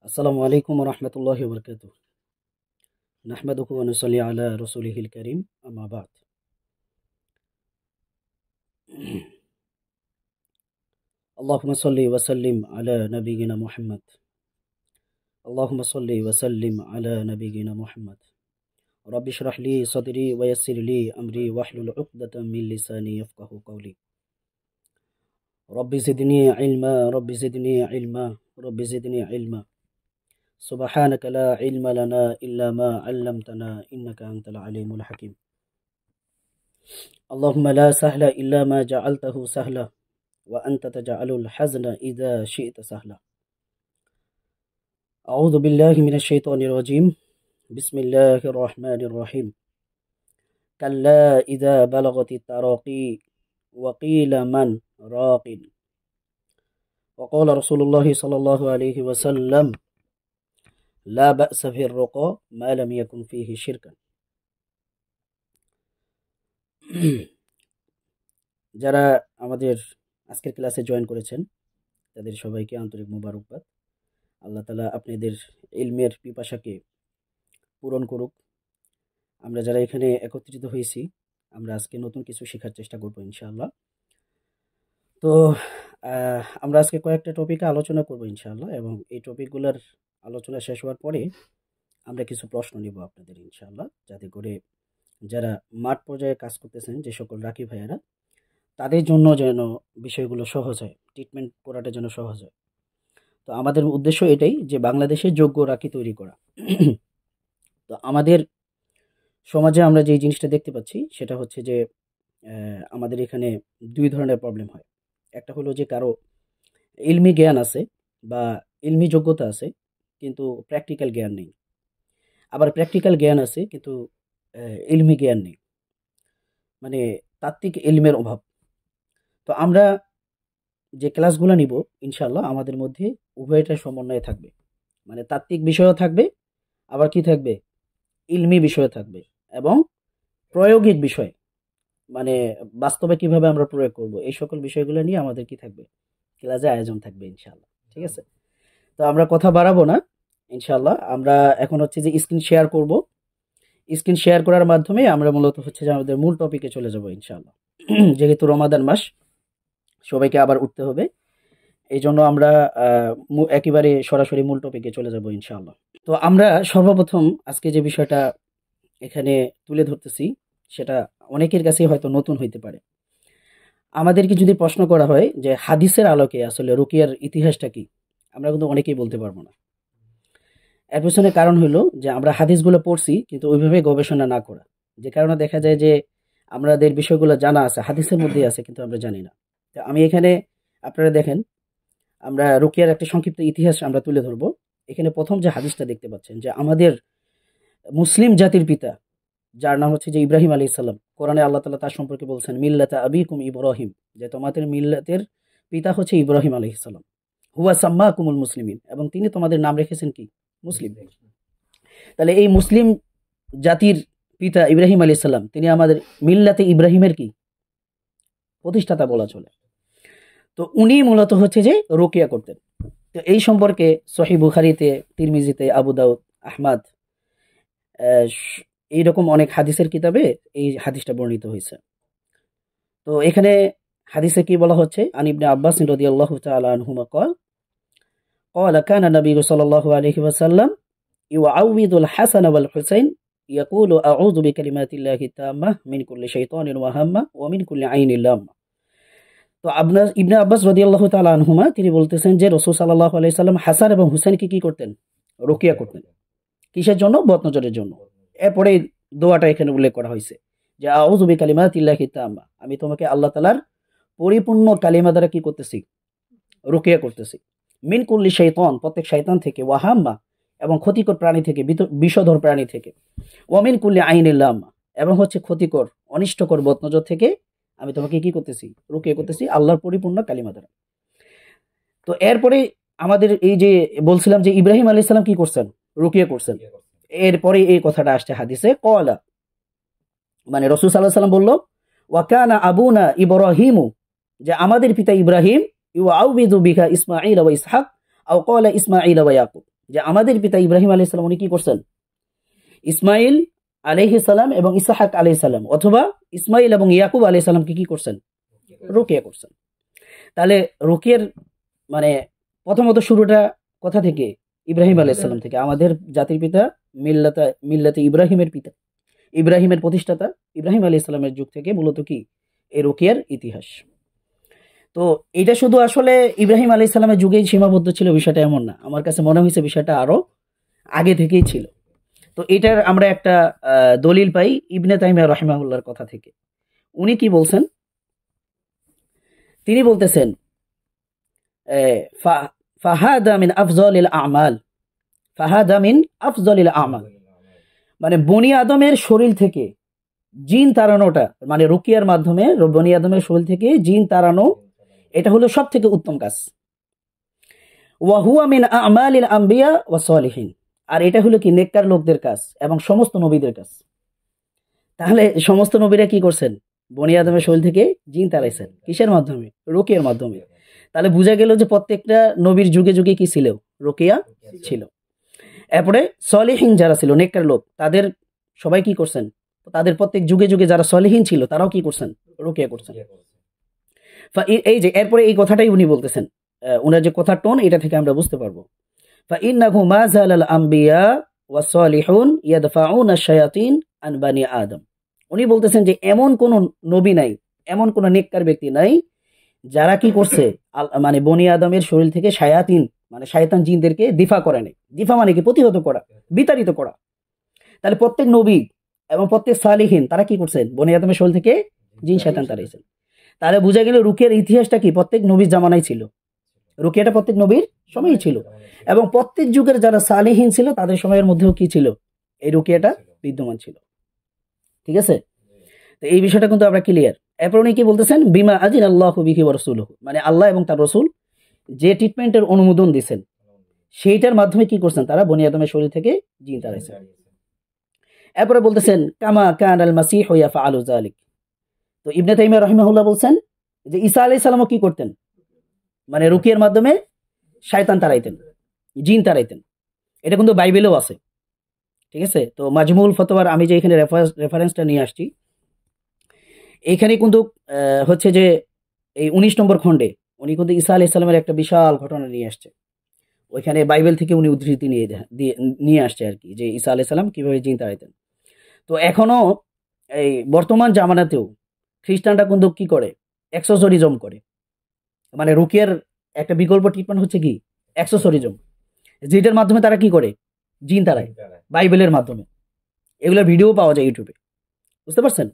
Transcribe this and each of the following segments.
আসসালামু আলাইকুম রহমতুল্লাহি ওবরকাতুহ। নাহমাদুহু ওয়া নুসাল্লি আলা রাসূলিহিল কারীম, আম্মা বাদ। আল্লাহুম্মা সাল্লি ওয়া সাল্লিম আলা নাবিয়িনা মুহাম্মদ। আল্লাহুম্মা সাল্লি ওয়া সাল্লিম আলা নাবিয়িনা মুহাম্মদ। রাব্বি ইশরাহ লি সাদরি ওয়া ইয়াসসির লি আমরি ওয়াহলুল উকদাতাম মিন লিসানি ইয়াফকাহু কওলি। রাব্বি জিদনি ইলমা, রাব্বি জিদনি ইলমা, রাব্বি জিদনি ইলমা। সুবহানাকা লা ইলমা লানা ইল্লা মা 'আল্লামতানা ইন্নাকা আনতাল আলিমুল হাকীম। اللهم لا سهل إلا ما جعلته سهلا وأنت تجعل الحزن إذا شئت سهلا. أعوذ بالله من الشيطان الرجيم. بسم الله الرحمن الرحيم. كلا إذا بلغت التراقي وقيل من راق. وقال رسول الله صلى الله عليه وسلم لا بأس في الرقى ما لم يكن فيه شركا. যারা আমাদের আজকের ক্লাসে জয়েন করেছেন তাদের সবাইকে আন্তরিক মোবারকবাদ। আল্লাহ তাআলা আপনাদের ইলমের পিপাসাকে পূরণ করুক। আমরা যারা এখানে একত্রিত হয়েছি আমরা আজকে নতুন কিছু শেখার চেষ্টা করব ইনশাআল্লাহ। তো আমরা আজকে কয়েকটা টপিকে আলোচনা করব ইনশাআল্লাহ, এবং এই টপিকগুলোর আলোচনা শেষ হওয়ার পরে আমরা কিছু প্রশ্ন নিব আপনাদের ইনশাআল্লাহ, যাতে করে যারা মাঠ পর্যায়ে কাজ করতেছেন যে সকল রাকি ভাইয়ারা, তাদের জন্য যেন বিষয়গুলো সহজ হয়, ট্রিটমেন্ট করাটা যেন সহজ হয়। তো আমাদের উদ্দেশ্য এটাই যে বাংলাদেশে যোগ্য রাকি তৈরি করা। তো আমাদের সমাজে আমরা যে জিনিসটা দেখতে পাচ্ছি সেটা হচ্ছে যে আমাদের এখানে দুই ধরনের প্রবলেম হয়। একটা হলো যে কারো ইলমি জ্ঞান আছে বা ইলমি যোগ্যতা আছে কিন্তু প্র্যাকটিক্যাল জ্ঞান নেই, আবার প্র্যাকটিক্যাল জ্ঞান আছে কিন্তু ইলমি জ্ঞান নেই, মানে তাত্ত্বিক ইলমের অভাব। তো আমরা যে ক্লাসগুলো নিব ইনশাআল্লাহ আমাদের মধ্যে উভয়টার সমন্বয়ে থাকবে, মানে তাত্ত্বিক বিষয়ও থাকবে, আবার কি থাকবে, ইলমি বিষয় থাকবে, এবং প্রায়োগিক বিষয়, মানে বাস্তবে কিভাবে আমরা প্রয়োগ করব, এই সকল বিষয়গুলো নিয়ে আমাদের কি থাকবে, ক্লাসে আয়োজন থাকবে ইনশাআল্লাহ। ঠিক আছে, তো আমরা কথা বাড়াবো না ইনশাআল্লাহ। আমরা এখন হচ্ছে যে স্ক্রিন শেয়ার করব। স্ক্রিন শেয়ার করার মাধ্যমে আমরা মূলত হচ্ছে যে আমাদের মূল টপিকে চলে যাব ইনশাআল্লাহ। যেহেতু রমাদান মাস, সবাইকে আবার উঠতে হবে, এই জন্য আমরা একেবারে সরাসরি মূল টপিকে চলে যাব ইনশাআল্লাহ। তো আমরা সর্বপ্রথম আজকে যে বিষয়টা এখানে তুলে ধরতেছি সেটা অনেকের কাছে হয়তো নতুন হইতে পারে। আমাদেরকে যদি প্রশ্ন করা হয় যে হাদিসের আলোকে আসলে রুকিয়ার ইতিহাসটা কি, আমরা কিন্তু অনেকেই বলতে পারবো না। এর পেছনে কারণ হলো যে আমরা হাদিসগুলো পড়ছি কিন্তু ওইভাবে গবেষণা না করা, যে কারণে দেখা যায় যে আমাদের বিষয়গুলো জানা আছে, হাদিসের মধ্যেই আছে, কিন্তু আমরা জানি না। তো আমি এখানে আপনারা দেখেন, আমরা রুকিয়ার একটা সংক্ষিপ্ত ইতিহাস আমরা তুলে ধরবো। এখানে প্রথম যে হাদিসটা দেখতে পাচ্ছেন যে আমাদের মুসলিম জাতির পিতা, যার নাম হচ্ছে যে ইব্রাহিম আলাইহিস সালাম, কোরআনে আল্লাহ তাআলা তার সম্পর্কে বলছেন মিল্লাতা আবিকুম ইব্রাহিম, যে তোমাদের মিল্লাতের পিতা হচ্ছে ইব্রাহিম আলাইহিস সালাম। হুয়া সাম্মাকুমুল মুসলিমিন, এবং তিনি তোমাদের নাম রেখেছেন কি, মুসলিম। তাহলে এই মুসলিম জাতির পিতা ইব্রাহিম আলাইহিস সালাম, তিনি আমাদের মিল্লাতে ইব্রাহিমের কি প্রতিষ্ঠাতা বলা চলে। তো উনি মূলত হচ্ছে যে রুকিয়া করতেন। তো এই সম্পর্কে সহিহ বুখারীতে, তিরমিজিতে, আবু দাউদ, আহমদ, এইরকম অনেক হাদিসের কিতাবে এই হাদিসটা বর্ণিত হয়েছে। তো এখানে হাদিসে কি বলা হচ্ছে, আন ইবনে আব্বাস রাদিয়াল্লাহু তাআলা আনহুমা قال كان النبي صلى الله عليه وسلم يعوذ الحسن والحسين يقول أعوذ بكلمات الله التامة من كل شيطان وهمة ومن كل عين لامة। তো ইবনে আব্বাস রাদিয়াল্লাহু তাআলা আনহুমা তিনি বলতেছেন যে রাসূল সাল্লাল্লাহু আলাইহি সাল্লাম হাসান এবং হুসাইনকে কি করতেন, রুকিয়া করতেন। কিসের জন্য, বদনজরের জন্য। এরপরে দোয়াটা এখানে উল্লেখ করা হয়েছে যে আউযু বিকালিমাতিল্লাহি তাম্মা, আমি তোমাকে আল্লাহ তাআলার পরিপূর্ণ কালিমা দ্বারা কি করতেছি, রুকিয়া করতেছি। মিন কুল্লি শাইতান, প্রত্যেক শয়তান থেকে, ওয়াহাম্মা, এবং ক্ষতিকর প্রাণী থেকে, বিষধর প্রাণী থেকে, ওয়ামিন কুল্লি আইনিল লাম্মা, এবং হচ্ছে ক্ষতিকর অনিষ্টকর বদনজর থেকে আমি তোমাকে কি করতেছি, রুকিয়া করতেছি আল্লাহর পরিপূর্ণ কালিমা দ্বারা। তো এরপরে আমাদের এই যে বলছিলাম যে ইব্রাহিম আলাইহিস সালাম কি করছেন, রুকিয়া করছেন। এরপরে এই কথাটা আসছে হাদিসে, কলা, মানে রাসূল সাল্লাল্লাহু আলাইহি ওয়াসাল্লাম বলল ওয়া কানা আবুনা ইব্রাহিমু, যে আমাদের পিতা ইব্রাহিম, ইউআউবিদু বিকা ইসমাঈল ওয়া ইসহাক আও ক্বালা ইসমাঈল ওয়া ইয়াকুব, যে আমাদের পিতা ইব্রাহিম আলাইহিস সালাম উনি কি করছেন, ইসমাইল আলাইহিস সালাম এবং ইসহাক আলাইহিস সালাম অথবা ইসমাইল এবং ইয়াকুব আলাইহিস সালামকে কি করছেন, রুকিয়া করছেন। তাহলে রুকিয়ার মানে প্রথমত শুরুটা কোথা থেকে, ইব্রাহিম আলাইহিস সালাম থেকে। আমাদের জাতির পিতা মিল্লাতে ইব্রাহিমের পিতা, ইব্রাহিমের প্রতিষ্ঠাতা ইব্রাহিম আলাইহিস সালামের যুগ থেকে মূলত কি এই রুকিয়ার ইতিহাস। তো এটা শুধু আসলে ইব্রাহিম আলাইহিস সালামের যুগেই সীমাবদ্ধ ছিল বিষয়টা এমন না, আমার কাছে মনে হয়েছে বিষয়টা আরো আগে থেকেই ছিল। তো এটার আমরা একটা দলিল পাই ইবনে তাইমিয়া রাহিমাহুল্লাহর কথা থেকে। উনি কি বলছেন, তিনি বলতেছেন ফাহাদা মিন আফজালিল আমাল, ফাহাদা মিন আফজালিল আমাল, মানে বনি আদমের শরীর থেকে জিন তাড়ানোটা, মানে রুকিয়ার মাধ্যমে বনি আদমের শরীর থেকে জিন তাড়ানো, এটা হলো সব থেকে উত্তম কাজ। ওয়া হুয়া মিন আমালিল আম্বিয়া ওয়া সালিহিন, আর এটা হলো কি নেককার লোকদের কাজ এবং সমস্ত নবীদের কাজ। তাহলে সমস্ত নবীরা কি করছেন, বনি আদমের শরীর থেকে জিন তাড়াইছেন, কিসের মাধ্যমে, রুকিয়ার মাধ্যমে। তাহলে বোঝা গেল যে প্রত্যেকটা নবীর যুগে যুগে কি ছিল, রুকিয়া ছিল। এরপরে সলিহিন যারা ছিল, নেককার লোক, তাদের সবাই কি করছেন, তাদের প্রত্যেক যুগে যুগে যারা সলিহিন ছিল তারাও কি করছেন, রুকিয়া করছেন। এই যে এরপরে এই কথাটাই উনি বলতেছেন, উনার যে কথার টোন এটা থেকে আমরা বুঝতে পারবো। ফাইন্নাহু মা যালাল আম্বিয়া ওয়াস সালিহুন ইয়াদফাউনা শায়াতিন আন বানি আদম। উনি বলতেছেন যে এমন কোন নবী নাই, এমন কোন নেককার ব্যক্তি নাই যারা কি করছে, মানে বনি আদমের শরীর থেকে শায়াতিন মানে শয়তান জিনদেরকে দিফা করে নাই। দিফা মানে কি, প্রতিহত করা, বিতাড়িত করা। তাহলে প্রত্যেক নবী এবং প্রত্যেক সালিহিন তারা কি করছেন, বনি আদমের শরীর থেকে জিন শয়তান তাড়াইছেন। তাহলে বোঝা গেল রুকিয়ার ইতিহাসটা কি প্রত্যেক নবীর জামানায় ছিল, রুকিয়াটা প্রত্যেক নবীর সময়ই ছিল, এবং প্রত্যেক যুগের যারা সালিহিন ছিল তাদের সময়ের মধ্যেও কি ছিল, এই রুকিয়াটা বিদ্যমান ছিল। ঠিক আছে, তো এই বিষয়টা কিন্তু আমরা ক্লিয়ার। এরপর উনি কি বলতেছেন, বিমা আজিন আল্লাহু বিহি ওয়া রাসূলুহু, মানে আল্লাহ এবং তার রাসূল যে ট্রিটমেন্টের অনুমোদন দিয়েছেন সেইটার মাধ্যমে কি করছেন, তারা বনি আদমের শরীর থেকে জিন তাড়াইছেন। এরপরে বলতেছেন কামা কান আল মাসীহু ইয়াফআলু যালিক। তো ইবনে তাইমিয়া রাহিমাহুল্লাহ বলছেন যে ঈসা আলাইহিস সালামও কি করতেন, মানে রুকিয়ার মাধ্যমে শয়তান তাড়াইতেন, জিন তাড়াইতেন। এটা কিন্তু বাইবেলেও আছে। ঠিক আছে, তো মাজমুল ফতোয়ার আমি যে এখানে রেফারেন্সটা নিয়ে আসছি, এইখানে কিন্তু হচ্ছে যে এই 19 নম্বর খণ্ডে উনি কিন্তু ঈসা আলাইহিস সালামের একটা বিশাল ঘটনা নিয়ে আসছে। ওইখানে বাইবেল থেকে উনি উদ্ধৃতি নিয়ে আসছে আর কি, যে ঈসা আলাইহিস সালাম কিভাবে জিন তাড়াইতেন। তো এখনো এই বর্তমান জামানাতেও খ্রিস্টানরা কিন্তু কি করে, এক্সোসরিজম করে, মানে রুকিয়ার একটা বিকল্প ট্রিটমেন্ট হচ্ছে কি এক্সোসরিজম, যেটার মাধ্যমে তারা কি করে, জিন তাড়ায়, বাইবেলের মাধ্যমে। এগুলোর ভিডিও পাওয়া যায় ইউটিউবে, বুঝতে পারছেন।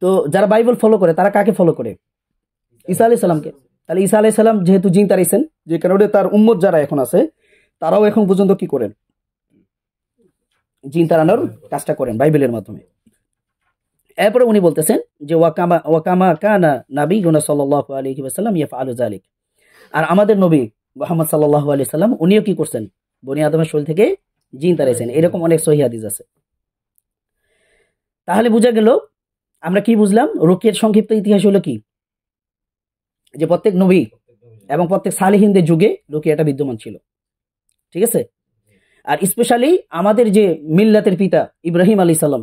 তো যারা বাইবেল ফলো করে তারা কাকে ফলো করে, ঈসা আলাইহিস সালামকে। তাহলে ঈসা আলাইহিস সালাম যেহেতু জিন তাড়াইছেন, যে কারণে তার উম্মত যারা এখন আছে তারাও এখন পর্যন্ত কি করেন, জিন তাড়ানোর কাজটা করেন বাইবেলের মাধ্যমে। এরপরে উনি বলতেছেন যে ওয়াকামা কানা নাবিয়ুনা সাল্লাল্লাহু আলাইহি ওয়াসাল্লাম ইয়াফআলু যালিক, আর আমাদের নবী মুহাম্মদ সাল্লাল্লাহু আলাইহি সাল্লাম উনিও কি করছেন, বনি আদমের শরীর থেকে জিন তাড়াইছেন। এরকম অনেক সহিহ হাদিস আছে। তাহলে বোঝা গেল আমরা কি বুঝলাম, রুকিয়ার সংক্ষিপ্ত ইতিহাস হলো কি, যে প্রত্যেক নবী এবং প্রত্যেক সালিহিনদের যুগে রুকিয়াটা বিদ্যমান ছিল। ঠিক আছে, আর স্পেশালি আমাদের যে মিল্লাতের পিতা ইব্রাহিম আলাইহিস সালাম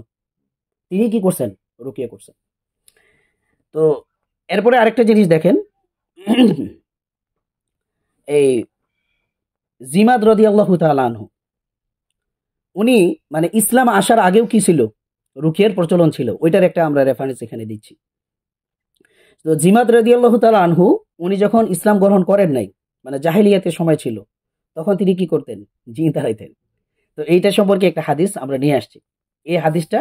তিনি কি করছেন, রুকিয়া করছেন। তো এরপরে আরেকটা জিনিস দেখেন, এই জিমাদ রাদিয়াল্লাহু তাআলা আনহু, উনি মানে ইসলাম আসার আগেও কি ছিল, রুকিয়ার প্রচলন ছিল। ওইটার একটা আমরা রেফারেন্স এখানে দিচ্ছি। তো জিমাদ রাদিয়াল্লাহু তাআলা আনহু উনি যখন ইসলাম গ্রহণ করেন নাই, মানে জাহেলিয়াতের সময় ছিল, তখন তিনি কি করতেন, জিন তাড়াইতেন। তো এইটা সম্পর্কে একটা হাদিস আমরা নিয়ে আসছি। এই হাদিসটা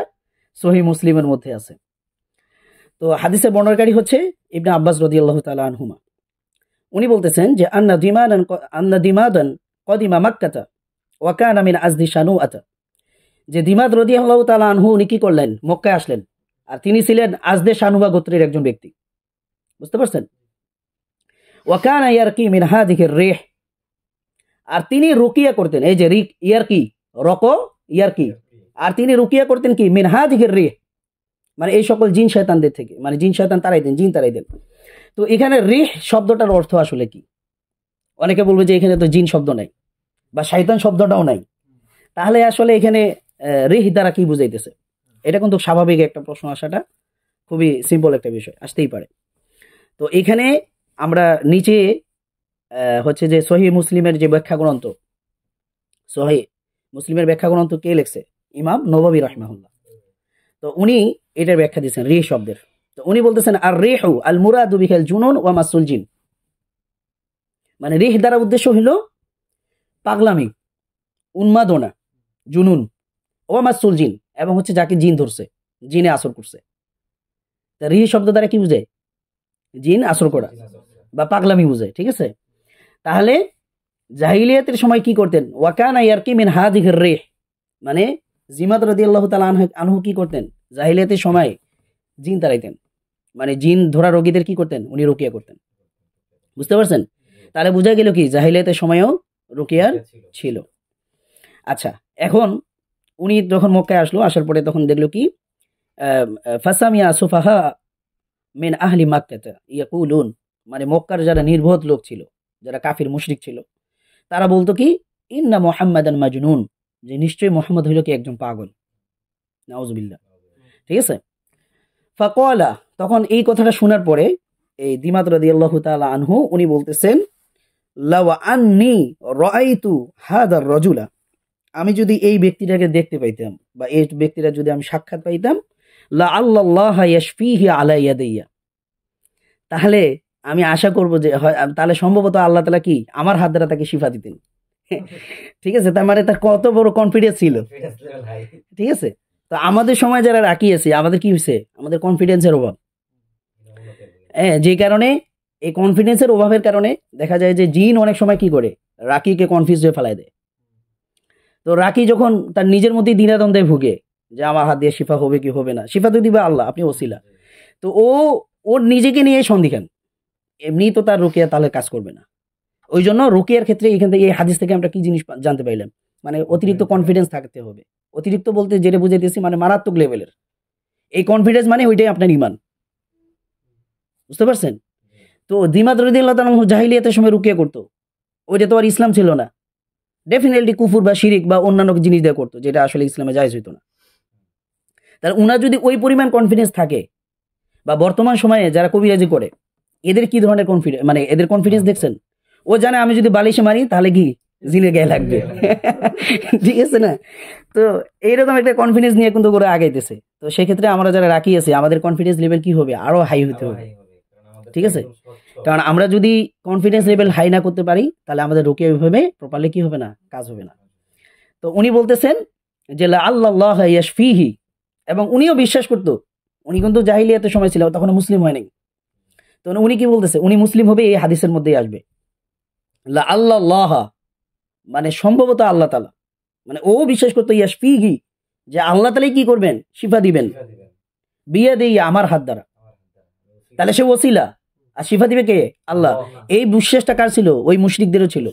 সহিহ মুসলিমের মধ্যে আছে। তো হাদিসের বর্ণনাকারী হচ্ছে ইবনে আব্বাস রাদিয়াল্লাহু তাআলা আনহুমা। উনি বলতেছেন যে আন্না দিমাদান কদিমা মাক্কাতা ওয়া কানা মিন আজদি শানুআতা, যে দিমাদ রাদিয়াল্লাহু তাআলা আনহু উনি কি করলেন, মক্কায় আসলেন, আর তিনি ছিলেন আজদে শানুবা গোত্রের একজন ব্যক্তি। বুঝতে পারছেন। ওয়া কানা ইয়ারকি মিন হাযিহির রিহ, আর তিনি রুকিয়া করতেন, এই যে ইয়ারকি রকো ইয়ারকি, আর তিনি রুকিয়া করতেন কি মিন হাযিহির রিহ, মানে এই সকল জিন শয়তানদের থেকে, মানে জিন শয়তান তাড়াইতেন, জিন তাড়াইতেন। তো এখানে রিহ শব্দটার অর্থ আসলে কি, অনেকে বলবে যে এখানে তো জিন শব্দ নাই বা শয়তান শব্দটাও নাই, তাহলে আসলে এখানে রিহ দ্বারা কি বুঝাইতেছে? এটা কিন্তু স্বাভাবিক একটা প্রশ্ন আসাটা খুবই সিম্পল একটা বিষয়, আসতেই পারে। তো এখানে আমরা নিচে হচ্ছে যে সহিহ মুসলিমের যে ব্যাখ্যা গ্রন্থ, সহিহ মুসলিমের ব্যাখ্যা গ্রন্থ কে লিখছে? ইমাম নববী রাহিমাহুল্লাহ। তো উনি এটার ব্যাখ্যা দিয়েছেন রিহ শব্দের। তো উনি বলতেছেন আর রিহু আল মুরাদু বিহিল জুনুন ওয়া মাসুল জিন, মানে রিহ দ্বারা উদ্দেশ্য হলো পাগলামি, উন্মাদনা, জুনুন, ওয়া মাসুল জিন, এবং হচ্ছে যাকে জিন ধরছে, জিনে আসর করছে। তা রিহ শব্দ দ্বারা কি বুঝায়? জিন আসর করা বা পাগলামি বুঝায়, ঠিক আছে? তাহলে জাহিলিয়াতের সময় কি করতেন? ওয়াকানা ইয়ারকি মিন হাযিহির রিহ, মানে জিমাত রাদিয়াল্লাহু তাআলা আনহু কি করতেন? জাহিলিয়াতের সময় জিন তাড়াইতেন, মানে জিন ধরা রোগীদের কি করতেন? উনি রুকিয়া করতেন। বুঝতে পারছেন? তাহলে বোঝা গেল কি জাহিলিয়াতের সময়ও রুকিয়ার ছিল। আচ্ছা, এখন উনি যখন মক্কায় আসলো, আসার পরে তখন দেখলো কি ফাসামিয়া সুফাহা মিন আহলি মাক্কাতা ইয়াকুলুন, মানে মক্কার যারা নির্বোধ লোক ছিল, যারা কাফির মুশরিক ছিল, তারা বলতো কি ইন্না মুহাম্মাদান মাজনুন, যে নিশ্চয়ই মুহাম্মদ হইল কি একজন পাগল। নাউজুবিল্লাহ। ঠিক আছে? ফাকালা, তখন এই কথাটা শোনার পরে এই দিমাত রাদিয়াল্লাহু তাআলা আনহু উনি বলতেছেন লাও আন্নি রাআইতু হাদার রাজুলা, আমি যদি এই ব্যক্তিটাকে দেখতে পাইতাম বা এই ব্যক্তিটা যদি আমি সাক্ষাৎ পাইতাম, লা আল্লাল্লাহ ইয়াশফিহি আলা ইয়াদাইয়া, তাহলে আমি আশা করব যে তাহলে সম্ভবত আল্লাহ তাআলা কি আমার হাত দ্বারা তাকে শিফা দিতেন। ঠিক আছে? তার মানে তার কত বড় কনফিডেন্স ছিল। ঠিক আছে? তো আমাদের সময় যারা রাখি আছে, আমাদের কি হয়েছে? আমাদের কনফিডেন্সের অভাব। হ্যাঁ, যে কারণে এই কনফিডেন্সের অভাবের কারণে দেখা যায় যে জিন অনেক সময় কি করে? রাকিকে কনফিউজ হয়ে ফেলায় দেয়। তো রাকি যখন তার নিজের মধ্যেই দ্বিধাদ্বন্দ্বে ভুগে যে আমার হাত দিয়ে শিফা হবে কি হবে না, শিফা তো দিবে আল্লাহ, আপনি ওসিলা, তো ওর নিজেকে নিয়ে সন্দিহান, এমনি তো তার রুকিয়া তাহলে কাজ করবে না। ওই জন্য রুকিয়ার ক্ষেত্রে এখান থেকে এই হাদিস থেকে আমরা কি জিনিস জানতে পাইলাম? মানে অতিরিক্ত কনফিডেন্স থাকতে হবে। অতিরিক্ত বলতে যেটা বুঝাইতেছি মানে মারাত্মক লেভেলের এই কনফিডেন্স, মানে ওইটাই আপনার ইমান। বুঝতে পারছেন? তো দিমাত রাদিয়াল্লাহু তাআলা জাহিলিয়াতের সময় রুকিয়া করতো, ওইটা তো আর ইসলাম ছিল না, ডেফিনেটলি কুফুর বা শিরিক বা অন্যান্য জিনিস দিয়ে করতো, যেটা আসলে ইসলামে জায়েজ হইতো না। তাহলে উনার যদি ওই পরিমাণ কনফিডেন্স থাকে, বা বর্তমান সময়ে যারা কবিরাজি করে এদের কি ধরনের কনফিডেন্স, মানে এদের কনফিডেন্স দেখছেন? ও জানে আমি যদি বালিশে মারি তাহলে কি জিনের গায়ে লাগবে। ঠিক আছে না? তো এইরকম একটা কনফিডেন্স নিয়ে কিন্তু করে আগাইতেছে। তো সেক্ষেত্রে আমরা যারা রাখি আছি আমাদের কনফিডেন্স লেভেল কি হবে? আরো হাই হতে হবে। ঠিক আছে? কারণ আমরা যদি কনফিডেন্স লেভেল হাই না করতে পারি তাহলে আমাদের রুকিয়া ওইভাবে প্রপারলি কি হবে না, কাজ হবে না। তো উনি বলতেছেন যে লা আল্লাহ ইয়াশফিহি, এবং উনিও বিশ্বাস করতো। উনি কিন্তু জাহিলিয়াতের সময় ছিল, তখন মুসলিম হয় নাই। তো উনি কি বলতেছে? উনি মুসলিম হবে এই হাদিসের মধ্যেই আসবে। লা আল্লাহ, মানে সম্ভবত আল্লাহ তাআলা, মানে ও বিশ্বাস করতো ইয়াশফিহি, যে আল্লাহ তাআলাই কি করবেন? শিফা দিবেন, বিয়াদিহি, আমার হাত দ্বারা। তাহলে সে ওসিলা, আর শিফা দিবে কে? আল্লাহ। এই বিশ্বাসটা কার ছিল? ওই মুশরিকদেরও ছিল,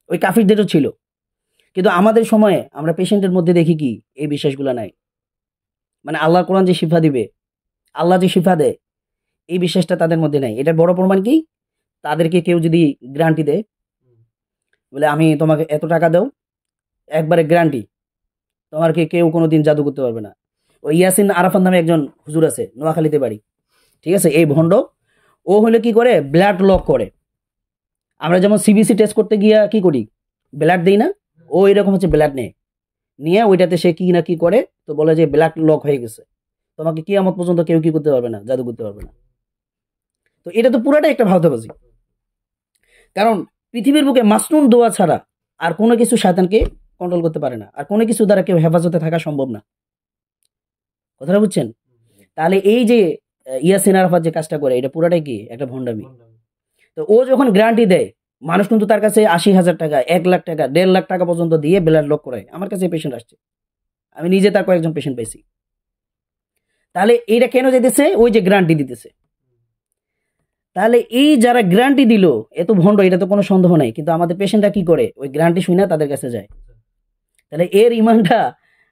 ওই কাফিরদেরও ছিল। কিন্তু আমাদের সময়ে আমরা পেশেন্টের মধ্যে দেখি কি এই বিশ্বাসগুলো নাই। মানে আল্লাহর কোরআন যে শিফা দিবে, আল্লাহ যে শিফা দেয়, এই বিশ্বাসটা তাদের মধ্যে নাই। এটার বড় প্রমাণ কি? তাদেরকে কেউ যদি গ্যারান্টি দেয়, বলে আমি তোমাকে এত টাকা দাও, একবারে গ্যারান্টি, তোমাকে কেউ কোনোদিন জাদু করতে পারবে না। ওই ইয়াসিন আরাফাত নামে একজন হুজুর আছে, নোয়াখালীতে বাড়ি। ঠিক আছে? এই ভণ্ড, ও হলে কি করে? ব্লাড লক করে। আমরা যেমন সিবিসি টেস্ট করতে গিয়া কি করি? ব্লাড দিই না? ও এরকম হচ্ছে ব্লাড নেয়, নিয়ে ওইটাতে সে কি না কি করে, তো বলে যে ব্লাড লক হয়ে গেছে, তোমাকে কিয়ামত পর্যন্ত কেউ কি করতে পারবে না, জাদু করতে পারবে না। তো এটা তো পুরাটাই একটা ভাওতাবাজি। কারণ পৃথিবীর বুকে মাসনুন দোয়া ছাড়া আর কোনো কিছু শয়তানকে কন্ট্রোল করতে পারে না, আর কোনো কিছু দ্বারা কেউ হেফাজতে থাকা সম্ভব না। কথাটা বুঝছেন? তাহলে এই যে ইয়াসিন আরাফাত যে কাজটা করে, এটা পুরাটাই কি একটা ভণ্ডামি। তো ও যখন গ্যারান্টি দেয়, মানুষ কিন্তু তার কাছে ৮০,০০০ টাকা, ১,০০,০০০ টাকা, ১.৫ লাখ টাকা পর্যন্ত দিয়ে ব্লাড লক করায়। আমার কাছে পেশেন্ট আসছে, আমি নিজে তার কয়েকজন পেশেন্ট পাইছি। তাহলে এইটা কেন যেতেছে? ওই যে গ্যারান্টি দিতেছে। তাহলে এই যারা গ্যারান্টি দিল এত ভণ্ড, এটা তো কোনো সন্দেহ নাই। কিন্তু আমাদের পেশেন্টরা কি করে? ওই গ্যারান্টি শুনে তাদের কাছে যায়। তাহলে এর ইমানটা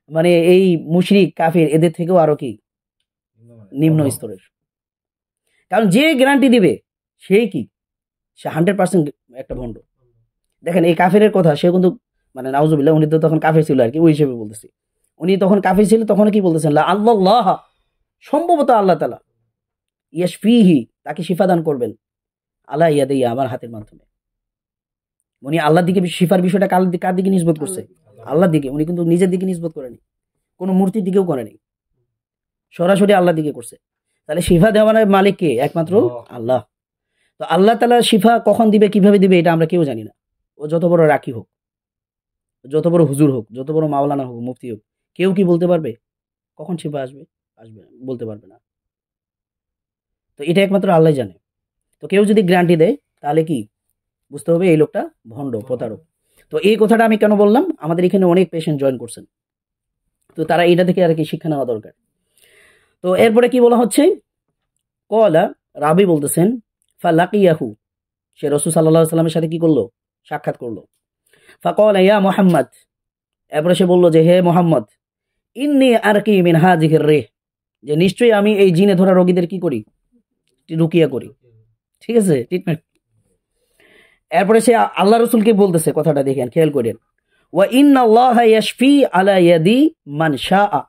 মানে এই মুশরিক কাফির এদের থেকেও আরো কি নিম্ন স্তরের। কারণ যে গ্যারান্টি দিবে সেই কি, সে 100% একটা ভণ্ড। দেখেন এই কাফেরের কথা সে কিন্তু মানে নাউজুবিল্লাহ, উনি তো তখন কাফের ছিল আর কি, ওই হিসেবে বলতেছি। উনি তখন কাফের ছিল, তখন কি বলতেছেন, লা আল্লাহ, সম্ভবত আল্লাহ তাআলা, ইয়াশফিহি, তাকে শিফা দান করবেন, আলা ইয়াদাইয়া, আমার হাতের মাধ্যমে। উনি আল্লাহর দিকে শিফার বিষয়টা কার দিকে নিসবত করছে? আল্লাহর দিকে। উনি কিন্তু নিজের দিকে নিসবত করেনি, কোনো মূর্তির দিকেও করেনি, সরাসরি আল্লাহর দিকে করছে। তাহলে শিফা দেওয়ার মালিক কে? একমাত্র আল্লাহ। তো আল্লাহ তাআলা শিফা কখন দিবে, কিভাবে দিবে, এটা আমরা কেউ জানি না। ও যত বড় রাখি হোক, যত বড় হুজুর হোক, যত বড় মাওলানা হোক, মুফতি হোক, কেউ কি বলতে পারবে কখন শিফা আসবে? আসবে না, বলতে পারবে না। তো এটা একমাত্র আল্লাহ জানে। তো কেউ যদি গ্যারান্টি দেয় তাহলে কি বুঝতে হবে এই লোকটা ভণ্ড, প্রতারক। তো এই কথাটা আমি কেন বললাম, আমাদের এখানে অনেক পেশেন্ট জয়েন করছেন, তো তারা এটা থেকে আর কি শিক্ষা নেওয়া দরকার। তো এরপরে কি বলা হচ্ছে, কলা, রাবি বলতেছেন, ফালাকিয়াহু, সে রাসূল সাল্লাল্লাহু আলাইহি সাল্লামের সাথে কি করলো? সাক্ষাৎ করলো। ফাকালা ইয়া মুহাম্মদ, এরপরে সে বলল যে হে মুহাম্মদ, ইন্নী আরকি মিন হাযিহির রিহ, যে নিশ্চয়ই আমি এই জিনে ধরা রোগীদের কি করি? রুকিয়া করি। ঠিক আছে, ট্রিটমেন্ট। এরপরে সে আল্লাহ রাসূলকে বলতেছে, কথাটা দেখেন, খেয়াল করেন, ওয়া ইন্নাল্লাহা ইয়াশফি আলা ইয়াদি মান শাআ,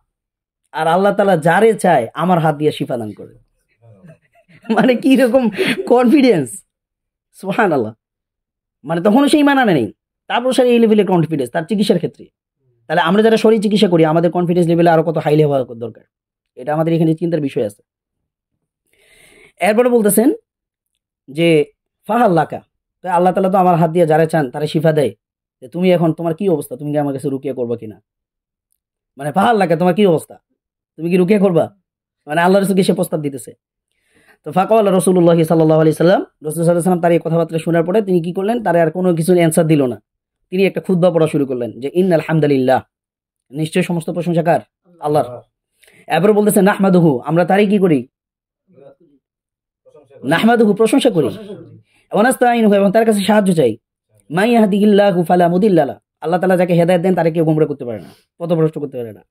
আর আল্লাহ তাআলা যারে চায় আমার হাত দিয়ে শিফা দান করে। মানে কি রকম কনফিডেন্স, সুবহানাল্লাহ। মানে তখনও সেই মানা নেই, তারপর সে এই লেভেলের কনফিডেন্স তার চিকিৎসার ক্ষেত্রে। তাহলে আমরা যারা শরীর চিকিৎসা করি, আমাদের কনফিডেন্স লেভেলে আরো কত হাইলি হওয়া দরকার, এটা আমাদের এখানে চিন্তার বিষয় আছে। এরপরে বলতেছেন যে ফাহাল্লাকা, আল্লাহ তাআলা তো আমার হাত দিয়ে যারা চান তারা শিফা দেয়, যে তুমি এখন তোমার কি অবস্থা, তুমি কি আমার কাছে রুকিয়া করবা কিনা? মানে ফাহাল্লাকা, তোমার কি অবস্থা, তুমি কি রুকিয়া করবা? মানে আল্লাহ রাসূলকে সে প্রস্তাব দিতেছে। তো ফাকাল রাসূলুল্লাহ সাল্লাল্লাহু আলাইহি সাল্লাম, রাসূল সাল্লাল্লাহু আলাইহি সাল্লাম তার এই কথাবার্তা শোনার পরে তিনি কি করলেন, তার আর কোনো কিছু অ্যানসার দিল না। তিনি একটা খুতবা পড়া শুরু করলেন যে ইন্নাল হামদুলিল্লাহ, নিশ্চয়ই সমস্ত প্রশংসা কার? আল্লাহর। এরপরে বলতেছে নাহমাদুহু, আমরা তারই কি করি? নাহমাদুহু, প্রশংসা করি। ওয়া নাস্তাইনুহু, এবং তার কাছে সাহায্য চাই। মাই ইয়াহদিহিল্লাহু ফালা মুদিল্লা লাহু, আল্লাহ তাআলা যাকে হেদায়েত দেন তারে কেউ গোমরা করতে পারে না, পথভ্রষ্ট করতে পারে না।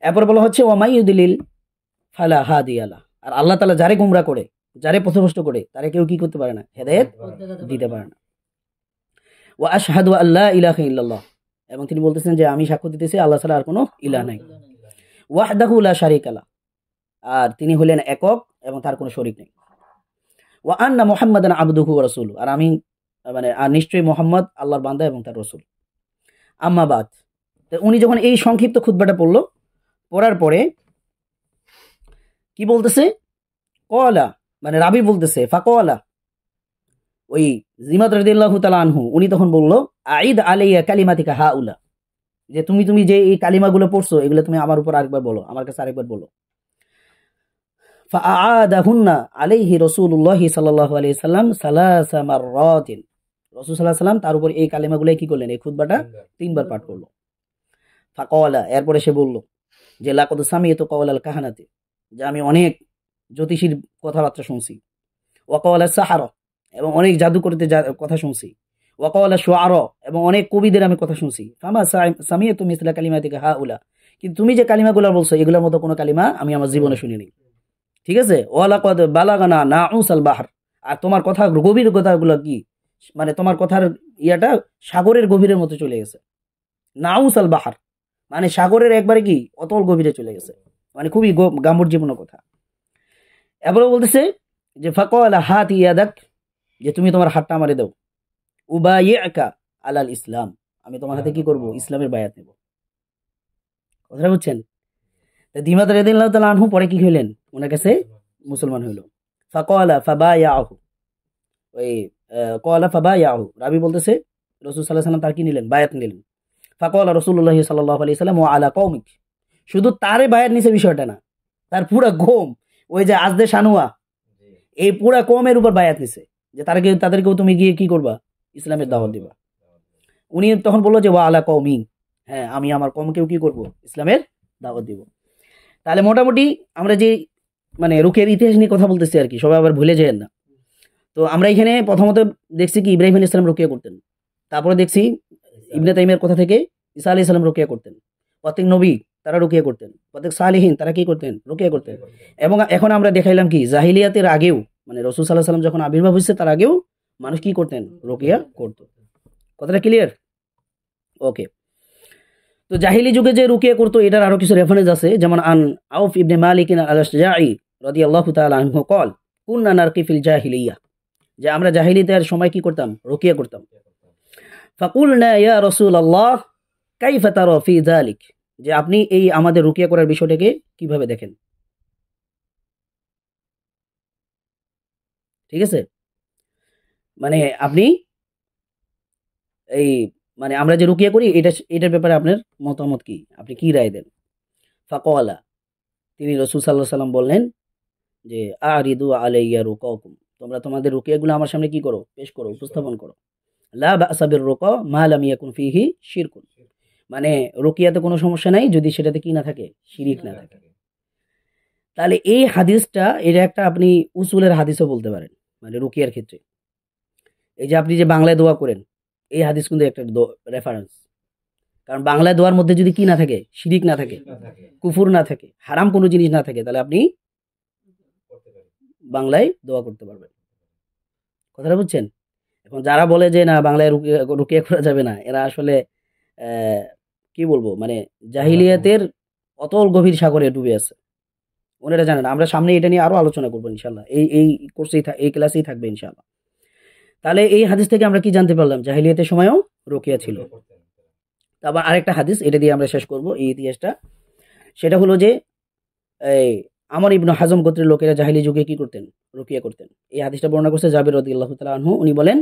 এরপর বলা হচ্ছে ওয়া মাই ইউদিলিল ফালা হাদিয়া লাহু, আর আল্লাহ তাআলা যারে গোমরা করে, যারে পথভ্রষ্ট করে, তারে কেউ কি করতে পারে না? হেদায়েত দিতে পারে না। ওয়া আশহাদু আল্লা ইলাহা ইল্লাল্লাহ, এবং তিনি বলতেছেন যে আমি সাক্ষ্য দিতেছি আল্লাহ ছাড়া আর কোনো ইলাহ নাই। ওয়াহদাহু লা শারীকা লাহু, আর তিনি হলেন একক এবং তার কোনো শরীক নেই। ওয়া আন্না মুহাম্মাদান আবদুহু ওয়া রাসূলুহু, আর আমি মানে আর নিশ্চয়ই মুহাম্মদ আল্লাহর বান্দা এবং তার রাসূল। আম্মা বাদ, তো উনি যখন এই সংক্ষিপ্ত খুতবাটা পড়লো, পড়ার পরে কি বলতেছে, কলা, মানে রাবি বলতেছে, ফাকলা, ওই জিমাদ রাদিয়াল্লাহু তাআলা আনহু, উনি তখন বলল, আইদ আলাইয়া কালিমাতিকা হাউলা, যে তুমি যে এই কালিমাগুলো পড়ছো, এগুলো তুমি আমার উপর আরেকবার বলো, আমার কাছে আরেকবার বলো। ফাআদাহুন্না আলাইহি রাসূলুল্লাহ সাল্লাল্লাহু আলাইহি সাল্লাম সালাসা মাররাতিন, রাসূল সাল্লাল্লাহু আলাইহি সাল্লাম তার উপর এই কালিমাগুলো কি করলেন, এই খুতবাটা তিনবার পাঠ করলো। ফাকলা, এরপরে সে বলল যে লাকাদ সামিয়তু কাওলাল কাহানাতি, যে আমি অনেক জ্যোতিষীর কথাবার্তা শুনছি। ওয়া কাওলাস সাহারা, এবং অনেক জাদুকরদের কথা শুনছি। ওয়া কাওলাশ শুআরা, এবং অনেক কবিদের আমি কথা শুনছি। ফামা সামিয়তু মিসলা কালিমাতিকা হাউলা, কিন্তু তুমি যে কালিমাগুলো বলছো এগুলোর মতো কোনো কালিমা আমি আমার জীবনে শুনিনি। ঠিক আছে, ওয়া লাকাদ বালাগানা নাউসাল বাহর, আর তোমার কথা গভীর কথাগুলো কি, মানে তোমার কথার ইয়াটা সাগরের গভীরের মতো চলে গেছে। নাউসাল বাহর মানে সাগরের একবারে কি অতল গভীরে চলে গেছে, মানে খুবই গাম্ভীর্যপূর্ণ কথা। এবারে বলতেছে যে ফাকালা হাত ইয়াদাক, যে তুমি তোমার হাতটা আমারে দাও। উবাইয়াকা আলাল ইসলাম, আমি তোমার হাতে কি করব, ইসলামের বায়াত নেব। কথাটা বুঝছেন? দিমাদ রাদিয়াল্লাহু তাআলা আনহু পরে কি হইলেন, ওনার কাছে মুসলমান হইল। ফাকালা ফাবায়াহু, ওই ক্বালা ফাবায়াহু, রাবি বলতেছে রাসূল সাল্লাল্লাহু আলাইহি সাল্লাম তার কি নিলেন, বায়াত নিলেন। ফাকালা রাসূলুল্লাহ সাল্লাল্লাহু আলাইহি সাল্লাম ওয়া আলা কওমিক, শুধু তারে বায়াত নিছে বিষয়টা না, তার পুরা কওম, ওই যে আজদে শানুয়া, এই পুরা কওমের উপর বায়াত নিছে, যে তাদেরকেও তুমি গিয়ে কি করবা, ইসলামের দাওয়াত দিবা। উনি তখন বলল যে ওয়া আলা কওমি, হ্যাঁ আমি আমার কওমকেও কি করব, ইসলামের দাওয়াত দিব। তাহলে মোটামুটি আমরা যে মানে রুকের ইতিহাস নিয়ে কথা বলতেছি আর কি, সবাই আবার ভুলে যাবেন না। তো আমরা এখানে প্রথমত দেখছি কি ইব্রাহিম আলাইহিস সালাম রুকিয়া করতেন, তারপরে দেখছি ইবনে তাইমিয়ার কথা থেকে ঈসা আলাইহিস সালাম রুকিয়া করতেন, প্রত্যেক নবী তারা রুকিয়া করতেন, প্রত্যেক সালেহীন তারা কি করতেন, রুকিয়া করতেন। এবং এখন আমরা দেখাইলাম কি জাহিলিয়াতের আগেও, মানে রাসূল সাল্লাল্লাহু আলাইহি সাল্লাম যখন আবির্ভাব হয়েছে তার আগেও মানুষ কি করতেন? রুকিয়া করত। কথাটা ক্লিয়ার? ওকে। তো জাহিলি যুগে যে রুকিয়া করতো এটার আরো কিছু রেফারেন্স আছে, যেমন আন আউফ ইবনে মালিক আল-আশজাঈ রাদিয়াল্লাহু তাআলা আনহু قال কুননা নারকি ফিল জাহিলিয়া, যে আমরা জাহিলিয়াতের সময় কি করতাম? রুকিয়া করতাম। ফাকুলনা ইয়া রাসূলুল্লাহ কাইফা তারা ফি যালিক, যে আপনি এই আমাদের রুকিয়া করার বিষয়টাকে কিভাবে দেখেন? ঠিক আছে, মানে আপনি এই মানে আমরা যে রুকিয়া করি এটার ব্যাপারে আপনার মতামত কি? আপনি কি রায় দেন? ফাকালা, তিনি রাসূল সাল্লাল্লাহু আলাইহি ওয়াসাল্লাম বললেন যে আরিদু আলাইয়া রুকাকুম, তোমরা তোমাদের রুকিয়াগুলো আমার সামনে কি করো? পেশ করো, উপস্থাপন করো। লা বা'সা বির রুকা মা লাম ইয়াকুন ফিহি শিরকুন, মানে রুকিয়াতে কোনো সমস্যা নাই যদি সেটাতে কি না থাকে? শিরিক না থাকে। তাহলে এই হাদিসটা এটা একটা আপনি উসুলের হাদিসও বলতে পারেন, মানে রুকিয়ার ক্ষেত্রে। এই যে আপনি যে বাংলায় দোয়া করেন, এই হাদিস কিন্তু একটা রেফারেন্স। কারণ বাংলায় দোয়ার মধ্যে যদি কি না থাকে? শিরিক না থাকে, কুফুর না থাকে, হারাম কোনো জিনিস না থাকে, তাহলে আপনি বাংলায় দোয়া করতে পারবেন। কথাটা বুঝছেন? এখন যারা বলে যে না বাংলায় রুকিয়া করা যাবে না, এরা আসলে কি বলবো, মানে জাহিলিয়াতের অতল গভীর সাগরে ডুবে আছে, ওনারা জানেন। আমরা সামনে এটা নিয়ে আরো আলোচনা করবো ইনশাল্লাহ, এই কোর্সেই এই ক্লাসেই থাকবে ইনশাল্লাহ। তাহলে এই হাদিস থেকে আমরা কি জানতে পারলাম? জাহিলিয়াতের সময়ও রুকিয়া ছিল। আবার আরেকটা হাদিস, এটা দিয়ে আমরা শেষ করব এই ইতিহাসটা। সেটা হলো যে এই আমর ইবনে হাজম গোত্রের লোকেরা জাহিলি যুগে কি করতেন? রুকিয়া করতেন। এই হাদিসটা বর্ণনা করছে জাবির রাদিয়াল্লাহু তাআলা আনহু। উনি বলেন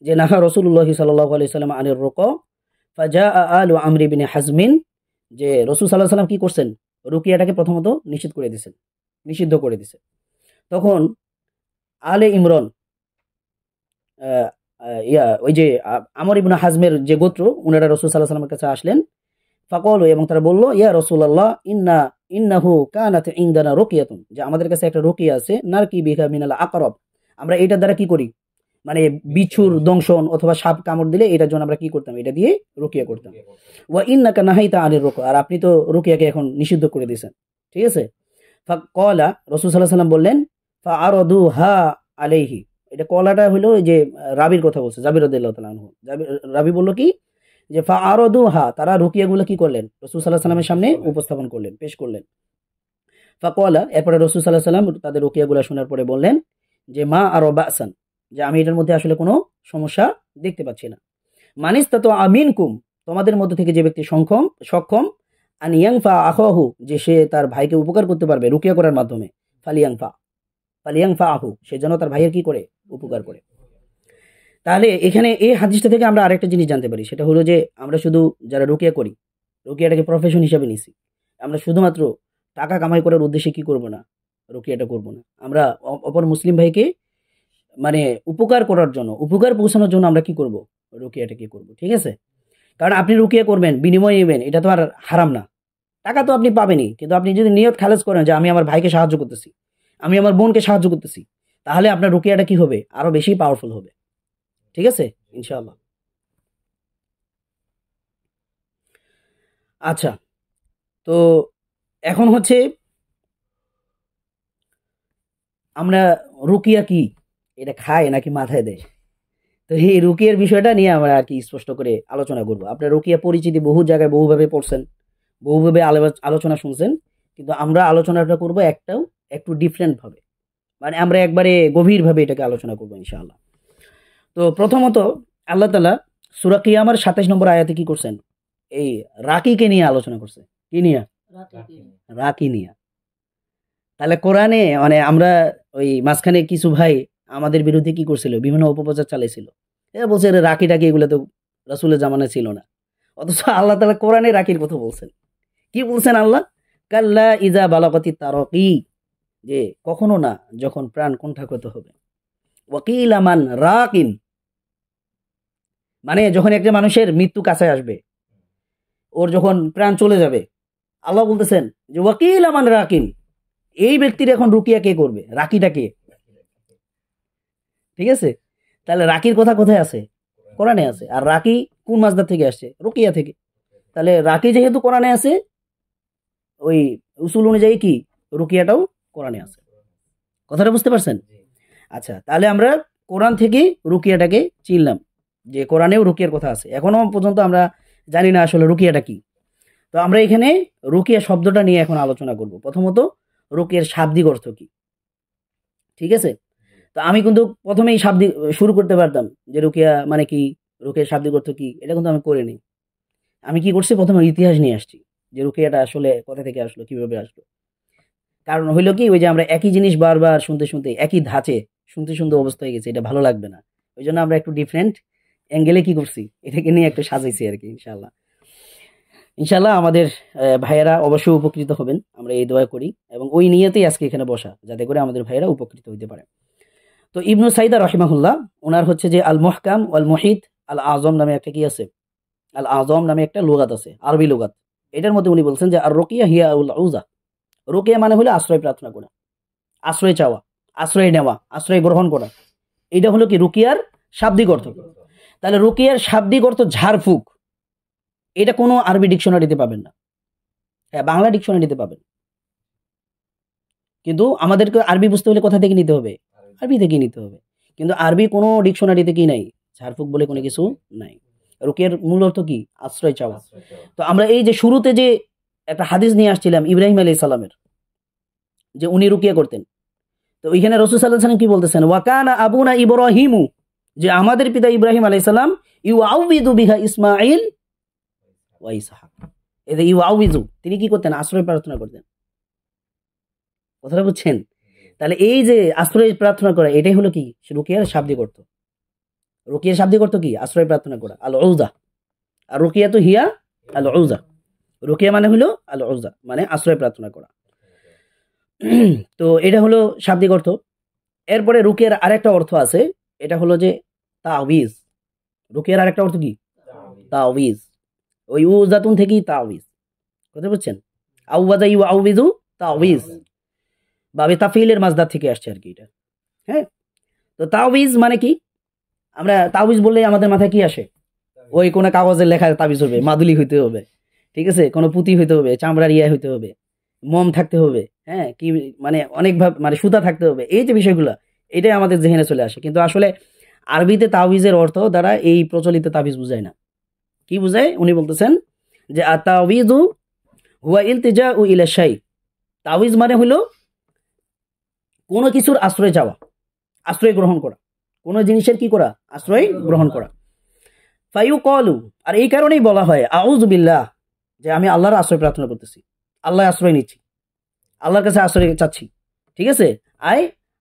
যে নাহা রাসূলুল্লাহ সাল্লাল্লাহু আলাইহি সাল্লাম আনির রুকা ফাজা আলু আমর ইবনে হাজমিন, যে রাসূল সাল্লাল্লাহু আলাইহি সাল্লাম কি করছেন? রুকিয়াটাকে প্রথমত নিষিদ্ধ করে দিয়েছেন। তখন আলে ইমরান ওই যে আমর ইবনে হাজমের যে গোত্র, উনারা রাসূল সাল্লাল্লাহু আলাইহি সাল্লামের কাছে আসলেন। ফাকালু, এবং তারা বলল ইয়া রাসূলুল্লাহ ইন্নাহু কানাত ইনদানা রুকিয়াতুন, যে আমাদের কাছে একটা রুকিয়া আছে, নারকি বিহা মিনাল আকরাব, আমরা এটার দ্বারা কি করি? মানে বিছুর দংশন অথবা সাপ কামড় দিলে এটার জন্য আমরা কি করতাম? এটা দিয়ে রুকিয়া করতাম। ওয়া ইন্নাকা নাহাইতা আনির রুকা, আর আপনি তো রুকিয়াকে এখন নিষিদ্ধ করে দিয়েছেন। ঠিক আছে? ফাকালা, রাসূল সাল্লাল্লাহু আলাইহি সাল্লাম বললেন ফাআরাদুহা আলাইহি, এটা কলাটা হলো যে রাবির কথা বলছে, জাবির রাদিয়াল্লাহু তাআলা আনহু। রাবি বলল কি যে ফাআরাদুহা, তারা রুকিয়াগুলো কি করলেন? রাসূল সাল্লাল্লাহু আলাইহি সাল্লামের সামনে উপস্থাপন করলেন, পেশ করলেন। ফাকালা, এরপরে রাসূল সাল্লাল্লাহু আলাইহি সাল্লাম তাদের রুকিয়াগুলো শোনার পরে বললেন যে মা আরা বাসান, যে আমি এটার মধ্যে আসলে কোনো সমস্যা দেখতে পাচ্ছি না। মানিস্তাতু আমিনকুম, তোমাদের মধ্যে থেকে যে ব্যক্তি সক্ষম আন ইয়ানফা আখাহু, যে সে তার ভাইকে উপকার করতে পারবে রুকিয়া করার মাধ্যমে, ফালিয়ানফা আহু, সে যেন তার ভাইয়ের কি করে? উপকার করে। তাহলে এখানে এই হাদিসটা থেকে আমরা আরেকটা জিনিস জানতে পারি, সেটা হলো যে আমরা শুধু যারা রুকিয়া করি, রুকিয়াটাকে প্রফেশন হিসাবে নিছি, আমরা শুধুমাত্র টাকা কামাই করার উদ্দেশ্যে কি করব না? রুকিয়াটা করব না। আমরা অপর মুসলিম ভাইকে মানে উপকার করার জন্য, উপকার পৌঁছানোর জন্য আমরা কি করব? রুকিয়াটা কি করব। ঠিক আছে? কারণ আপনি রুকিয়া করবেন, বিনিময় নেবেন, এটা তো আর হারাম না। টাকা তো আপনি পাবেনই, কিন্তু আপনি যদি নিয়ত খালেজ করেন যে আমি আমার ভাইকে সাহায্য করতেছি, আমি আমার বোনকে সাহায্য করতেছি, তাহলে আপনার রুকিয়াটা কি হবে? আরো বেশি পাওয়ারফুল হবে। ঠিক আছে? ইনশাআল্লাহ। আচ্ছা, তো এখন হচ্ছে আমরা রুকিয়া কি এটা খায় নাকি মাথায় দেয়? তো এই রুকিয়ার বিষয়টা নিয়ে আমরা আর কি স্পষ্ট করে আলোচনা করব। আপনার রুকিয়া পরিচিতি বহু জায়গায় বহুভাবে পড়ছেন, বহুভাবে আলোচনা শুনছেন, কিন্তু আমরা আলোচনাটা করব একটু ডিফারেন্ট ভাবে, মানে আমরা একবারে গভীরভাবে এটাকে আলোচনা করবো ইনশাআল্লাহ। তো প্রথমত আল্লাহ তাআলা সূরা কিয়ামার ২৭ নম্বর আয়াতে কি করছেন? এই রাকিকে নিয়ে আলোচনা করছে। কি নিয়ে? রাকি নিয়ে। তাহলে কোরআনে মানে আমরা ওই মাঝখানে কিছু ভাই আমাদের বিরুদ্ধে কি করছিল? বিভিন্ন অপপ্রচার চালাইছিল। এরা বলছে রাকি টাকি এগুলো তো রাসূলের জামানায় ছিল না। অথচ আল্লাহ তাআলা কোরআনে রাকির কথা বলছেন। কি বলছেন আল্লাহ? কাল্লা ইজা বালাগাতিত তারাকি, যে কখনো না যখন প্রাণ কুণ্ঠাগত হবে। ওয়াকিলা মান রাকিন, মানে যখন একটা মানুষের মৃত্যু কাছে আসবে, ওর যখন প্রাণ চলে যাবে, আল্লাহ বলতেছেন যে ওয়াকিলা মান রাকিন, এই ব্যক্তির এখন রুকিয়া কে করবে? রাকিটা কে? ঠিক আছে? তাহলে রাকির কথা কোথায় আছে? কোরআনে আছে। আর রাকি কোন মাসদার থেকে আসছে? রুকিয়া থেকে। তাহলে রাকি যেহেতু কোরআনে আছে, ওই উসুল অনুযায়ী কি রুকিয়াটাও কোরআনে আছে। কথাটা বুঝতে পারছেন? আচ্ছা, তাহলে আমরা কোরআন থেকে রুকিয়াটাকে চিনলাম যে কোরআনেও রুকিয়ার কথা আছে। এখনো পর্যন্ত আমরা জানি না আসলে রুকিয়াটা কি। তো আমরা এখানে রুকিয়া শব্দটা নিয়ে এখন আলোচনা করব। প্রথমত রুকিয়ার শাব্দিক অর্থ কি, ঠিক আছে? তো আমি কিন্তু প্রথমেই শাব্দিক শুরু করতে পারতাম যে রুকিয়া মানে কি, রুকিয়ার শাব্দিক অর্থ কি, এটা কিন্তু আমি করিনি। আমি কি করছি, প্রথমে ইতিহাস নিয়ে আসছি যে রুকিয়াটা আসলে কোথা থেকে আসলো, কিভাবে আসলো। কারণ হইলো কি, ওই যে আমরা একই জিনিস বারবার শুনতে শুনতে একই ধাঁচে শুনতে শুনতে অবস্থা হয়ে গেছে, এটা ভালো লাগবে না। ওই জন্য আমরা একটু ডিফারেন্ট অ্যাঙ্গেলে কি করছি, এটাকে নিয়ে একটু সাজাইছি আর কি। ইনশাল্লাহ ইনশাল্লাহ আমাদের ভাইয়েরা অবশ্যই উপকৃত হবেন, আমরা এই দোয়া করি, এবং ওই নিয়েতেই আজকে এখানে বসা, যাতে করে আমাদের ভাইয়েরা উপকৃত হইতে পারে। তো ইবনু সাইদা রহিমাহুল্লাহ, ওনার হচ্ছে যে আল মুহকাম ওয়াল মুহিত আল আজম নামে একটা কি আছে, আল আজম নামে একটা লুগাত আছে, আরবি লুগাত। এটার মধ্যে উনি বলছেন যে আর রুকিয়া হিয়া উল উজা, রুকিয়া মানে হলো আশ্রয় প্রার্থনা করা, আশ্রয় চাওয়া, আশ্রয় নেওয়া, আশ্রয় গ্রহণ করা। এটা হলো কি রুকিয়ার শাব্দিক অর্থ। তাহলে রুকিয়ার শাব্দিক অর্থ ঝাড়ফুঁক, এটা কোনো আরবি ডিকশনারিতে পাবেন না। হ্যাঁ, বাংলা ডিকশনারিতে পাবেন, কিন্তু আমাদেরকে আরবি বুঝতে হলে কোথা থেকে নিতে হবে, আরবি থেকে নিতে হবে। কিন্তু আরবি কোনো ডিকশনারিতে কি নাই, ঝাড়ফুঁক বলে কোনো কিছু নাই। রুকিয়ার মূল অর্থ কি, আশ্রয় চাওয়া। তো আমরা এই যে শুরুতে যে একটা হাদিস নিয়ে আসছিলাম ইব্রাহিম আলাইহিস সালামের, যে উনি রুকিয়া করতেন। তো ওইখানে রাসূল সাল্লাল্লাহু আলাইহি ওয়াসাল্লাম কি বলতেছেন, ওয়াকানা আবুনা ইব্রাহিমু, যে আমাদের পিতা ইব্রাহিম আলাইহিস সালাম ইউআউযু বিহা ইসমাঈল ওয়া ইসহাক। এই যে ইউআউযু, তিনি কি করতেন, আশ্রয় প্রার্থনা করতেন। কথাটা বুঝছেন? তাহলে এই যে আশ্রয় প্রার্থনা করা, এটাই হলো কি রুকিয়ার শাব্দিক অর্থ। রুকিয়ার শাব্দিক অর্থ কি, আশ্রয় প্রার্থনা করা, আল উযা। আর রুকিয়া তো হিয়া আল উযা, রুকিয়া মানে হলো আল উযা, মানে আশ্রয় প্রার্থনা করা। তো এটা হলো শাব্দিক অর্থ। এরপরে রুকিয়ার আরেকটা অর্থ আছে, এটা হলো যে তাওয়িজ। রুকিয়ার আরেকটা অর্থ কি, তাওয়িজ। ওই উজাতুন থেকেই তাওয়িজ, কথা বুঝছেন? আউয়াজা ইউ আউযু তাওয়িজ, বাবে তাফিলের মাজদার থেকে আসছে আর কি এটা। হ্যাঁ, তো তাওয়িজ মানে কি, আমরা তাওয়িজ বললে আমাদের মাথায় কি আসে, ওই কোনো কাগজের লেখা তাবিজ হবে, মাদুলি হইতে হবে, ঠিক আছে, কোনো পুঁতি হইতে হবে, চামড়ার ইয়া হইতে হবে, মোম থাকতে হবে, হ্যাঁ, কি মানে অনেক ভাবে মানে সুতা থাকতে হবে, এই যে বিষয়গুলো, এটাই আমাদের জেহেনে চলে আসে। কিন্তু আসলে আরবিতে তাওয়িজের অর্থ দ্বারা এই প্রচলিত তাবিজ বুঝায় না। কি বুঝায়, উনি বলতেছেন যে আতাওয়িজু হুয়া ইলতিজাউ ইলা শাই। তাওয়িজ মানে হলো কোনো কিছুর আশ্রয় চাওয়া, আশ্রয় গ্রহণ করা, কোনো জিনিসের কি করা, আশ্রয় গ্রহণ করা। ফায়ুকালু, আর এই কারণেই বলা হয় আউযু বিল্লাহ, যে আমি আল্লাহর আশ্রয় প্রার্থনা করতেছি, আল্লাহ আশ্রয় নিচ্ছি, আল্লাহর কাছে আশ্রয় চাচ্ছি, ঠিক আছে। আই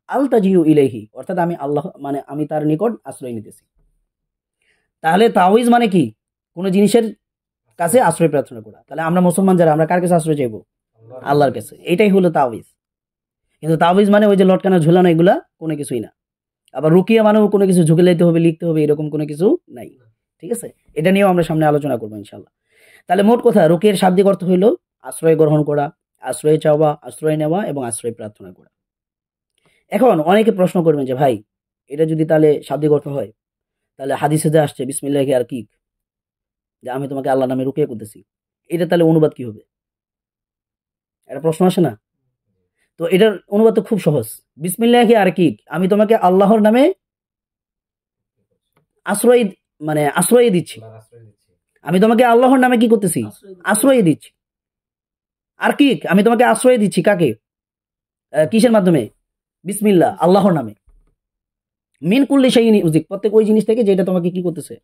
আলতাজিউ ইলাইহি, অর্থাৎ আমি আল্লাহ মানে আমি তার নিকট আশ্রয় নিতেছি। তাহলে তাওয়িজ মানে কি, কোনো জিনিসের কাছে আশ্রয় প্রার্থনা করা। তাহলে আমরা মুসলমান যারা, আমরা কার কাছে আশ্রয় চাইবো, আল্লাহর কাছে। এটাই হলো তাওয়িজ। কিন্তু তাওয়িজ মানে ওই যে লটকানো ঝুলানো, এগুলা কোনো কিছুই না। আবার রুকিয়া মানেও কোনো কিছু ঝুঁকে লাইতে হবে, লিখতে হবে, এরকম কোনো কিছু নাই, ঠিক আছে। এটা নিয়েও আমরা সামনে আলোচনা করবো ইনশাল্লাহ। তাহলে মোট কথা, রুকিয়ার শাব্দিক অর্থ হইল আশ্রয় গ্রহণ করা, আশ্রয় চাওয়া, আশ্রয় নেওয়া এবং আশ্রয় প্রার্থনা করা। এখন অনেকে প্রশ্ন করবেন যে ভাই, এটা যদি তাহলে শাব্দিক অর্থ হয়, তাহলে হাদিসে যে আসছে বিসমিল্লাহি আর কি, যে আমি তোমাকে আল্লাহ নামে রুকিয়া করতেছি, এটা তাহলে অনুবাদ কি হবে, এটা প্রশ্ন আসে না? তো এটার অনুবাদ তো খুব সহজ, বিসমিল্লাহি আর কি, আমি তোমাকে আল্লাহর নামে আশ্রয় মানে আশ্রয় দিচ্ছি, আমি তোমাকে আল্লাহর নামে কি করতেছি, আশ্রয় দিচ্ছি। আর কি, আমি তোমাকে আশ্রয় দিচ্ছি কাকে, কিসের মাধ্যমে, বিসমিল্লাহ, আল্লাহর নামে। মিন কুল্লি শাইইন ইউযিক, প্রত্যেক ওই জিনিস থেকে যেটা তোমাকে কি করতেছে,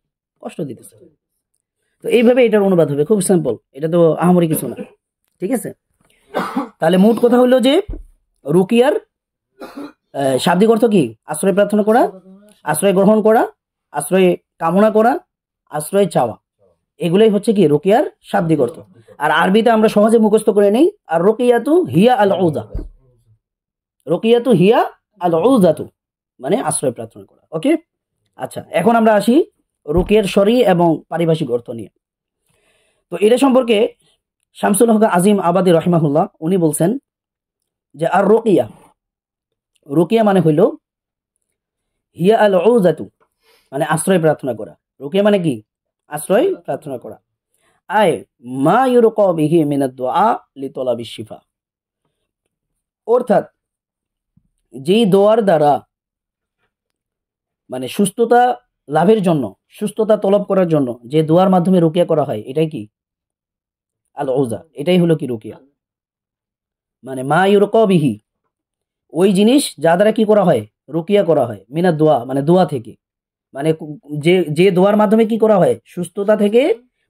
কষ্ট দিতেছে। তো এইভাবে এটার অনুবাদ হবে, খুব সিম্পল, এটা তো আহামরি কিছু না, ঠিক আছে। তাহলে মোট কথা হলো যে রুকিয়ার শাব্দিক অর্থ কি, আশ্রয় প্রার্থনা করা, আশ্রয় গ্রহণ করা, আশ্রয় কামনা করা, আশ্রয় চাওয়া, এগুলোই হচ্ছে কি রুকিয়ার শাব্দিক অর্থ। আর আরবিতে আমরা সহজে মুখস্থ করে নেই, আর রুকিয়াতু হিয়া আল উযা, রুকিয়াতু হিয়া আল উযাতু মানে আশ্রয় প্রার্থনা করা। ওকে, আচ্ছা, এখন আমরা আসি রুকিয়ার শরঈ এবং পারিভাষিক অর্থ নিয়ে। তো এটা সম্পর্কে শামসুল হক আজিম আবাদি রহিমাহুল্লাহ উনি বলছেন যে আর রুকিয়া, রুকিয়া মানে হইল হিয়া আল উযাতু, মানে আশ্রয় প্রার্থনা করা। রুকিয়া মানে কি, আশ্রয় প্রার্থনা করা। আয় মা ইউরকা বিহি মিনাদ দুআ লিতলাবিশ শিফা, অর্থাৎ যেই দোয়ার দ্বারা মানে সুস্থতা লাভের জন্য, সুস্থতা তলব করার জন্য যে দোয়ার মাধ্যমে রুকিয়া করা হয় এটাই কি আল ওজা, এটাই হলো কি রুকিয়া। মানে মা ইউরকা বিহি, ওই জিনিস যা দ্বারা কি করা হয় রুকিয়া করা হয়, মিনা দোয়া মানে দোয়া থেকে, মানে যে যে দোয়ার মাধ্যমে কি করা হয় সুস্থতা থেকে,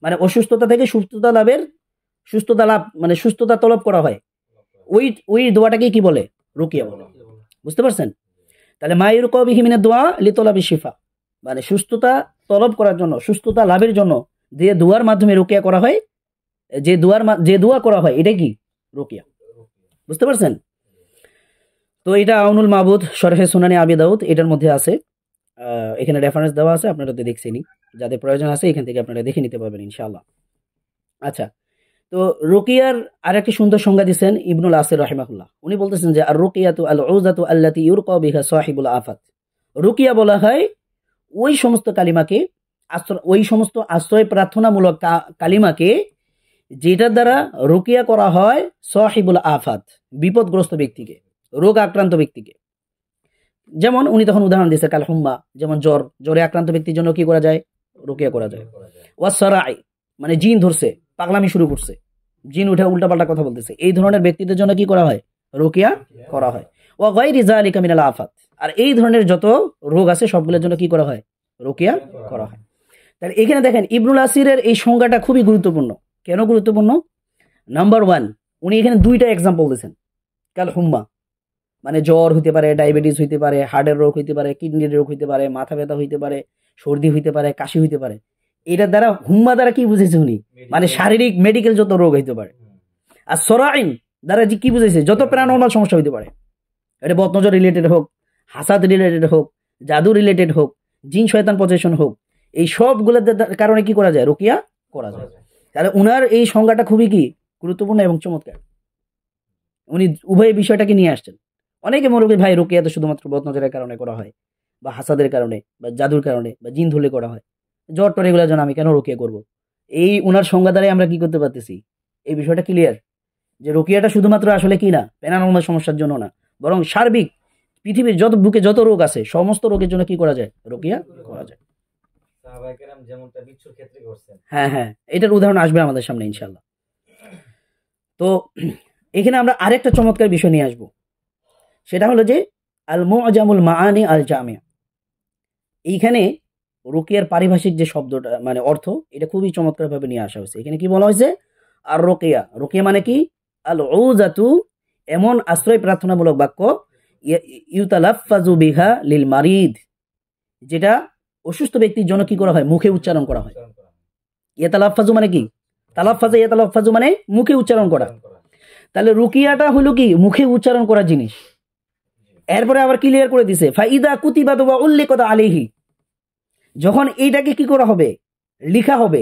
মানে অসুস্থতা থেকে সুস্থতা লাভের, সুস্থতা লাভ মানে সুস্থতা তলব করা হয়, ওই ওই দোয়াটাকে কি বলে রুকিয়া বলে। বুঝতে পারছেন? তাহলে মা ইউরকা বিহি মিনা দোয়া লিতলাবি শিফা, মানে সুস্থতা তলব করার জন্য, সুস্থতা লাভের জন্য যে দোয়ার মাধ্যমে রুকিয়া করা হয়, যে দোয়া করা হয় এটাই কি রুকিয়া। বুঝতে পারছেন? তো এটা আউনুল মাবুদ শরহে সুনানি আবি দাউদ এটার মধ্যে আছে, এখানে রেফারেন্স দেওয়া আছে, আপনারা তো দেখছেনই, যাদের প্রয়োজন আছে এখান থেকে আপনারা দেখে নিতে পারবেন ইনশাআল্লাহ। আচ্ছা, তো রুকিয়ার আরেকটি সুন্দর সংজ্ঞা দিচ্ছেন ইবনুল আসির রাহিমাহুল্লাহ। উনি বলতেছেন যে আর রুকিয়াতু আল উযাতু আল্লাতী ইউরকা বিহা সাহিবুল আফাত, রুকিয়া বলা হয় ওই সমস্ত কালিমাকে, ওই সমস্ত আশ্রয় প্রার্থনামূলক কালিমাকে যেটার দ্বারা রুকিয়া করা হয় সাহিবুল আফাত, বিপদগ্রস্ত ব্যক্তিকে, রোগ আক্রান্ত ব্যক্তিকে। যেমন উনি তখন উদাহরণ দিয়েছে কাল হুম্মা, যেমন জ্বরে আক্রান্ত ব্যক্তির জন্য কি করা যায় রুকিয়া করা যায়। ওয়াসরাই মানে জিন ধরছে, পাগলামি শুরু করছে, জিন উঠে উল্টাপাল্টা কথা বলতেছে, এই ধরনের ব্যক্তিদের জন্য কি করা হয় রুকিয়া করা হয়। ওয়া গায়রি যালিকা মিনাল আফাত, আর এই ধরনের যত রোগ আছে সবগুলোর জন্য কি করা হয় রুকিয়া করা হয়। তাহলে এখানে দেখেন ইবনুল আসিরের এই সংজ্ঞাটা খুবই গুরুত্বপূর্ণ। কেন গুরুত্বপূর্ণ? নাম্বার 1, উনি এখানে দুইটা এক্সাম্পল দিয়েছেন। কাল হুম্মা মানে জ্বর হইতে পারে, ডায়াবেটিস হইতে পারে, হার্টের রোগ হইতে পারে, কিডনির রোগ হইতে পারে, মাথা ব্যথা হইতে পারে, সর্দি হইতে পারে, কাশি হইতে পারে। এটার দ্বারা হুম্মা দ্বারা কি বুঝেছে উনি, মানে শারীরিক মেডিকেল যত রোগ হইতে পারে। আর সরাইন দ্বারা যে কি বুঝেছে, যত প্যারানর্মাল সমস্যা হইতে পারে, এটা বদনজর রিলেটেড হোক, হাসাদ রিলেটেড হোক, জাদু রিলেটেড হোক, জিন শয়তান পজেশন হোক, এই সবগুলোর কারণে কি করা যায় রুকিয়া করা যায়। তাহলে উনার এই সংজ্ঞাটা খুবই কি গুরুত্বপূর্ণ এবং চমৎকার, উনি উভয় বিষয়টাকে নিয়ে আসছেন। অনেকে মনে করি ভাই রুকিয়া তো শুধুমাত্র বদনজরের কারণে করা হয়, বা হাসাদের কারণে, বা জাদুর কারণে, বা জিন ধরলে করা হয়, জ্বর টর এগুলোর জন্য আমি কেন রুকিয়া করব। এই উনার সংজ্ঞা দ্বারাই আমরা কি করতে পারতেছি, এই বিষয়টা ক্লিয়ার যে রুকিয়াটা শুধুমাত্র আসলে কি না প্যারানর্মাল সমস্যার জন্য না, বরং সার্বিক পৃথিবীর যত বুকে যত রোগ আছে সমস্ত রোগের জন্য কি করা যায় রুকিয়া করা যায়। হ্যাঁ হ্যাঁ, এটার উদাহরণ আসবে আমাদের সামনে ইনশাআল্লাহ। তো এখানে আমরা আরেকটা চমৎকার বিষয় নিয়ে আসবো, সেটা হলো যে আল মুআজামুল মাআনি আল জামিয়া। এইখানে রুকিয়ার পারিভাষিক যে শব্দটা মানে অর্থ, এটা খুবই চমৎকারভাবে নিয়ে আসা হয়েছে। এখানে কি বলা হয়েছে, আর রুকিয়া, রুকিয়া মানে কি আল উযাতু, এমন আশ্রয় প্রার্থনামূলক বাক্য, ইউতালাফফাজু বিহা লিল মারিদ, যেটা অসুস্থ ব্যক্তির জন্য কি করা হয় মুখে উচ্চারণ করা হয়। ইয়াতালাফফাজু মানে কি, তালাফফাজা ইয়াতালাফফাজু মানে মুখে উচ্চারণ করা। তাহলে রুকিয়াটা হলো কি মুখে উচ্চারণ করা জিনিস। এরপরে আবার ক্লিয়ার করে দিছে ফাইদা কুতিবাত ওয়া উল্লিকাত আলাইহি, যখন এইটাকে কি করা হবে লিখা হবে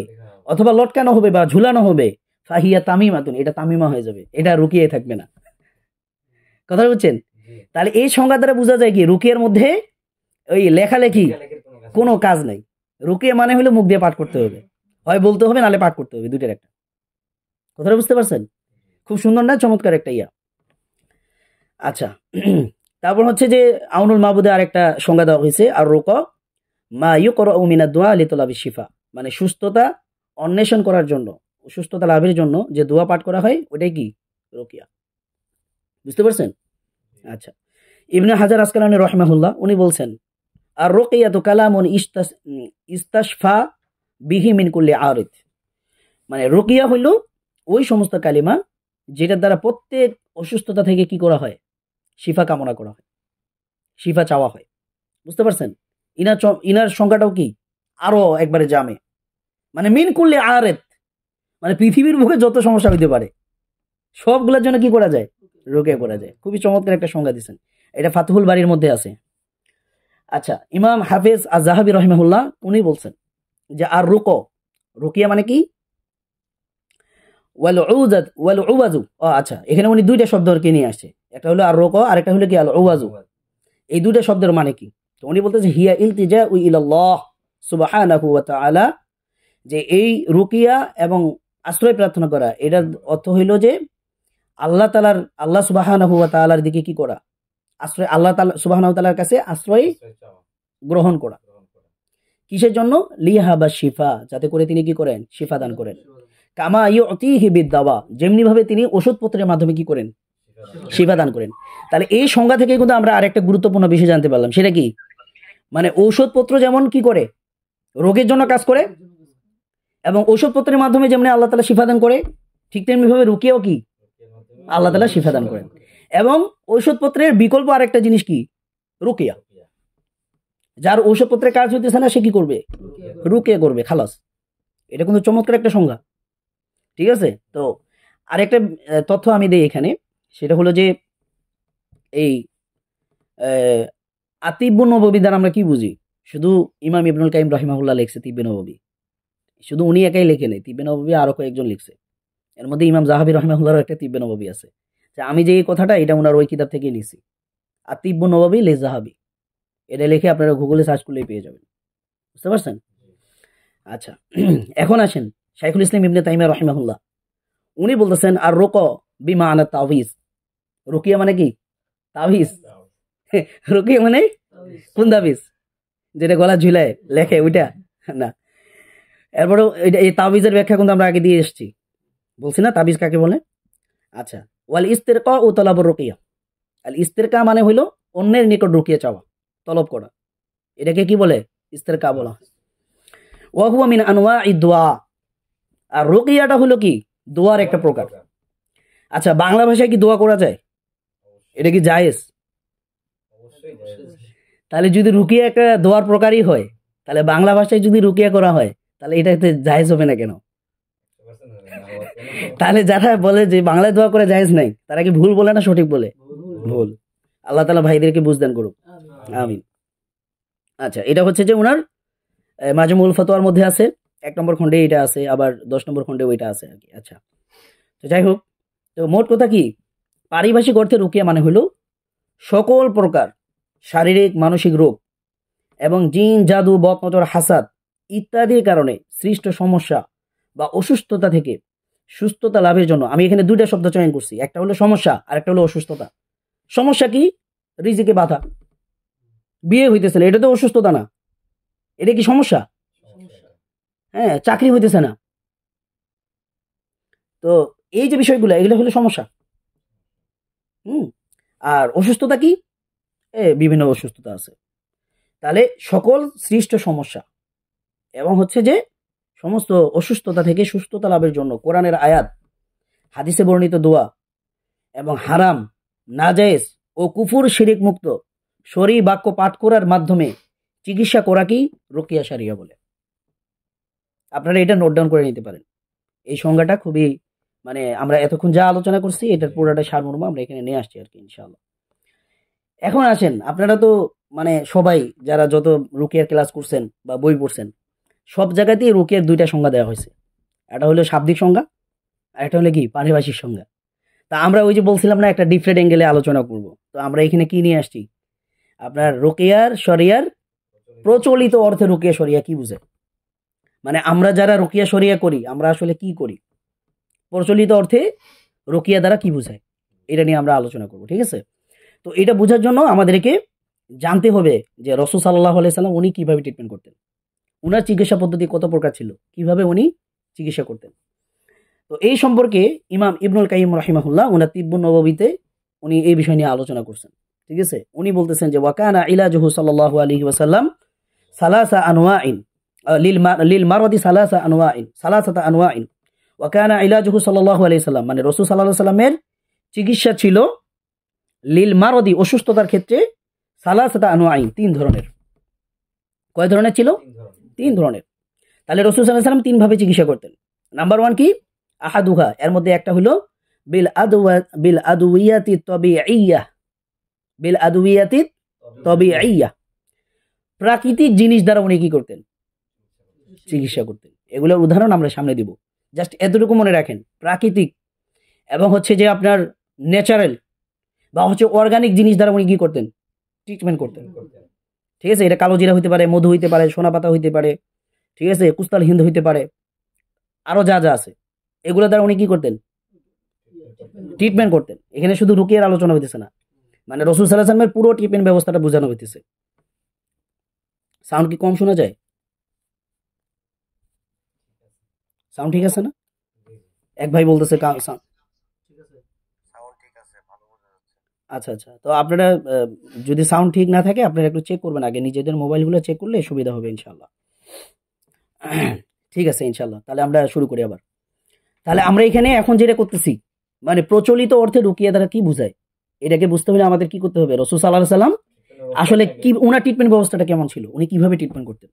অথবা লটকানো হবে বা ঝুলানো হবে, ফাহিয়া তামিমাতুন, এটা তামিমা হয়ে যাবে, এটা রুকিয়ায় থাকবে না। কথা বুঝছেন? তাহলে এই সংজ্ঞা দ্বারা বোঝা যায় কি রুকিয়ার মধ্যে ওই লেখালেখি কোনো কাজ নাই। রুকিয়া মানে হলো মুখ দিয়ে পাঠ করতে হবে, হয় বলতে হবে নালে পাঠ করতে হবে, দুইটার একটা। কথাটা বুঝতে পারছেন? খুব সুন্দর না, চমৎকার একটা ইয়া। আচ্ছা, তারপর হচ্ছে যে আউনুল মাবুদে আরেকটা সংজ্ঞা দেওয়া হয়েছে, আর রুকা মা ইউকরাউ মিনাদ দুআ লিতলাবি শিফা, মানে সুস্থতা অন্বেষণ করার জন্য, সুস্থতা লাভের জন্য যে দোয়া পাঠ করা হয় ওটাই কি রুকিয়া। বুঝতে পারছেন? আচ্ছা, ইবনে হাজার আসকালানী রাহিমাহুল্লাহ উনি বলছেন আর রুকিয়াতু কালামুন ইস্তাশফা বিহি মিন কুল্লি আরিদ, মানে রুকিয়া হইল ওই সমস্ত কালিমা যেটার দ্বারা প্রত্যেক অসুস্থতা থেকে কি করা হয় শিফা কামনা করা হয়, শিফা চাওয়া হয়। বুঝতে পারছেন? ইনার সংখ্যাটাও কি আরো একবারে জামে, মানে মিন কুল্লি আরিদ, মানে পৃথিবীর বুকে যত সমস্যা হইতে পারে সবগুলোর জন্য কি করা যায় রুকিয়া করা যায়। খুবই চমৎকার একটা সংজ্ঞা দিচ্ছেন, এটা ফাতহুল বাড়ির মধ্যে আছে। আচ্ছা, ইমাম হাফেজ আজ-যাহাবী রাহিমাহুল্লাহ উনি বলছেন যে আর রুকিয়া মানে কি ওয়াল উযাত ওয়াল উওয়াজু। আচ্ছা, এখানে উনি দুইটা শব্দকে নিয়ে আসছে, একটা হলো আর রুকা আর একটা হলো কি আল উওয়াজু। এই দুইটা শব্দের মানে কি? তো উনি বলতেছে হিয়া ইলতিজাউ ইলাল্লাহ সুবহানাহু ওয়া তাআলা, যে এই রুকিয়া এবং আশ্রয় প্রার্থনা করা, এটার অর্থ হইল যে আল্লাহ সুবহানাহু ওয়া তাআলার দিকে কি করা, আশ্রয়, আল্লাহ তাআলা সুবহানাহু ওয়া তাআলার কাছে আশ্রয় গ্রহণ করা। কিসের জন্য? লিহা বা শিফা, যাতে করে তিনি কি করেন? শিফা দান করেন। কামা ইউতিহি বিদ-দাওয়া, যেমনি ভাবে তিনি ওষুধপত্রের মাধ্যমে কি করেন? শিফা দান করেন। তাহলে এই সংজ্ঞা থেকে কিন্তু আমরা আরেকটা গুরুত্বপূর্ণ বিষয় জানতে পারলাম, সেটা কি? মানে ঔষধপত্র যেমন কি করে? রোগের জন্য কাজ করে, এবং ঔষধপত্রের মাধ্যমে যেমনি আল্লাহ তাআলা শিফা দান করে, ঠিক তেমনি ভাবে রুকিয়াও কি আল্লাহ তাআলা শিফা দান করেন। এবং ঔষধপত্রের বিকল্প আরেকটা জিনিস কি? রুকিয়া। যার ঔষধপত্রের কাজ হইতেছে না, সে কি করবে? রুকিয়া করবে, খালাস। এটা কিন্তু চমৎকার একটা সংজ্ঞা, ঠিক আছে? তো আরেকটা তথ্য আমি দেই এখানে, সেটা হলো যে এই আতিব্বুন নববী দ্বারা আমরা কি বুঝি? শুধু ইমাম ইবনুল কাইয়িম রাহিমাহুল্লাহ লিখছে তিব্বে নববী, শুধু উনি একাই লেখে নাই, তিব্বে নববী আরো কয়েকজন লিখছে। এর মধ্যে ইমাম জাহাবী রাহিমাহুল্লাহর একটা তিব্বে নববী আছে। যে আমি যে এই কথাটা, এটা ওনার ওই কিতাব থেকেই লিখছি, আতিব্বুন নববী লি জাহাবী। এটা লিখে আপনারা গুগলে সার্চ করলেই পেয়ে যাবেন, বুঝতে পারছেন? আচ্ছা, এখন আসেন শাইখুল ইসলাম ইবনে তাইমিয়া রাহিমাহুল্লাহ, উনি বলতেছেন আর রুকা বিমানা তাওয়িজ। রুকিয়া মানে কি? তাবিজ। রুকিয়া মানে কোন তাবিজ? যেটা গলা ঝুলায় লেখে ওইটা না। এরপরে এই তাবিজের ব্যাখ্যা কিন্তু আমরা আগে দিয়ে এসেছি, বলছি না তাবিজ কাকে বলে? আচ্ছা, ওয়াল ইস্তিরকা ও তলাবুর রুকিয়া। আল ইস্তিরকা মানে হইল অন্যের নিকট রুকিয়া চাওয়া, তলব করা, এটাকে কি বলে? ইস্তিরকা বলা। ওয়া হুয়া মিন আনওয়া'i দুআ। আর রুকিয়াটা হলো কি? দোয়ার একটা প্রকার। আচ্ছা, বাংলা ভাষায় কি দোয়া করা যায়? এটা কি জায়েজ? তাহলে যদি রুকিয়া একটা দোয়ার প্রকারই হয়, তাহলে বাংলা ভাষায় যদি রুকিয়া করা হয়, তাহলে এটাতে জায়েজ হবে না কেন? তাহলে যারা বলে যে বাংলায় দোয়া করে জায়েজ নাই, তারা কি ভুল বলে না সঠিক বলে? ভুল। আল্লাহ তাআলা ভাইদেরকে বুঝদান করুক, আমিন। আচ্ছা, এটা হচ্ছে যে ওনার মাজমুল ফতোয়ার মধ্যে আছে, 1 নম্বর খণ্ডে এটা আছে, আবার 10 নম্বর খণ্ডে ওইটা আছে আর কি। আচ্ছা, তো যাই হোক, তো মোট কথা কি, পারিভাষিক অর্থে রুকিয়া মানে হলো সকল প্রকার শারীরিক মানসিক রোগ এবং জিন জাদু বদনজর হাসাদ ইত্যাদির কারণে সৃষ্ট সমস্যা বা অসুস্থতা থেকে সুস্থতা লাভের জন্য। আমি এখানে দুইটা শব্দ চয়ন করছি, একটা হলো সমস্যা আর একটা হলো অসুস্থতা। সমস্যা কি? রিজিকে বাধা, বিয়ে হইতেছে না, এটা তো অসুস্থতা না, এটা কি সমস্যা? হ্যাঁ, চাকরি হইতেছে না, তো এই যে বিষয়গুলো, এগুলো হলো সমস্যা। আর অসুস্থতা কি? বিভিন্ন অসুস্থতা আছে। তাহলে সকল সৃষ্ট সমস্যা এবং হচ্ছে যে সমস্ত অসুস্থতা থেকে সুস্থতা লাভের জন্য কোরআনের আয়াত, হাদিসে বর্ণিত দোয়া এবং হারাম, নাজায়েজ ও কুফুর শিরিক মুক্ত শরী বাক্য পাঠ করার মাধ্যমে চিকিৎসা করাকেই রুকিয়া শারিয়া বলে। আপনারা এটা নোট ডাউন করে নিতে পারেন। এই সংজ্ঞাটা খুবই, মানে আমরা এতক্ষণ যা আলোচনা করছি এটার পুরোটা সারমর্ম আমরা এখানে নিয়ে আসছি আর কি, ইনশাআল্লাহ। এখন আসেন, আপনারা তো মানে সবাই যারা যত রুকিয়ার ক্লাস করছেন বা বই পড়ছেন, সব জায়গাতেই রুকিয়ার দুইটা সংজ্ঞা দেওয়া হয়েছে। একটা হলো শাব্দিক সংজ্ঞা, আর একটা হলো কি পারিভাষিক সংজ্ঞা। তা আমরা ওই যে বলছিলাম না একটা ডিফারেন্ট অ্যাঙ্গেলে আলোচনা করব, তো আমরা এখানে কি নিয়ে আসছি? আপনার রুকিয়ার শরিয়ার প্রচলিত অর্থে রুকিয়া শরিয়া কি বুঝে, মানে আমরা যারা রুকিয়া শরিয়া করি আমরা আসলে কি করি, প্রচলিত অর্থে রুকিয়া দ্বারা কি বুঝায়, এটা নিয়ে আমরা আলোচনা করব, ঠিক আছে? তো এটা বোঝার জন্য আমাদেরকে জানতে হবে যে রাসূল সাল্লাল্লাহু আলাইহি সাল্লাম উনি কিভাবে ট্রিটমেন্ট করতেন, উনার চিকিৎসা পদ্ধতি কত প্রকার ছিল, কিভাবে উনি চিকিৎসা করতেন। তো এই সম্পর্কে ইমাম ইবনুল কাইয়িম রাহিমাহুল্লাহ উনার তিব্বুন নববীতে উনি এই বিষয় নিয়ে আলোচনা করছেন, ঠিক আছে? উনি বলতেছেন যে ওয়াকানা ইলাজুহু সাল্লাল্লাহু আলাইহি ওয়াসাল্লাম সালাসা আনওয়াইন লিল মারাদি সালাসাতা আনওয়াইন ওয়াকানা ইলাজুহু সাল্লাল্লাহু আলাইহি সাল্লাম, মানে রাসূল সাল্লাল্লাহু আলাইহি সাল্লামের চিকিৎসা ছিল লিল মারাদি অসুস্থতার ক্ষেত্রে সালাসাতা আনওয়াইন, 3 ধরনের। কয় ধরনের ছিল? 3 ধরনের। তাহলে রাসূল সাল্লাল্লাহু আলাইহি সাল্লাম 3 ভাবে চিকিৎসা করতেন। নাম্বার 1 কি? আহাদুহা, এর মধ্যে একটা হলো বিল আদওয়াতি তাবিঈয়া, প্রাকৃতিক জিনিস দ্বারা উনি কি করতেন? চিকিৎসা করতেন। এগুলোর উদাহরণ আমরা সামনে দিব, জাস্ট এতটুকু মনে রাখেন, প্রাকৃতিক এবং হচ্ছে যে আপনার ন্যাচারাল বা হচ্ছে অর্গানিক জিনিস দ্বারা উনি কি করতেন? ট্রিটমেন্ট করতেন, ঠিক আছে? এটা কালো জিরা হইতে পারে, মধু হইতে পারে, সোনা পাতা হইতে পারে, ঠিক আছে, কুস্তাল হিন্দ হইতে পারে, আরো যা যা আছে এগুলো দ্বারা উনি কি করতেন? ট্রিটমেন্ট করতেন। এখানে শুধু রুকিয়ার আলোচনা হইতেছে না, মানে রাসূল সাল্লাল্লাহু আলাইহি ওয়াসাল্লামের পুরো ট্রিটমেন্ট ব্যবস্থাটা বোঝানো হইতেছে। সাউন্ড কি কম শোনা যায়? সাউন্ড ঠিক আছে না? এক ভাই বলতেছে সাউন্ড। আচ্ছা আচ্ছা, তো আপনারা যদি সাউন্ড ঠিক না থাকে আপনারা একটু চেক করবেন আগে, নিজেদের মোবাইলগুলো চেক করলে সুবিধা হবে ইনশাল্লাহ। ঠিক আছে ইনশাল্লাহ, তাহলে আমরা শুরু করি আবার। তাহলে আমরা এখানে এখন যেটা করতেছি, মানে প্রচলিত অর্থে রুকিয়া দ্বারা কি বুঝায়, এটাকে বুঝতে হলে আমাদের কি করতে হবে, রাসূল সাল্লাল্লাহু আলাইহি সাল্লাম আসলে কি ওনার ট্রিটমেন্ট ব্যবস্থাটা কেমন ছিল, উনি কিভাবে ট্রিটমেন্ট করতেন।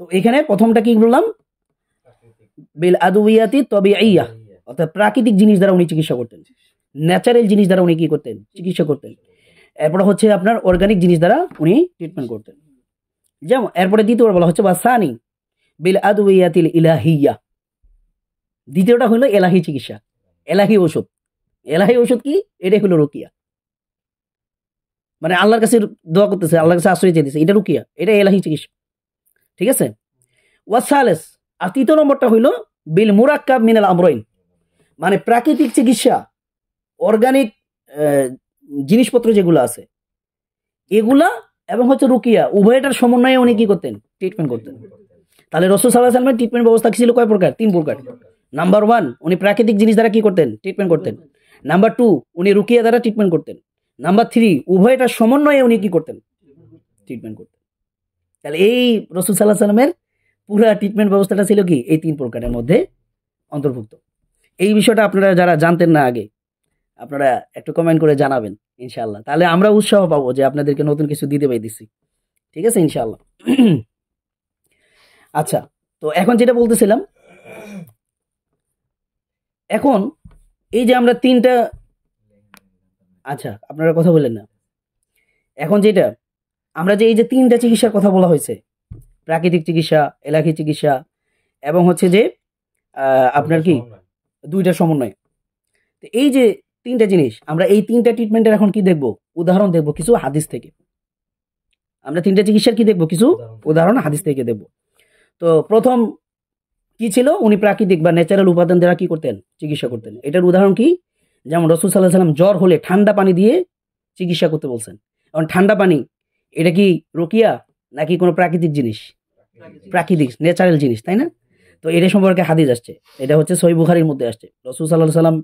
তো এখানে প্রথমটা কি বললাম, বিল আদুইয়াতি তবিইয়া, অর্থাৎ প্রাকৃতিক জিনিস দ্বারা উনি চিকিৎসা করতেন, ন্যাচারাল জিনিস দ্বারা উনি কি করতেন, চিকিৎসা করতেন। এরপরে হচ্ছে আপনার অর্গানিক জিনিস দ্বারা উনি ট্রিটমেন্ট করতেন। যেমন এরপরে দ্বিতীয়বার বলা হচ্ছে বাসানি বিল আদুইয়াতিল ইলাহিয়া, দ্বিতীয়টা হলো এলাহি চিকিৎসা, এলাহি ওষুধ। এলাহি ওষুধ কি, এটাই হলো রুকিয়া, মানে আল্লাহর কাছে দোয়া করতেছে, আল্লাহর কাছে আশ্রয় চাইতেছে, এটা রুকিয়া, এটা এলাহি চিকিৎসা। ঠিক আছে। ওয়াসালেস, আর তৃতীয় নম্বরটা হইলো বিল মুরাক্কাব মিনাল আমরাইন, মানে প্রাকৃতিক চিকিৎসা, অর্গানিক জিনিসপত্র যেগুলো আছে এগুলা এবং হচ্ছে রুকিয়া, উভয়টার সমন্বয়ে উনি কি করতেন, ট্রিটমেন্ট করতেন। তাহলে রাসূল সাল্লাল্লাহু আলাইহি ওয়াসাল্লামের ট্রিটমেন্ট ব্যবস্থা ছিল কয় প্রকার, 3 প্রকার। নাম্বার 1, উনি প্রাকৃতিক জিনিস দ্বারা কি করতেন, ট্রিটমেন্ট করতেন। নাম্বার 2, উনি রুকিয়া দ্বারা ট্রিটমেন্ট করতেন। নাম্বার 3, উভয়টার সমন্বয়ে উনি কি করতেন, ট্রিটমেন্ট করতেন। তাহলে এই রাসূল সাল্লাল্লাহু আলাইহি ওয়াসাল্লামের পুরো ট্রিটমেন্ট ব্যবস্থাটা ছিল কি এই 3 প্রকারের মধ্যে অন্তর্ভুক্ত। এই বিষয়টা আপনারা যারা জানতেন না আগে, আপনারা একটু কমেন্ট করে জানাবেন ইনশাআল্লাহ, তাহলে আমরা উৎসাহ পাবো যে আপনাদেরকে নতুন কিছু দিতে পাইতেছি। ঠিক আছে ইনশাআল্লাহ। আচ্ছা, তো এখন যেটা বলতেছিলাম, এখন এই যে আমরা 3টা, আচ্ছা আপনারা কথা বললেন না, এখন যেটা আমরা যে এই যে 3টা চিকিৎসার কথা বলা হয়েছে, প্রাকৃতিক চিকিৎসা, এলাকি চিকিৎসা এবং হচ্ছে যে আপনার কি 2টা সমন্বয়, তো এই যে 3টা জিনিস, আমরা এই 3টা ট্রিটমেন্টের এখন কি দেখব, উদাহরণ দেখব কিছু হাদিস থেকে। আমরা 3টা চিকিৎসার কি দেখব, কিছু উদাহরণ হাদিস থেকে দেখব। তো প্রথম কি ছিল, উনি প্রাকৃতিক বা ন্যাচারাল উপাদান দ্বারা কি করতেন, চিকিৎসা করতেন। এটার উদাহরণ কি, যেমন রাসূল সাল্লাল্লাহু আলাইহি ওয়াসাল্লাম জ্বর হলে ঠান্ডা পানি দিয়ে চিকিৎসা করতে বলছেন। এখন ঠান্ডা পানি এটা কি রুকিয়া নাকি কোনো প্রাকৃতিক জিনিস, প্রাকৃতিক ন্যাচারাল জিনিস, তাই না? তো এটা সম্পর্কে হাদিস আসছে, এটা হচ্ছে সহিহ বুখারীর মধ্যে আসছে। রাসূল সাল্লাল্লাহু আলাইহি ওয়াসাল্লাম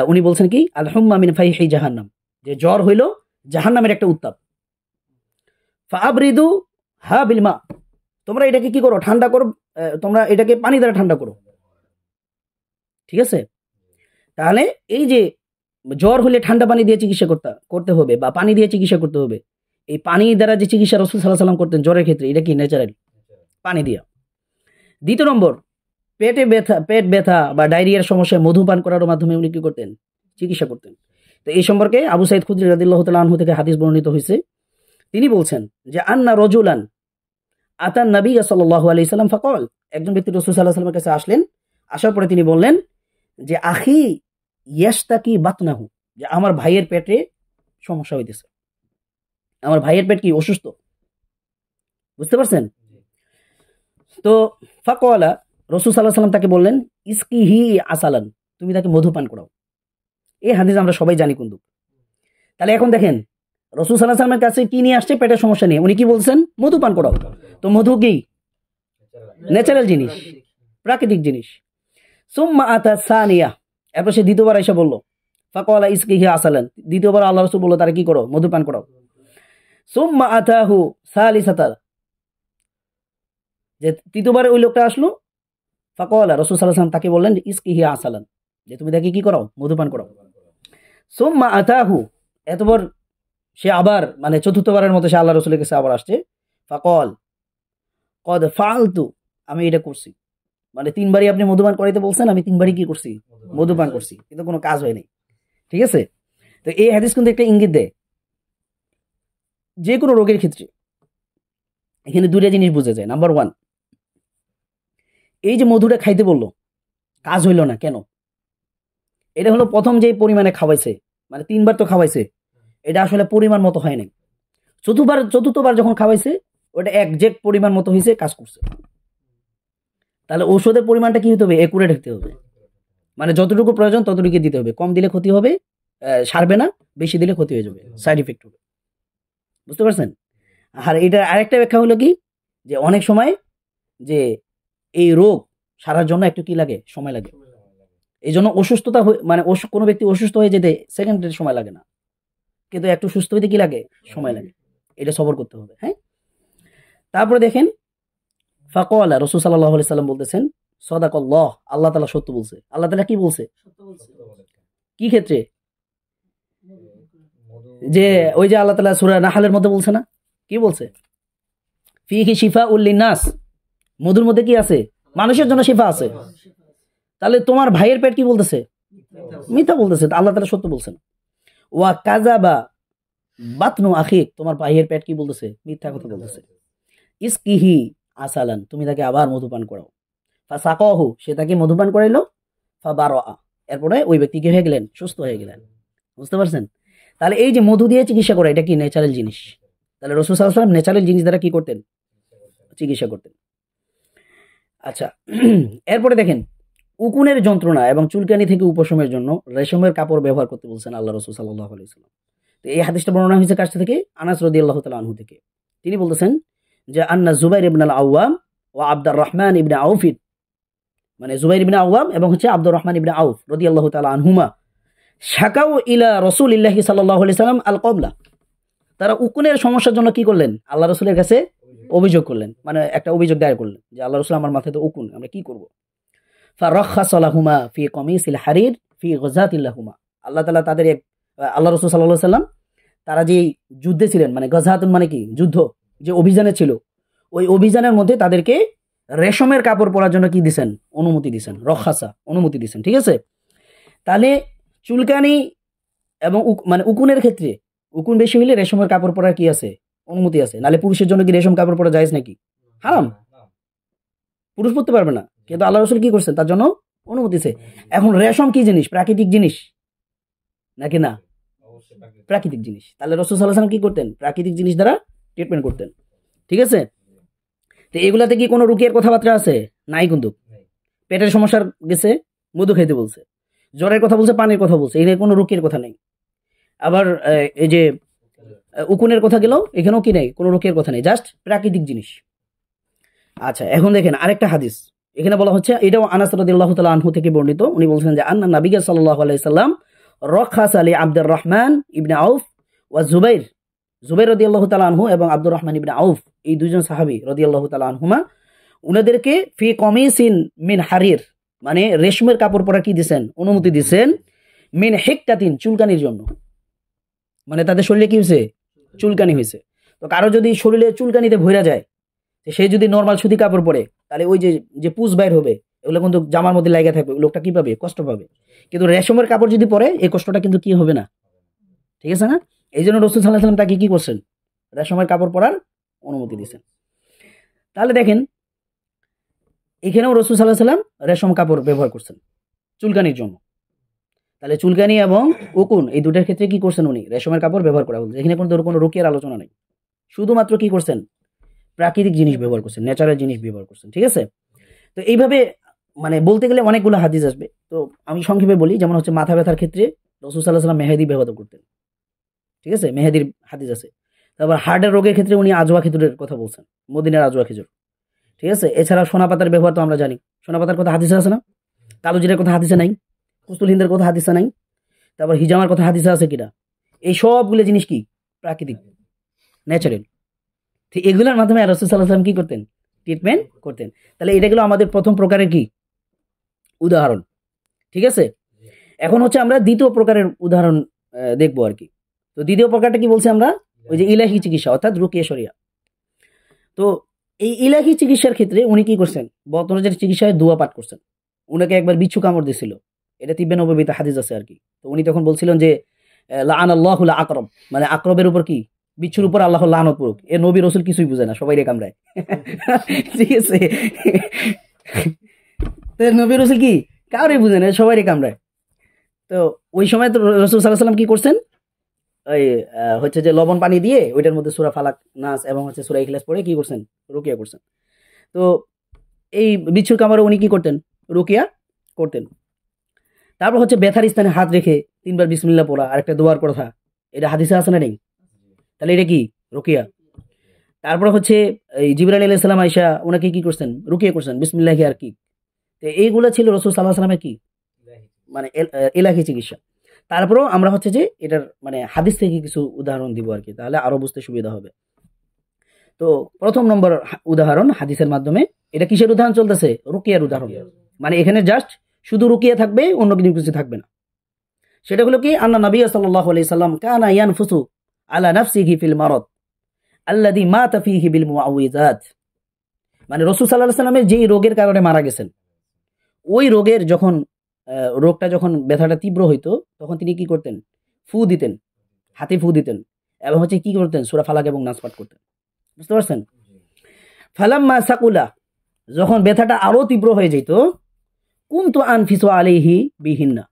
উনি বলছেন কি, আল হুম্মা মিন ফাইহি জাহান্নাম, যে জ্বর হইল জাহান্নামের একটা উত্তাপ। ফাআবরিদু হা বিল মা, তোমরা এটাকে কি করো, ঠান্ডা করো, তোমরা এটাকে পানি দ্বারা ঠান্ডা করো। ঠিক আছে। তাহলে এই যে জ্বর হলে ঠান্ডা পানি দিয়ে চিকিৎসা করতে হবে বা পানি দিয়ে চিকিৎসা করতে হবে, এই পানি দ্বারা যে চিকিৎসা রাসূল সাল্লাল্লাহু আলাইহি ওয়াসাল্লাম করতেন জ্বরের ক্ষেত্রে, এটা কি ন্যাচারাল, পানি দিয়া। দ্বিতীয় নম্বর, পেট ব্যথা বা ডায়রিয়ার সমস্যায় মধু পান করার মাধ্যমে উনি কি করতেন, চিকিৎসা করতেন। তো এই সম্পর্কে আবু সাঈদ খুদরি রাদিয়াল্লাহু তাআলা আনহু থেকে হাদিস বর্ণিত হয়েছে, তিনি বলছেন যে আন্না রজুলান আতান নবী সাল্লাল্লাহু আলাইহি সাল্লাম ফাকাল, একজন ব্যক্তি রাসূল সাল্লাল্লাহু আলাইহি ওয়াসাল্লামের কাছে আসলেন, আসার পরে তিনি বললেন যে আখি ইয়াশতাকি বাতনাহু, যে আমার ভাইয়ের পেটে সমস্যা হইতেছে, আমার ভাইয়ের পেট কি অসুস্থ, বুঝতে পারছেন? তো ফাকালা, রাসূল সাল্লাল্লাহু আলাইহি ওয়াসাল্লাম তাকে বললেন ইসকিহি আসালান, তুমি তাকে মধু পান করাও। এই হাদিস আমরা সবাই জানি কিন্তু। তাহলে এখন দেখেন রাসূল সাল্লাল্লাহু আলাইহি ওয়াসাল্লামের কাছে কি নিয়ে আসছে, পেটের সমস্যা নিয়ে, উনি কি বলছেন, মধু পান করাও। তো মধু কি ন্যাচারাল জিনিস, প্রাকৃতিক জিনিস। সুম্মা আতা সানিয়া, এরপর সে দ্বিতীয়বার এসে বলল ফাকালা ইসকিহি আসালান, দ্বিতীয়বার আল্লাহ রাসূল বলল তারে কি করো, মধু পান করাও। সুম্মা আতাহু সালিসাতা, যে তৃতীয়বার ওই লোকটা আসলো, ফাকালা রাসূল সাল্লাল্লাহু আলাইহি ওয়াসাল্লাম তাকে বললেন ইসকিহি আসালান, যে তুমি তাকে কি করাও, মধু পান করাও। সুম্মা আতাহু, এতবার সে আবার মানে চতুর্থবারের মতো সে আল্লাহ রাসূলের কাছে আবার আসছে, ফাকাল কদ ফাআলতু, আমি এটা করছি, মানে 3বারই আপনি মধুপান করাইতে বলছেন, আমি 3বারই কি করছি, মধুপান করছি, কিন্তু কোনো কাজ হয়নি। ঠিক আছে। তো এই হাদিস কিন্তু একটা ইঙ্গিত দেয়, যে কোনো রোগের ক্ষেত্রে এখানে 2টা জিনিস বোঝা যায়। নাম্বার 1, এই যে মধুটা খাইতে বললো, কাজ হইল না কেন, এটা হলো প্রথম যে পরিমাণে খাওয়াইছে, মানে 3বার তো খাওয়াইছে, এটা আসলে পরিমাণ মতো হয় নাই। চতুর্থবার যখন খাওয়াইছে ওটা একজ্যাক্ট পরিমাণ মতো হয়েছে, কাজ করছে। তাহলে ঔষধের পরিমাণটা কি হতে হবে, একুরেট হতে হবে, মানে যতটুকু প্রয়োজন ততটুকু দিতে হবে, কম দিলে ক্ষতি হবে, সারবে না, বেশি দিলে ক্ষতি হয়ে যাবে, সাইড ইফেক্ট হবে। বুঝতে পারছেন? আর এটা আরেকটা ব্যাখ্যা হলো কি, যে অনেক সময় যে এই রোগ সারার জন্য একটু কি লাগে, সময় লাগে। এই জন্য অসুস্থতা মানে কোনো ব্যক্তি অসুস্থ হয়ে যেতে সেকেন্ডের সময় লাগে না, কিন্তু একটু সুস্থ হইতে কি লাগে, সময় লাগে। এটা সবর করতে হবে। হ্যাঁ, তারপরে দেখেন ফাকওয়ালা রাসূল সাল্লাল্লাহু আলাইহি সাল্লাম বলতেছেন সাদাকাল্লাহ, আল্লাহ তাআলা সত্য বলছে। আল্লাহ তাআলা কি বলছে, কি ক্ষেত্রে, যে ওই যে আল্লাহ তাআলা সূরা নাহলের মধ্যে বলছে না, কি বলছে, ফিহি শিফাউল লিন্নাস, মধুর মধ্যে কি আছে, মানুষের জন্য শিফা আছে। তাহলে তোমার ভাইয়ের পেট কি বলতেছে, মিথ্যা বলতেছে, আল্লাহ তাআলা সত্য বলছেন। ওয়া কাযাবা বাতনু আখিক, তোমার ভাইয়ের পেট কি বলতেছে, মিথ্যা কথা বলতেছে। ইসকিহি আসালান, তুমি তাকে আবার মধুপান করাও। ফাসাকাহু, সে তাকে মধুপান করাইলো। ফাবারাআ, এরপরে ওই ব্যক্তি কি হয়ে গেলেন, সুস্থ হয়ে গেলেন। বুঝতে পারছেন? তাহলে এই যে মধু দিয়ে চিকিৎসা করা, এটা কি ন্যাচারাল জিনিস। তাহলে রাসূল সাল্লাল্লাহু আলাইহি ওয়াসাল্লাম ন্যাচারাল জিনিস দ্বারা কি করতেন, চিকিৎসা করতেন। আচ্ছা, এরপরে দেখেন উকুনের যন্ত্রণা এবং চুলকানি থেকে উপশমের জন্য রেশমের কাপড় ব্যবহার করতে বলছেন আল্লাহ রাসূল সাল্লাল্লাহু আলাইহি ওয়াসাল্লাম। তো এই হাদিসটা বর্ণনা হয়েছে কাছ থেকে, আনাস রাদিয়াল্লাহু তাআলা আনহু থেকে। তিনি বলতেছেন যে আন্না জুবাইর ইবনে আল আওয়াম ওয়া আব্দুর রহমান ইবনে আউফ, মানে জুবাইর ইবনে আওয়াম এবং হচ্ছে আব্দুর রহমান ইবনে আউফ রাদিয়াল্লাহু তাআলা আনহুমা, শাকাউ ইলা রাসূলিল্লাহি সাল্লাল্লাহু আলাইহি সাল্লাম আল কবলা, তারা উকুনের সমস্যার জন্য কি করলেন, আল্লাহ রাসূলের কাছে অভিযোগ করলেন, মানে একটা অভিযোগ দায়ের করলেন যে আল্লাহ রাসূল, আমার মাথায় তো উকুন, আমরা কি করব। ফারাখাসা লাহুমা ফি কমিসিল হারির ফি গযাতিল লাহুমা, আল্লাহ তাআলা তাদের আল্লাহ রাসূল সাল্লাল্লাহু আলাইহি সাল্লাম তারা যে যুদ্ধে ছিলেন, মানে গযাতুন মানে কি যুদ্ধ, যে অভিযানে ছিল, ওই অভিযানের মধ্যে তাদেরকে রেশমের কাপড় পরার জন্য কি দিবেন, অনুমতি দিবেন, রখাসা অনুমতি দিবেন। ঠিক আছে, তাহলে চুলকানি এবং মানে উকুনের ক্ষেত্রে উকুন বেশি হলে রেশমের কাপড় পরার কি আছে, অনুমতি আছে। নালে পুরুষের জন্য কি রেশম কাপড় পরা জায়েজ নাকি, হারাম, পুরুষ পরতে পারবে না, কিন্তু আল্লাহ রাসূল কি করছেন, তার জন্য অনুমতি আছে। এখন রেশম কি জিনিস, প্রাকৃতিক জিনিস নাকি না, প্রাকৃতিক জিনিস। তাহলে রাসূল সাল্লাল্লাহু আলাইহি ওয়াসাল্লাম কি করতেন, প্রাকৃতিক জিনিস দ্বারা ট্রিটমেন্ট করতেন। ঠিক আছে, তো এগুলাতে কি কোনো রুকিয়ার কথাবার্তা আছে, নাই। কিন্তু পেটের সমস্যার গেছে মধু খাইতে বলছে, জ্বরের কথা বলছে, পানির কথা বলছে, এখানে কোনো রুকিয়ার কথা নেই। আবার এই যে উকুনের কথা গেল, এখানেও কি নেই, কোনো রুকিয়ার কথা নেই, জাস্ট প্রাকৃতিক জিনিস। আচ্ছা, এখন দেখেন আরেকটা হাদিস এখানে বলা হচ্ছে, এটাও আনাস রাদিয়াল্লাহু তাআলা আনহু থেকে বর্ণিত। উনি বলছেন যে আন্না নবী সাল্লাল্লাহু আলাইহি সাল্লাম রাখাস আলী আব্দুর রহমান ইবনে আউফ ওয়া জুবাইর, জুবাইর রাদিয়াল্লাহু তাআলা আনহু এবং আব্দুর রহমান ইবনে আউফ, এই দুইজন সাহাবী রাদিয়াল্লাহু তাআলা আনহুমা, উনাদেরকে ফি কমিসিন মিন হারির, মানে রেশমের কাপড় পরা কি দিবেন, অনুমতি দিবেন, মিন হিক্কাতিন, চুলকানির জন্য। মানে তাদের শরীরে কি হয়েছে, চুলকানি হয়েছে। তো কারো যদি শরীরে চুলকানিতে ভইরা যায়, সে যদি নরমাল সুতি কাপড় পরে, তাহলে ওই যে পুজ বাইর হবে, এগুলো কিন্তু জামার মধ্যে লাগা থাকবে, লোকটা কি পাবে, কষ্ট পাবে। কিন্তু রেশমের কাপড় যদি পরে, এই কষ্টটা কিন্তু কি হবে না। ঠিক আছে না, এই জন্য রাসূল সাল্লাল্লাহু আলাইহি ওয়াসাল্লাম তাকে কি করছেন, রেশমের কাপড় পরার অনুমতি দিয়েছেন। তাহলে দেখেন এখানেও রাসূল সাল্লাল্লাহু আলাইহি ওয়াসাল্লাম রেশম কাপড় ব্যবহার করছেন চুলকানির জন্য। তাহলে চুলকানি এবং উকুন এই দুটার ক্ষেত্রে কি করছেন, উনি রেশমের কাপড় ব্যবহার করা বলছেন। এখানে কোনো রুকিয়ার আলোচনা নেই, শুধুমাত্র কি করছেন, প্রাকৃতিক জিনিস ব্যবহার করছেন, ন্যাচারাল জিনিস ব্যবহার করছেন। ঠিক আছে, তো এইভাবে মানে বলতে গেলে অনেকগুলো হাদিস আসবে, তো আমি সংক্ষেপে বলি। যেমন হচ্ছে মাথা ব্যথার ক্ষেত্রে রাসূল সাল্লাল্লাহু আলাইহি ওয়াসাল্লাম মেহেদি ব্যবহার করতেন। ঠিক আছে, মেহেদির হাদিস আছে। তারপর হার্টের রোগের ক্ষেত্রে উনি আজওয়া খেজুরের কথা বলছেন, মদিনার আজওয়া খেজুর। ঠিক আছে, এছাড়া সোনা পাতার ব্যবহার তো আমরা জানি, সোনা পাতার কথা হাদিসে আছে না, কালো জিরার কথা হাদিসে নাই, কুস্তুল হিন্দের কথা হাদিসে নাই, তারপর হিজামার কথা হাদিসে আছে কিনা। এই সবগুলো জিনিস কি প্রাকৃতিক, ন্যাচারাল। তো এগুলোর মাধ্যমে রাসূল সাল্লাল্লাহু আলাইহি ওয়াসাল্লাম কি করতেন, ট্রিটমেন্ট করতেন। তাহলে এটা গেল আমাদের প্রথম প্রকারের কি উদাহরণ। ঠিক আছে, এখন হচ্ছে আমরা দ্বিতীয় প্রকারের উদাহরণ দেখবো আর কি। তো দ্বিতীয় প্রকারটা কি বলছি আমরা, ওই যে ইলাহি চিকিৎসা, অর্থাৎ রুকিয়া শরিয়া। তো এই ইলাহি চিকিৎসার ক্ষেত্রে উনি কি করছেন, বর্তমানে চিকিৎসায় দোয়া পাঠ করছেন। উনাকে একবার বিচ্ছু কামড় দিয়েছিল, এটা তিব্বে নববীতে হাদিস আছে আর কি। তো উনি তখন বলছিলেন যে লাআনাল্লাহুল আকরব, মানে আকরবের উপর কি, বিচ্ছুর উপর আল্লাহ লানত পড়ুক। এ নবী রাসূল কিছুই বুঝে না, সবাই রে কামড়ায়। ঠিক আছে, তো নবী রাসূল কি কাউরে বুঝে না, সবাই রে কামড়ায়। তো ওই সময় তো রাসূল সাল্লাল্লাহু আলাইহি ওয়াসাল্লাম কি করছেন, ওই হচ্ছে যে লবণ পানি দিয়ে ওইটার মধ্যে সূরা ফালাক, নাস এবং হচ্ছে সূরা ইখলাস পড়ে কি করছেন, রুকিয়া করছেন। তো এই বিচ্ছুর কামড়ে উনি কি করতেন, রুকিয়া করতেন। তারপর হচ্ছে ব্যথার স্থানে হাত রেখে 3 বার বিসমিল্লাহ পড়া, আরেকটা দোয়ার কথা, এটা হাদিসে আছে না নেই? তাহলে এটা কি রুকিয়া। তারপর হচ্ছে এই জিবরাইল আলাইহিস সালাম আয়েশা ওনাকে কি করছেন, রুকিয়া করছেন বিসমিল্লাহি আর কি। তো এইগুলা ছিল রাসূল সাল্লাল্লাহু আলাইহি ওয়াসাল্লামের কি মানে ইলাহি চিকিৎসা। তারপরেও আমরা হচ্ছে যে এটার মানে হাদিস থেকে কিছু উদাহরণ দিব আর কি, তাহলে আরো বুঝতে সুবিধা হবে। তো প্রথম নম্বর উদাহরণ হাদিসের মাধ্যমে, এটা কিসের উদাহরণ চলতেছে? রুকিয়ার উদাহরণ। মানে এখানে জাস্ট শুধু রুকিয়া থাকবে, অন্য কিছু থাকবে না। সেটা হলো কি, আন্না নবী সাল্লাল্লাহু আলাইহি সাল্লাম কানা ইয়ানফুসু আলা নাফসিহি ফিল মারাদ আল্লাযী মাতা ফীহি বিল মুআউযিযাত। মানে রাসূল সাল্লাল্লাহু আলাইহি সাল্লামের যেই রোগের কারণে মারা গেছেন, ওই রোগের যখন রোগটা যখন ব্যথাটা তীব্র হইতো, তখন তিনি কি করতেন? ফু দিতেন, হাতে ফু দিতেন, এবং হচ্ছে কি করতেন? সূরা ফালাক এবং নাস পাঠ করতেন। বুঝতে পারছেন? ফালাম্মা সাকুলা, যখন ব্যথাটা আরো তীব্র হয়ে যেত, কুনতু আনফিসু আলাইহি বিহিন্না,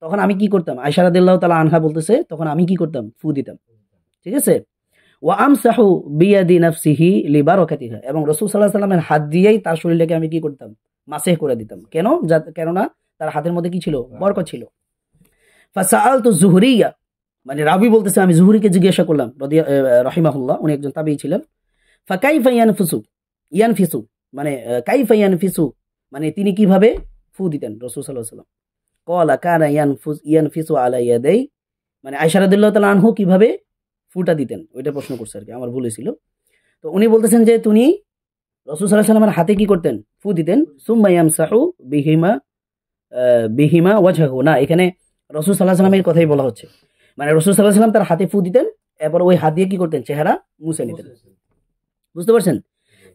তখন আমি কি করতাম? আয়েশা রাদিয়াল্লাহু তাআলা আনহা বলতেছে, তখন আমি কি করতাম? ফু দিতাম। ঠিক আছে? ওয়া আমসাহু বিয়াদি নাফসিহি লিবারাকাতিহা, এবং রাসূল সাল্লাল্লাহু আলাইহি ওয়াসাল্লামের হাত দিয়েই তার শরীরটাকে আমি কি করতাম? মাসেহ করে দিতাম। কেন? কেননা তার হাতের মধ্যে কি ছিল? বরকত ছিল। ফাসাআলতু যুহরিয়া, মানে রাবি বলতেছে আমি যুহরিকে জিজ্ঞাসা করলাম রাহিমাহুল্লাহ, উনি একজন তাবেঈ ছিলেন। ফাকাইফা ইয়ানফিসু মানে কাইফা ইয়ানফিসু, মানে তিনি কিভাবে ফু দিতেন রাসূল সাল্লাল্লাহু আলাইহি ওয়াসাল্লাম? ক্বালা কানা ইয়ানফিসু আলা ইয়াদাই, মানে আয়েশা রাদিয়াল্লাহু তাআলা আনহু কিভাবে ফুটা দিতেন, ওইটা প্রশ্ন করছে আর কি, আমার ভুল হয়েছিল। তো উনি বলতেছেন যে তিনি রাসূল সাল্লাল্লাহু আলাইহি ওয়াসাল্লামের হাতে কি করতেন? ফু দিতেন। সুম্মা ইয়ামসাহু বিহিমা ওয়াজহাহু, না, এখানে রাসূল সাল্লাল্লাহু আলাইহি ওয়াসাল্লামের কথাই বলা হচ্ছে। মানে রাসূল সাল্লাল্লাহু আলাইহি ওয়াসাল্লাম তার হাতে ফু দিতেন, এরপর ওই হাত দিয়ে কি করতেন? চেহারা মুছে নিতেন। বুঝতে পারছেন?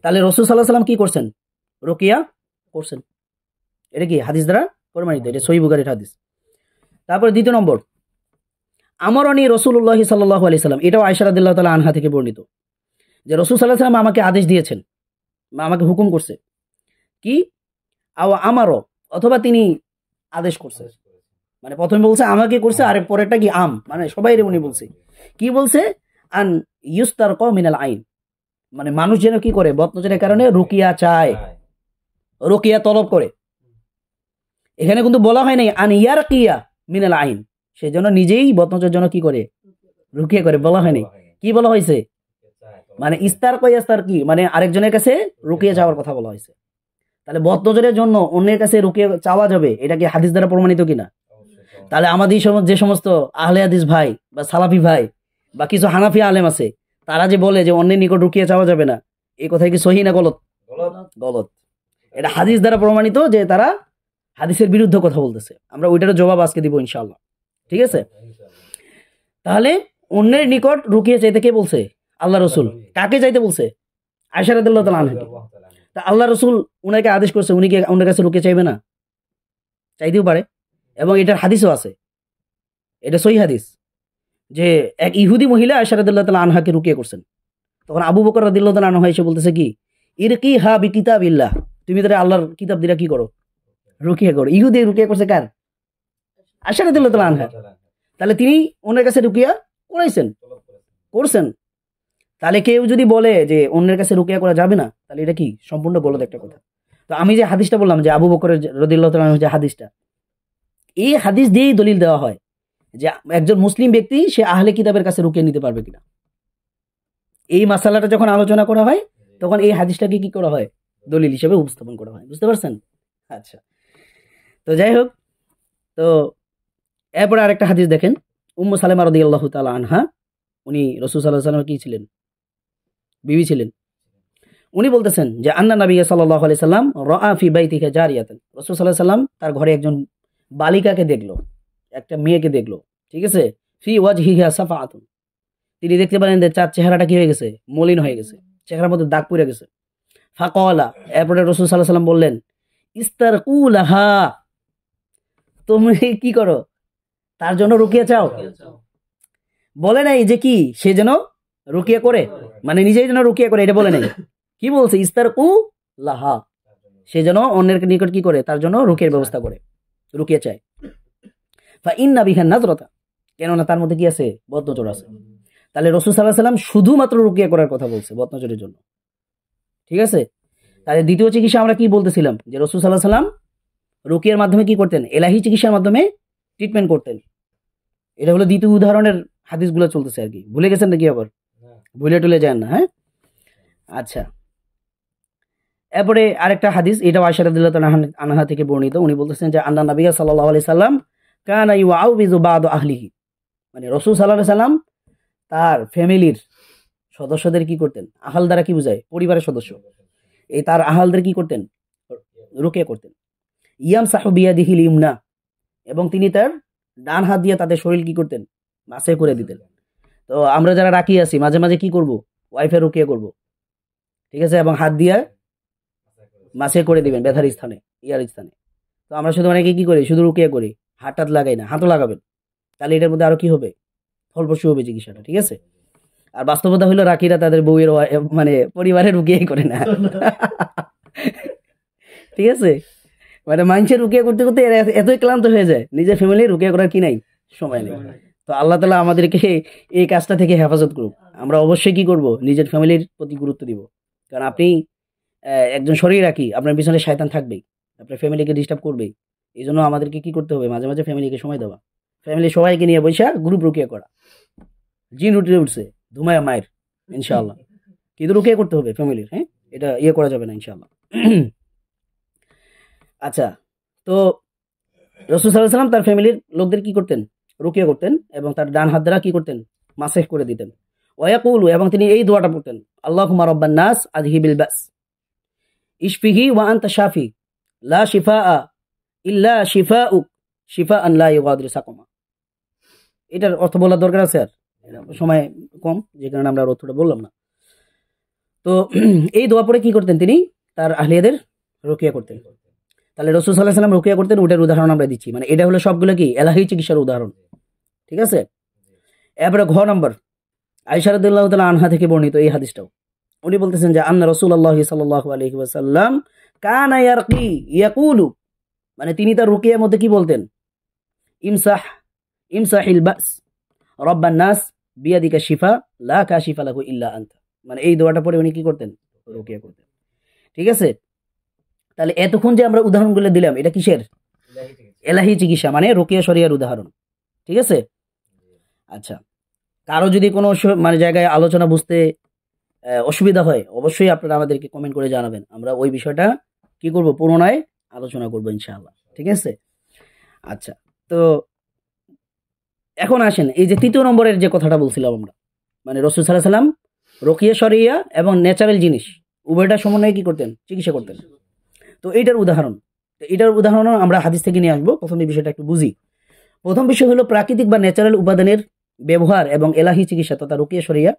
তাহলে রাসূল সাল্লাল্লাহু আলাইহি ওয়াসাল্লাম কি করছেন? রুকিয়া করছেন। এটা কি হাদিস দ্বারা প্রমাণিত, এটা সহিহ বুখারীর হাদিস। তারপর দ্বিতীয় নম্বর, আমরানি রাসূলুল্লাহ সাল্লাল্লাহু আলাইহি সাল্লাম, এটাও আয়েশা রাদিয়াল্লাহু তাআলা আনহা থেকে বর্ণিত, যে রাসূল সাল্লাল্লাহু আলাইহি সাল্লাম আমাকে আদেশ দিয়েছেন, আমাকে হুকুম করছে কি, আও আমারও, অথবা তিনি আদেশ করছে। মানে প্রথমে বলছে আমাকে করছে, আর পরেরটা কি আম, মানে সবাই উনি বলছে কি বলছে? আন ইউস্তারকা মিনাল আইন, মানে মানুষ যেন কি করে? বদনজরের কারণে রুকিয়া চায়, রুকিয়া তলব করে। এখানে কিন্তু বলা হয় নাই আন ইয়ারকিয়া মিনাল আইন, সেজন্য নিজেই বদনজরের জন্য কি করে? রুকিয়া করে, বলা হয়নি। কি বলা হয়েছে? মানে ইস্তার কয়াস্তার কি, মানে আরেকজনের কাছে রুকিয়া চাওয়ার কথা বলা হয়েছে। তাহলে বদনজরের জন্য অন্যের কাছে রুকিয়া চাওয়া যাবে, এটা কি হাদিস দ্বারা প্রমাণিত কিনা? তাহলে আমাদের যে সমস্ত আহলে হাদিস ভাই বা সালাফি ভাই বা কিছু হানাফি আলেম আছে, তারা যে বলে যে অন্যের নিকট রুকিয়া চাওয়া যাবে না, এই কথাই কি সহিহ না গলত? গলত। এটা হাদিস দ্বারা প্রমাণিত যে তারা হাদিসের বিরুদ্ধে কথা বলতেছে। আমরা ওইটার জবাব আজকে দিব ইনশাআল্লাহ। ঠিক আছে? তাহলে অন্যের নিকট রুকিয়া চাইতে কে বলছে? আল্লাহ রসুল। কাকে চাইতে বলছে? আয়েশা রাদিয়াল্লাহু তাআলা আনহাকে। তা আল্লাহ রসুল উনাকে আদেশ করছে, উনি কি ওনার কাছে রুকিয়া চাইবে না? চাইতেও পারে, এবং এটার হাদিসও আছে, এটা সহিহ হাদিস, যে এক ইহুদি মহিলা আয়েশা রাদিয়াল্লাহু তাআলা আনহাকে রুকিয়া করছেন। তখন আবু বকর রাদিয়াল্লাহু তাআলা আনহু এসে বলতেছে কি, ইরকিহা বিকিতাবিল্লাহ, তুমি তাহলে আল্লাহর কিতাব দিয়ে কি করো? রুকিয়া করো। ইহুদি রুকিয়া করছে কার? আয়েশা রাদিয়াল্লাহু তাআলা আনহা। তাহলে তিনি ওনার কাছে রুকিয়া করাইছেন, করছেন। তাহলে কেউ যদি বলে যে অন্যের কাছে রুকিয়া করা যাবে না, তাহলে এটা কি সম্পূর্ণ গলত একটা কথা। তো আমি যে হাদিসটা বললাম যে আবু বকর রাদিয়াল্লাহু তাআলা আনহু যে হাদিসটা, এই হাদিস দিয়েই দলিল দেওয়া হয় যে একজন মুসলিম ব্যক্তি সে আহলে কিতাবের কাছে রুকিয়া নিতে পারবে কিনা। এই মাসালাটা যখন আলোচনা করা হয়, তখন এই হাদিসটাকে কি করা হয়? দলিল হিসেবে উপস্থাপন করা হয়। বুঝতে পারছেন? আচ্ছা, তো যাই হোক, তো এরপরে আরেকটা হাদিস দেখেন, উম্মু সালেমা রাদিয়াল্লাহু তাআলা আনহা, উনি রাসূল সাল্লাল্লাহু আলাইহি ওয়াসাল্লাম কি ছিলেন? বিবি ছিলেন। উনি বলতেছেন যে আন্না নবী সাল্লাল্লাহু আলাইহি সাল্লাম রাআ ফি বাইতিহি জারিয়াতান, রাসূল সাল্লাল্লাহু আলাইহি সাল্লাম তার ঘরে একজন বালিকাকে দেখলো, একটা মেয়েকে দেখলো। ঠিক আছে? ফি ওয়াজহিহা সাফাআতুন, তিনি দেখতে পেলেন যে তার চেহারাটা কি হয়ে গেছে? মলিন হয়ে গেছে, চেহারার মধ্যে দাগ পড়ে গেছে। ফাকালা, এরপরে রাসূল সাল্লাল্লাহু আলাইহি সাল্লাম বললেন, ইস্তারকুলাহা, তুমি কি করো? তার জন্য রুকিয়া চাও। বলে নাই যে কি সে যেন রুকিয়া করে, মানে নিজেই যেন রুকিয়া করে, এটা বলে নাই। কি বলছে? ইস্তারকুলাহা, সে যেন অন্যের নিকট কি করে? তার জন্য রুকিয়ার ব্যবস্থা করে, রুকিয়া চায়। ফা ইন্না বিহা নাজরাতা, কেননা তার মধ্যে কি আছে? বদনজর আছে। তাহলে রাসূল সাল্লাল্লাহু আলাইহি সাল্লাম শুধুমাত্র রুকিয়া করার কথা বলছে বদনজরের জন্য। ঠিক আছে? তাহলে দ্বিতীয় চিকিৎসা আমরা কি বলতেছিলাম, যে রাসূল সাল্লাল্লাহু আলাইহি সাল্লাম রুকিয়ার মাধ্যমে কি করতেন? এলাহি চিকিৎসার মাধ্যমে ট্রিটমেন্ট করতেন। এটা হলো দ্বিতীয় উদাহরণের হাদিসগুলো চলতেছে আর কি। ভুলে গেছেন নাকি? আবার ভুলে টুলে যান না। হ্যাঁ, আচ্ছা, এরপরে আরেকটা হাদিস, এটা আয়েশা রাদিয়াল্লাহু তাআলা আনহা থেকে বর্ণিত। উনি বলতেছেন যে আন্না নবী সাল্লাল্লাহু আলাইহি সাল্লাম কানা ইউআউযু বা'দ আহলিহি, মানে রাসূল সাল্লাল্লাহু আলাইহি সাল্লাম তার ফ্যামিলির সদস্যদের কি করতেন, আহাল দ্বারা কি বোঝায়, পরিবারের সদস্য, এই তার আহালদের কি করতেন, রুকিয়া করতেন। ইয়ামসাহু বিয়াদিহিল ইমনা, এবং তিনি তার ডান হাত দিয়ে তাদের শরীর কি করতেন, মাসে করে দিতেন। তো আমরা যারা রাখি আছি মাঝে মাঝে কি করব, ওয়াইফের রুকিয়া করব, ঠিক আছে, এবং হাত দিয়ে মাসে করে দিবেন ব্যথার স্থানে, ইয়ার স্থানে। তো আমরা শুধু অনেকে কি করি, শুধু রুকিয়া করি, হাত টাত লাগাই না, হাতও লাগাবেন, তাহলে এটার মধ্যে আরো কি হবে, ফলপ্রসূ হবে চিকিৎসাটা, ঠিক আছে। আর বাস্তবতা হলো রাখিরা তাদের বউয়ের মানে পরিবারের রুকিয়াই করে না ঠিক আছে, মানে মানুষের রুকিয়া করতে করতে এরা এতই ক্লান্ত হয়ে যায়, নিজের ফ্যামিলি রুকিয়া করার কি নাই, সময় নেই। তো আল্লাহ তাআলা আমাদেরকে এই কাজটা থেকে হেফাজত করুক। আমরা অবশ্যই কি করব, নিজের ফ্যামিলির প্রতি গুরুত্ব দিব। কারণ আপনি একজন শরীর রাখি, আপনার পিছনে শয়তান থাকবেই, আপনার ফ্যামিলিকে ডিস্টার্ব করবেই। এই জন্য আমাদেরকে কি করতে হবে, মাঝে মাঝে ফ্যামিলিকে সময় দেওয়া, ফ্যামিলি সবাইকে নিয়ে বৈশা গ্রুপ রুকিয়া করা। জিন উঠে উঠছে ধুমায়া মায়ের, ইনশাআল্লাহ, কিন্তু রুকিয়া করতে হবে ফ্যামিলির, হ্যাঁ, এটা ইয়ে করা যাবে না ইনশাআল্লাহ আচ্ছা, তো রাসূল সাল্লাল্লাহু আলাইহি ওয়াসাল্লাম তার ফ্যামিলির লোকদের কি করতেন, রুকিয়া করতেন, এবং তার ডান হাত দ্বারা কি করতেন, মাসেহ করে দিতেন। ওয়ায়াকুলু, এবং তিনি এই দোয়াটা পড়তেন, আল্লাহুম্মা রাব্বান নাস আযহিবিল বাস ইশফিহি ওয়া আনতা শাফি লা শিফাআ ইল্লা শিফাউক শিফাআন লা ইউগাদিরু সাকামা। এটার অর্থ বলার দরকার আছে, আর সময় কম, যে কারণে আমরা অর্থটা বললাম না। তো এই দোয়া পড়ে কি করতেন, তিনি তার আহলিয়াদের রুকিয়া করতেন। তাহলে রাসূল সাল্লাল্লাহু আলাইহি ওয়াসাল্লাম রুকিয়া করতেন, ওটার উদাহরণ আমরা দিচ্ছি, মানে এটা হলো সবগুলো কি এলাহি চিকিৎসার উদাহরণ, ঠিক আছে। এরপরে ঘ নম্বর, আয়েশা রাদিয়াল্লাহু তাআলা আনহা থেকে বর্ণিত এই হাদিসটাও, উনি বলতেছেন যে আন্না রাসূলুল্লাহ সাল্লাল্লাহু আলাইহি ওয়াসাল্লাম কানা ইয়ারকি ইয়াকুলু, মানে তিনি তার রুকিয়ার মধ্যে কি বলতেন, ইমসাহিল বাস রাব্বান নাস বিয়াদিকা শিফা লা কাশিফা লাহু ইল্লা আনতা, মানে এই দোয়াটা পড়ে উনি কি করতেন, রুকিয়া করতেন, ঠিক আছে। তাহলে এতক্ষণ যে আমরা উদাহরণগুলো দিলাম, এটা কিসের, এলাহি চিকিৎসা, মানে রুকিয়া শরিয়ার উদাহরণ, ঠিক আছে। আচ্ছা, কারো যদি কোনো মানে জায়গায় আলোচনা বুঝতে অসুবিধা হয়, অবশ্যই আপনারা আমাদেরকে কমেন্ট করে জানাবেন, আমরা ওই বিষয়টা কি করব, পুনরায় আলোচনা করব ইনশাআল্লাহ, ঠিক আছে। আচ্ছা, তো এখন আসেন এই যে তৃতীয় নম্বরের যে কথাটা বলছিলাম আমরা, মানে রাসূল সাল্লাল্লাহু আলাইহি ওয়াসাল্লাম রুকিয়া শরিয়া এবং ন্যাচারাল জিনিস উভয়টা সমন্বয়ে কি করতেন, চিকিৎসা করতেন। তো এটার উদাহরণ আমরা হাদিস থেকে নিয়ে আসবো। প্রথম এই বিষয়টা একটু বুঝি। প্রথম বিষয় হলো প্রাকৃতিক বা ন্যাচারাল উপাদানের ব্যবহার এবং এলাহি চিকিৎসা তথা রুকিয়া শরিয়া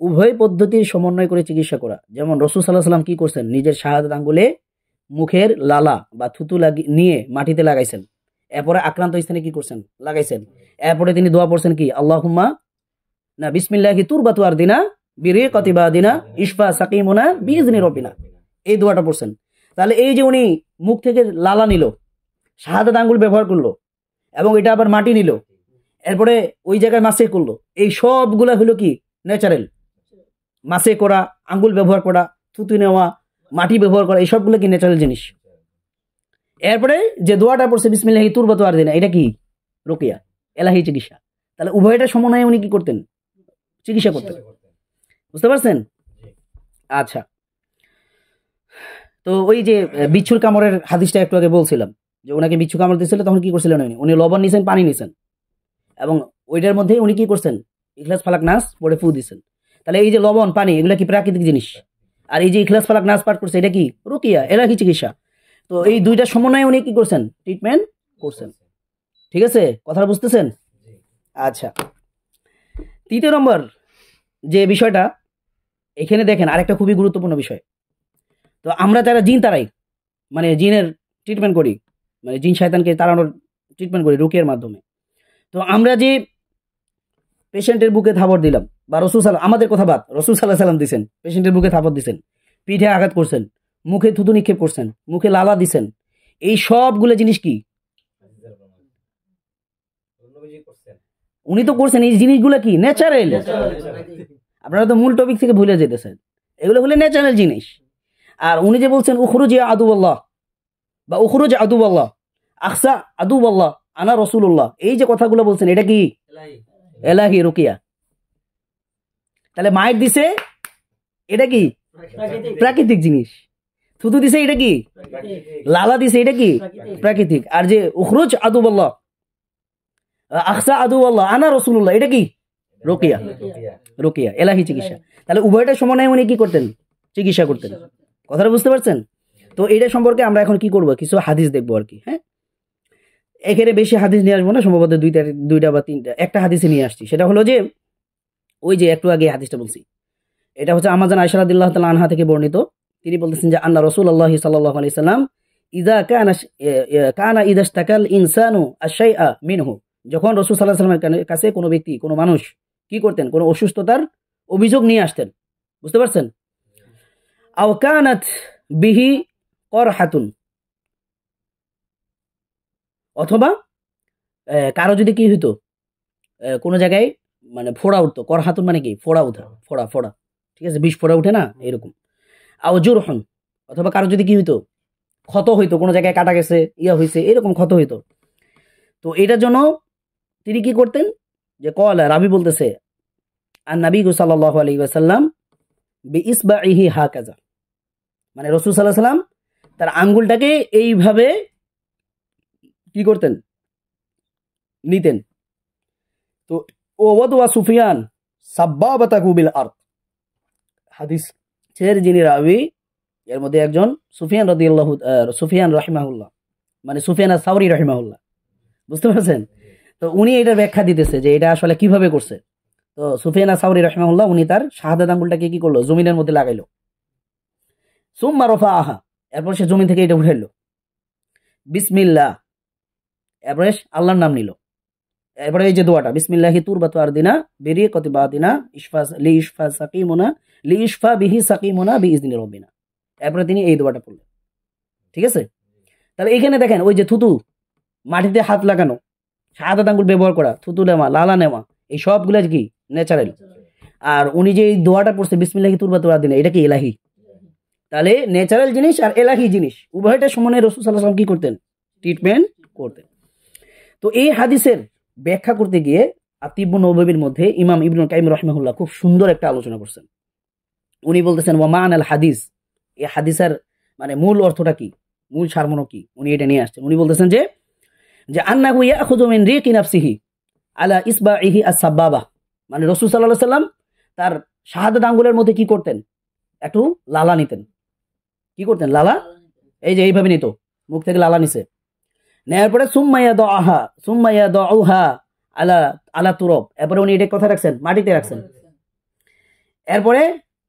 উভয় পদ্ধতির সমন্বয় করে চিকিৎসা করা। যেমন রাসূল সাল্লাল্লাহু আলাইহি ওয়াসাল্লাম কি করছেন, নিজের শাহাদাত আঙ্গুলে মুখের লালা বা থুতু নিয়ে মাটিতে লাগাইছেন, এরপরে আক্রান্ত স্থানে কি করছেন, লাগাইছেন। এরপরে তিনি দোয়া পড়ছেন কি, আল্লাহুম্মা না বিসমিল্লাহি তুরবাতু আরদিনা বিরিকাতি বাদিনা ইশফা সাকিমুনা বিইজনি রব্বিনা, এই দোয়াটা পড়ছেন। তাহলে এই যে উনি মুখ থেকে লালা নিল, শাহাদাত আঙ্গুল ব্যবহার করলো, এবং এটা আবার মাটি নিল, এরপরে ওই জায়গায় মাসে করলো, এই সবগুলা হলো কি ন্যাচারাল। মাসে করা, আঙ্গুল ব্যবহার করা, থুতু নেওয়া, মাটি ব্যবহার করা, এই সবগুলো কি ন্যাচারাল জিনিস। এরপরে যে দোয়াটা পড়ছে বিসমিল্লাহি তুরবাতু আরদিনা, এটা কি রুকিয়া, এলাহি চিকিৎসা। তাহলে উভয়টা সমন্বয়ে উনি কি করতেন, চিকিৎসা করতেন, বুঝতে পারছেন। আচ্ছা, তো ওই যে বিচ্ছুর কামড়ের হাদিসটা একটু আগে বলছিলাম, যে ওনাকে বিচ্ছু কামড় দিয়েছিল, তখন কি করছিলেন উনি লবণ নিছেন, পানি নিছেন, এবং ওইটার মধ্যে উনি কি করছেন, ইখলাস ফালাক নাস পড়ে ফু দিছেন। তাহলে এই যে লবণ পানি, এগুলা কি প্রাকৃতিক জিনিস, আর এই যে ইখলাস ফালাক নাস পাঠ করছে, এটা কি রুকিয়া, এলাহি চিকিৎসা। তো এই দুইটা সমন্বয়ে উনি কি করছেন, ট্রিটমেন্ট করছেন, ঠিক আছে, কথা বুঝতেছেন। আচ্ছা, তৃতীয় নম্বর যে বিষয়টা, এখানে দেখেন আরেকটা খুবই গুরুত্বপূর্ণ বিষয়। তো আমরা যারা জিন তারাই, মানে জিনের ট্রিটমেন্ট করি, মানে জিন শয়তানকে তাড়ানোর ট্রিটমেন্ট করি রুকিয়ার মাধ্যমে। তো আমরা যে পেশেন্টের বুকে থাপড় দিলাম, বা রাসূল সাল্লাল্লাহু, আমাদের কথা বাদ, রাসূল সাল্লাল্লাহু আলাইহি ওয়াসাল্লাম দিছেন, পেশেন্টের বুকে থাপড় দিছেন, পিঠে আঘাত করছেন, মুখে থুতু নিক্ষেপ করছেন, মুখে লালা দিছেন, এই সবগুলো জিনিস কি উনি তো করছেন। এই জিনিসগুলো কি ন্যাচারাল। আপনারা তো মূল টপিক থেকে ভুলে যেতেছেন, এগুলো হলো ন্যাচারাল জিনিস। আর উনি যে বলছেন উখরুজি আদুওয়াল্লাহ বা উখরুজ আদুওয়াল্লাহ আখসা আদুওয়াল্লাহ আনা রাসূলুল্লাহ, এই যে কথাগুলো বলছেন, এটা কি এলাহি রুকিয়া। তাহলে মায়ের দিছে, এটা কি প্রাকৃতিক জিনিস। থুতু দিছে এটা কি? লালা দিছে এটা কি? প্রাকৃতিক। আর যে উখরুজ আদুবল্লাহ, আখসা আদুবল্লাহ, আনা রাসূলুল্লাহ, এটা কি? রুকিয়া। রুকিয়া এলাহি চিকিৎসা। তাহলে উভয়টা সমন্বয়ে উনি কি করতেন? চিকিৎসা করতেন। কথাটা বুঝতে পারছেন? তো এটা সম্পর্কে আমরা এখন কি করব, কিছু হাদিস দেখবো আর কি। হ্যাঁ, এখানে বেশি হাদিস নিয়ে আসবো না, সম্ভবত দুইটা বা তিনটা, একটা হাদিসে নিয়ে আসছি। সেটা হলো যে ওই যে একটু আগে হাদিসটা বলছি, এটা হচ্ছে আমাজান আয়েশা রাদিয়াল্লাহু তাআলা আনহা থেকে বর্ণিত। তিনি বলতেছেন যে আন্না রাসূলুল্লাহ সাল্লাল্লাহু আলাইহি সাল্লাম ইযা কানা ইদাশতাকাল ইনসানু আশাইআ মিনহু, যখন রাসূল সাল্লাল্লাহু আলাইহি সাল্লামের কাছে কোনো ব্যক্তি, কোনো মানুষ কি করতেন, কোনো অসুস্থতার অভিযোগ নিয়ে আসতেন। বুঝতে পারছেন? আও কানাত বিহি করহাতুন, অথবা কারো যদি কি হইতো, কোনো জায়গায় মানে ফোড়া উঠতো। করহাতুন মানে কি? ফোড়া উঠা, ফোড়া ফোড়া, ঠিক আছে, বিষ ফোড়া উঠে না, এরকম। আও জুরহুন, অথবা কারো যদি কি হইতো, ক্ষত হইতো, কোনো জায়গায় কাটা গেছে, ইয়া হইছে, এরকম ক্ষত হইতো। তো এটার জন্য তিনি কি করতেন, যে কলা রাবি বলতেছে আর নবী সাল্লাল্লাহু আলাইহি ওয়াসাল্লাম বিইসবাইহি হাকাযা, মানে রাসূল সাল্লাল্লাহু আলাইহি ওয়াসাল্লাম তার আঙ্গুলটাকে এইভাবে কি করতেন, নিতেন। তো ও ওয়াদওয়া সুফিয়ান সাব্বাবাতাহু বিল আরদ, হাদিস ছের যিনি রাবি, এর মধ্যে একজন সুফিয়ান রাহিমাহুল্লাহ, মানে সুফিয়ান আস-সাওরি রাহিমাহুল্লাহ। বুঝতে পারছেন? তো উনি এটা ব্যাখ্যা দিতেছে যে এটা আসলে কিভাবে করছে। তো সুফিয়ান আস-সাওরি রাহিমাহুল্লাহ উনি তার শাহাদাত আঙ্গুলটাকে কি করলো, জমিনের মধ্যে লাগাইলো। সুম্মা রাফাআহা, এরপর সে জমিন থেকে এটা উঠাইলো। বিসমিল্লাহ, এরপরে আল্লাহর নাম নিল। এরপরে এই যে দোয়াটা, বিসমিল্লাহি তুরবাতু আরদিনা বিরিকাতি বাদিনা ইশফা সাকিমুনা ইশফা বিহি সাকিমুনা বিইজনি রাব্বিনা। এরপরে তিনি এই দোয়াটা পড়লেন। ঠিক আছে? তাহলে এখানে দেখেন, ওই যে থুতু, মাটিতে হাত লাগানো, শাহাদাত আঙ্গুল ব্যবহার করা, থুতু নেওয়া, লালা নেওয়া, এই সবগুলো কি ন্যাচারাল। আর উনি যে এই দোয়াটা পড়ছে বিসমিল্লাহি তুরবাতু আরদিনা, এটা কি ইলাহি। তাহলে ন্যাচারাল জিনিস আর এলাহি জিনিস উভয়টা সমানে রাসূল সাল্লাল্লাহু আলাইহি ওয়াসাল্লাম কি করতেন, ট্রিটমেন্ট করতেন। তো এই হাদিসের ব্যাখ্যা করতে গিয়ে আতিবুন নববীর মধ্যে ইমাম ইবনুল কাইয়িম রাহিমাহুল্লাহ খুব সুন্দর একটা আলোচনা করছেন। উনি বলতেছেন ওয়া মা'নাল হাদিস, এই হাদিসের মানে মূল অর্থটা কি, মূল সারমর্ম কি, উনি এটা নিয়ে আসছেন। উনি বলতেছেন যে আন্নাহু ইয়াখুযু মিন রিকি নাফসিহি আলা ইসবাইহি আস-সাব্বাবা, মানে রাসূল সাল্লাল্লাহু আলাইহি ওয়াসাল্লাম তার শাহাদাত আঙ্গুলের মধ্যে কি করতেন, একটু লালা নিতেন। কি করতেন? লালা, এই যে এইভাবে নিত, মুখ থেকে লালা নিছে। নেয়ার পরে সুম্মা ইয়াদাউহা আলা তুরাব, এরপরে উনি এটা কথা রাখছেন, মাটিতে রাখছেন। এরপরে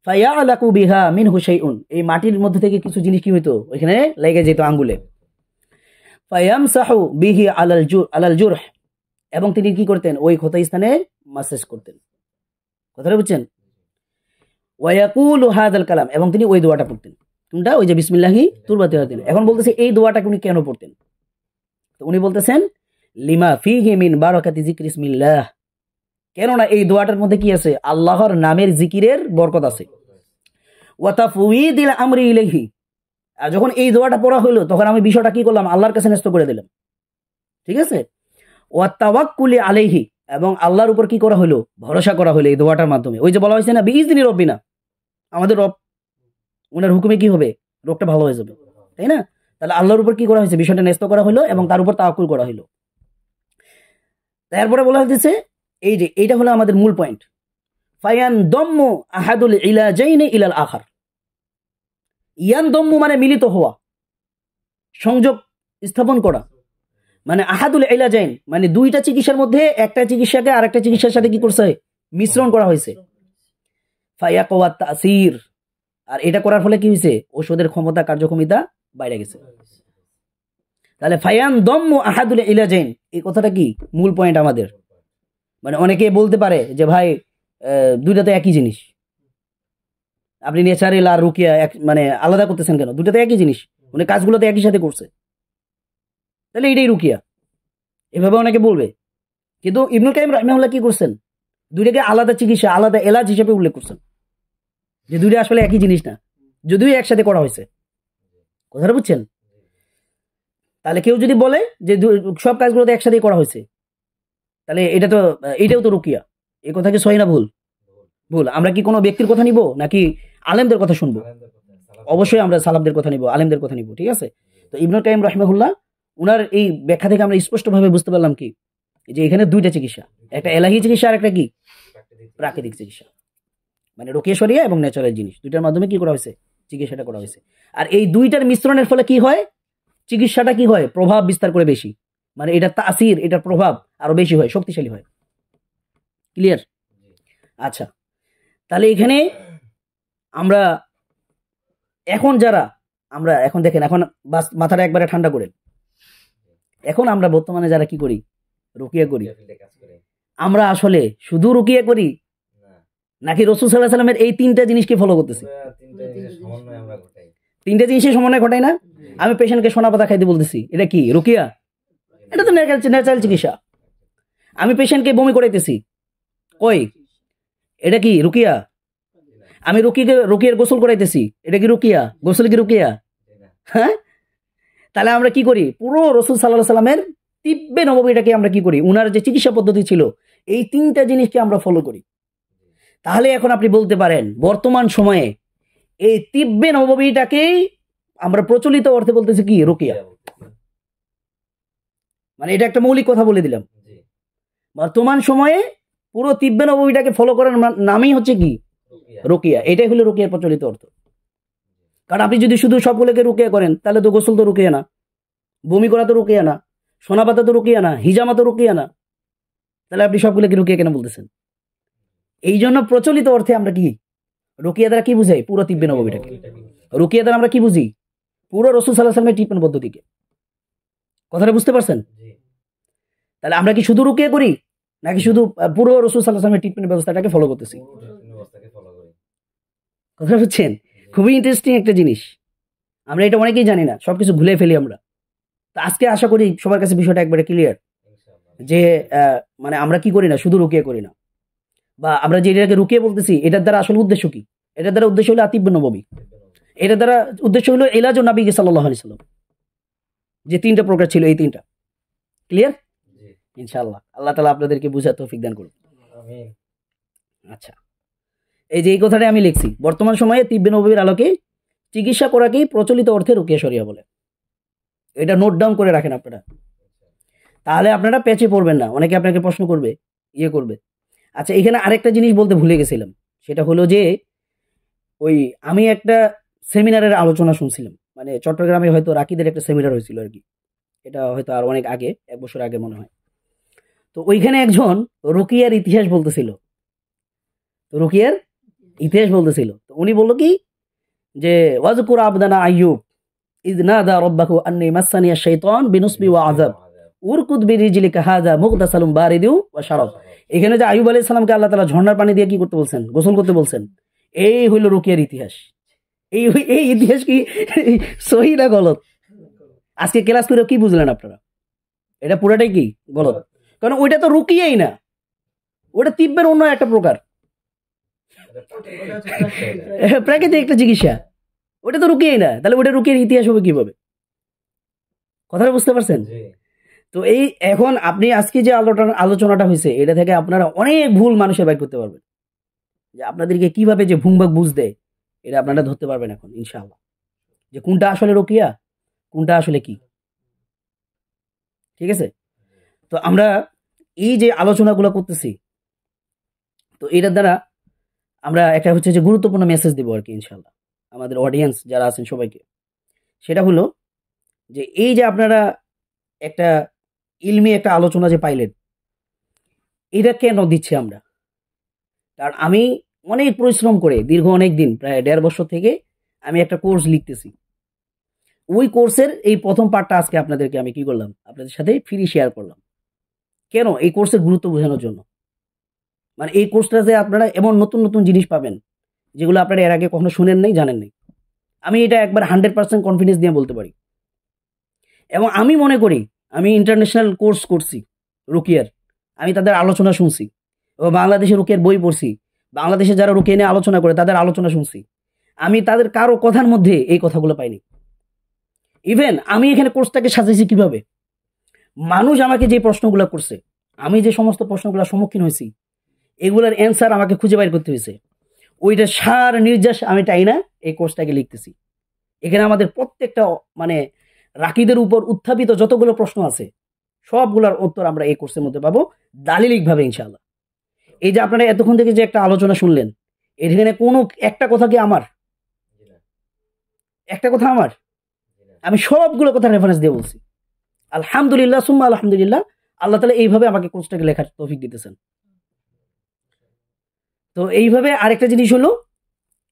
ফায়ালাকু বিহা মিনহু শাইউন, এই মাটির মধ্যে থেকে কিছু জিনিস কি হইতো, ওইখানে লেগে যেত আঙ্গুলে। ফায়ামসাহু বিহি আলাল জুরহ, এবং তিনি কি করতেন, ওই ক্ষত স্থানে মাসাজ করতেন। কথাটা বুঝছেন? ওয়া ইয়াকুলু হাযাল কালাম, এবং তিনি ওই দোয়াটা পড়তেন। কোনটা? ওই যে বিসমিল্লাহি তুরবাতু আরদিনা। এখন বলতেছে এই দোয়াটাকে উনি কেন পড়তেন? তো উনি বলতেছেন লিমা ফিহি মিন বারাকাতি যিকরি ইসমিল্লাহ, কেননা এই দোয়াটার মধ্যে কি আছে, আল্লাহর নামের জিকিরের বরকত আছে। ওয়া তাফউয়িদিল আমরি ইলাইহি, আর যখন এই দোয়াটা পড়া হলো তখন আমি বিষয়টা কি করলাম, আল্লাহর কাছে ন্যস্ত করে দিলাম। ঠিক আছে? ওয়া তাওয়াক্কুলি আলাইহি, এবং আল্লাহর উপর কি করা হলো, ভরসা করা হলো এই দোয়াটার মাধ্যমে। ওই যে বলা হয়েছে না বিইজনি রাব্বিনা, আমাদের রব, ওনার হুকুমে কি হবে, রোগটা ভালো হয়ে যাবে, তাই না? তাহলে আল্লাহর উপর কি করা হয়েছে, বিষয়টা ন্যস্ত করা হলো এবং তার উপর তাওয়াক্কুল করা হলো। তারপরে বলা হয়েছে এই যে এইটা হলো আমাদের মূল পয়েন্ট, ফায়ান দম্মু আহাদুল ইলাজাইনি ইলাল আখার। ইয়ান দম্মু মানে মিলিত হওয়া, সংযোগ স্থাপন করা, মানে আহাদুল ইলাজাইন মানে দুইটা চিকিৎসার মধ্যে একটা চিকিৎসাকে আরেকটা চিকিৎসার সাথে কি করছে, মিশ্রণ করা হয়েছে। ফায়াকওয়াত তাসির, আর এটা করার ফলে কি হয়েছে, ওষুধের ক্ষমতা, কার্যক্ষমতা বাইরে গেছে। তাহলে ফায়ান দম্মু আহাদুল ইলাজাইন, এই কথাটা কি মূল পয়েন্ট আমাদের। মানে অনেকে বলতে পারে যে ভাই দুইটা তো একই জিনিস, আপনি ন্যাচারাল আর রুকিয়া মানে আলাদা করতেছেন কেন, দুইটা তো একই জিনিস, মানে কাজগুলো তো একই সাথে করছে, তাহলে এটাই রুকিয়া, এভাবে অনেকে বলবে। কিন্তু ইবনুল কাইয়িম রাহিমাহুল্লাহ কি করছেন, দুইটাকে আলাদা চিকিৎসা, আলাদা এলাজ হিসেবে উল্লেখ করছেন, যে দুইটা আসলে একই জিনিস না, যদিও একসাথে করা হয়েছে। কথাটা বুঝছেন? তাহলে কেউ যদি বলে যে সব কাজগুলো তো একসাথেই করা হয়েছে, তাহলে এটাও তো রুকিয়া, এই কথা কি সহি না ভুল? ভুল। আমরা কি কোনো ব্যক্তির কথা নিব নাকি আলেমদের কথা শুনবো, অবশ্যই আমরা সালাফদের কথা নিব, আলেমদের কথা নিব, ঠিক আছে? তো ইবনুল কাইয়িম রাহিমাহুল্লাহ উনার এই ব্যাখ্যা থেকে আমরা স্পষ্টভাবে বুঝতে পারলাম কি, যে এখানে দুইটা চিকিৎসা, একটা এলাহি চিকিৎসা আর একটা কি প্রাকৃতিক চিকিৎসা, মানে রুকিয়া শরিয়া এবং ন্যাচারাল জিনিস দুইটার মাধ্যমে কি করা হয়েছে, চিকিৎসাটা করা হয়েছে। আর এই দুইটার মিশ্রণের ফলে কি হয়, চিকিৎসাটা কি হয়, প্রভাব বিস্তার করে বেশি, মানে এটার তাসির, এটার প্রভাব আরো বেশি হয়, শক্তিশালী হয়। ক্লিয়ার? আচ্ছা, তাহলে এখানে আমরা এখন যারা আমরা এখন দেখেন, এখন মাথাটা একবারে ঠান্ডা করেন, এখন আমরা বর্তমানে যারা কি করি, রুকিয়া করি, আমরা আসলে শুধু রুকিয়া করি নাকি রাসূল সাল্লাল্লাহু আলাইহি ওয়াসাল্লামের এই তিনটা জিনিসকে ফলো করতেছি? তিনটা জিনিসের সমন্বয় ঘটাই না? আমি পেশেন্টকে সোনা পাতা খাইতে বলতেছি, এটা কি রুকিয়া? এটা তো ন্যাচারাল চিকিৎসা। আমি পেশেন্টকে বমি করাইতেছি, কই এটা কি রুকিয়া? আমি রুকিয়ার গোসল করাইতেছি, এটা কি রুকিয়া? গোসল কি রুকিয়া? হ্যাঁ, তাহলে আমরা কি করি, পুরো রাসূল সাল্লাল্লাহু আলাইহি ওয়াসাল্লামের তিব্বে নববীটাকে আমরা কি করি, উনার যে চিকিৎসা পদ্ধতি ছিল এই তিনটা জিনিসকে আমরা ফলো করি। তাহলে এখন আপনি বলতে পারেন বর্তমান সময়ে এই তিব্বে নববীটাকেই আমরা প্রচলিত অর্থে বলতেছি কি রুকিয়া, মানে এটা একটা মৌলিক কথা বলে দিলাম। বর্তমান সময়ে পুরো তিব্বে নববীটাকে ফলো করার নামই হচ্ছে কি রুকিয়া, এটাই হলো রুকিয়ার প্রচলিত অর্থ। কারণ আপনি যদি শুধু সবগুলোকে রুকিয়া করেন তাহলে তো গোসল তো রুকিয়া না, বমি করা তো রুকিয়া না, সোনা পাতা তো রুকিয়া না, হিজামা তো রুকিয়া না, তাহলে আপনি সবগুলোকে রুকিয়া কেন বলতেছেন? এই জন্য প্রচলিত অর্থে আমরা কি রুকিয়া দ্বারা কি বুঝাই, পুরো তিব্বে নববীটাকে। রুকিয়া দ্বারা আমরা কি বুঝি, পুরো রাসূল সাল্লাল্লাহু আলাইহি ওয়াসাল্লামের ট্রিটমেন্ট পদ্ধতিকে। কথাটা বুঝতে পারছেন? তাহলে আমরা কি শুধু রুকিয়া করি নাকি শুধু পুরো রাসূল সাল্লাল্লাহু আলাইহি ওয়াসাল্লামের ট্রিটমেন্ট ব্যবস্থাটাকে ফলো করতেছি? কথা বুঝছেন? খুবই ইন্টারেস্টিং একটা জিনিস, আমরা এটা অনেকেই জানি না, সবকিছু ভুলে ফেলি আমরা। তো আজকে আশা করি সবার কাছে বিষয়টা একবারে ক্লিয়ার, যে মানে আমরা কি করি না, শুধু রুকিয়া করি না, বা আমরা যে এটাকে রুকিয়া বলতেছি এটার দ্বারা আসলে উদ্দেশ্য কি, এটার দ্বারা উদ্দেশ্য হলো আতিব্য নববী, এটার দ্বারা উদ্দেশ্য হলো ইলাজ নবী সাল্লাল্লাহু আলাইহি সাল্লাম, যে তিনটা প্রকার ছিল এই তিনটা। ক্লিয়ার? ইনশাআল্লাহ আল্লাহ তাআলা আপনাদেরকে বুঝার তৌফিক দান করুন। আমিন। আচ্ছা, এই যে এই কথাটা আমি লিখছি, বর্তমান সময়ে তিব্বে নববীর আলোকে চিকিৎসা করাকেই প্রচলিত অর্থে রুকিয়া শরিয়া বলে। এটা নোট ডাউন করে রাখেন আপনারা, তাহলে আপনারা পেঁচে পড়বেন না। অনেকে আপনাকে প্রশ্ন করবে, করবে। আচ্ছা, এখানে আরেকটা জিনিস বলতে ভুলে গেছিলাম, সেটা হলো যে ওই আমি একটা সেমিনারের আলোচনা শুনছিলাম, মানে চট্টগ্রামে হয়তো রাকিদের একটা সেমিনার হয়েছিল আর কি, এটা হয়তো আর অনেক আগে, 1 বছর আগে মনে হয়। তো ওইখানে একজন রুকিয়ার ইতিহাস বলতেছিল, তো উনি বললো কি, যে ওয়াজকুর আবদানা আইয়ুব ইয নাদা রাব্বাহু আন্নী মাসসানিয়াশ শাইতান বিনুসবি ওয়া আযাব উরকুদ বিরিজলিকা হাযা মুগতাসালুম বারিদু ওয়া শারাব। এখানে যে আইয়ুব আলাইহিস সালামকে আল্লাহ তাআলা ঝর্ণার পানি দিয়ে কি করতে বলছেন, গোসল করতে বলছেন, এই হইল রুকিয়ার ইতিহাস। এই ইতিহাস কি সহি না গলত? আজকে ক্লাস করে কি বুঝলেন আপনারা? এটা পুরোটাই কি গলত, কারণ ওইটা তো রুকিয়াই না, ওটা তিব্বের অন্য একটা প্রকার, প্রাকৃতিক একটা চিকিৎসা, ওটা তো রুকিয়াই না, তাহলে ওটা রুকিয়ার ইতিহাস হবে কিভাবে? কথাটা বুঝতে পারছেন? তো এই এখন আপনি আজকে যে আলোচনাটা হয়েছে এটা থেকে আপনারা অনেক ভুল মানুষের বাইর করতে পারবেন, যে আপনাদেরকে কিভাবে যে ভুংভাগ বুঝ দেয় এটা আপনারা ধরতে পারবেন এখন ইনশাআল্লাহ, যে কোনটা আসলে রুকিয়া কোনটা আসলে কি। ঠিক আছে? তো আমরা এই যে আলোচনাগুলো করতেছি, তো এটার দ্বারা আমরা একটা হচ্ছে যে গুরুত্বপূর্ণ মেসেজ দেবো আর কি ইনশাআল্লাহ আমাদের অডিয়েন্স যারা আছেন সবাইকে। সেটা হলো যে এই যে আপনারা একটা ইলমি একটা আলোচনা যে পাইলেন, এটা কেন দিচ্ছি আমরা? কারণ আমি অনেক পরিশ্রম করে দীর্ঘ অনেক দিন, প্রায় 1.5 বছর থেকে আমি একটা কোর্স লিখতেছি। ওই কোর্সের এই প্রথম পার্টটা আজকে আপনাদেরকে আমি কি করলাম, আপনাদের সাথে ফ্রি শেয়ার করলাম। কেন? এই কোর্সের গুরুত্ব বোঝানোর জন্য। মানে এই কোর্সটাতে আপনারা এমন নতুন নতুন জিনিস পাবেন যেগুলো আপনারা এর আগে কখনো শুনেন নাই, জানেন নাই। আমি এটা একবার 100% কনফিডেন্স দিয়ে বলতে পারি। এবং আমি মনে করি আমি ইন্টারন্যাশনাল কোর্স করছি রুকিয়ার, আমি তাদের আলোচনা শুনছি, ও বাংলাদেশের রুকিয়ার বই পড়ছি, বাংলাদেশে যারা রুকিয়া নিয়ে আলোচনা করে তাদের আলোচনা শুনছি, আমি তাদের কারো কথার মধ্যে এই কথাগুলো পাইনি। ইভেন আমি এখানে কোর্সটাকে সাজাইছি কিভাবে, মানুষ আমাকে যে প্রশ্নগুলো করছে, আমি যে সমস্ত প্রশ্নগুলোর সম্মুখীন হয়েছি, এগুলোর অ্যান্সার আমাকে খুঁজে বাইর করতে হয়েছে। ওইটা সার নির্যাস আমি টাই না এই কোর্সটাকে লিখতেছি। এখানে আমাদের প্রত্যেকটা মানে রাকিদের উপর উত্থাপিত যতগুলো প্রশ্ন আছে সবগুলোর উত্তর আমরা এই কোর্সের মধ্যে পাবো দালিলিকভাবে ইনশাআল্লাহ। এই যে আপনারা এতক্ষণ থেকে যে একটা আলোচনা শুনলেন, এখানে কোনো একটা কথা কি আমার? একটা কথা আমার? আমি সবগুলো কথা রেফারেন্স দিয়ে বলছি। আলহামদুলিল্লাহ সুম্মা আলহামদুলিল্লাহ, আল্লাহ তাআলা এইভাবে আমাকে কোর্সটাকে লেখার তৌফিক দিতেছেন। তো এইভাবে আরেকটা জিনিস হলো,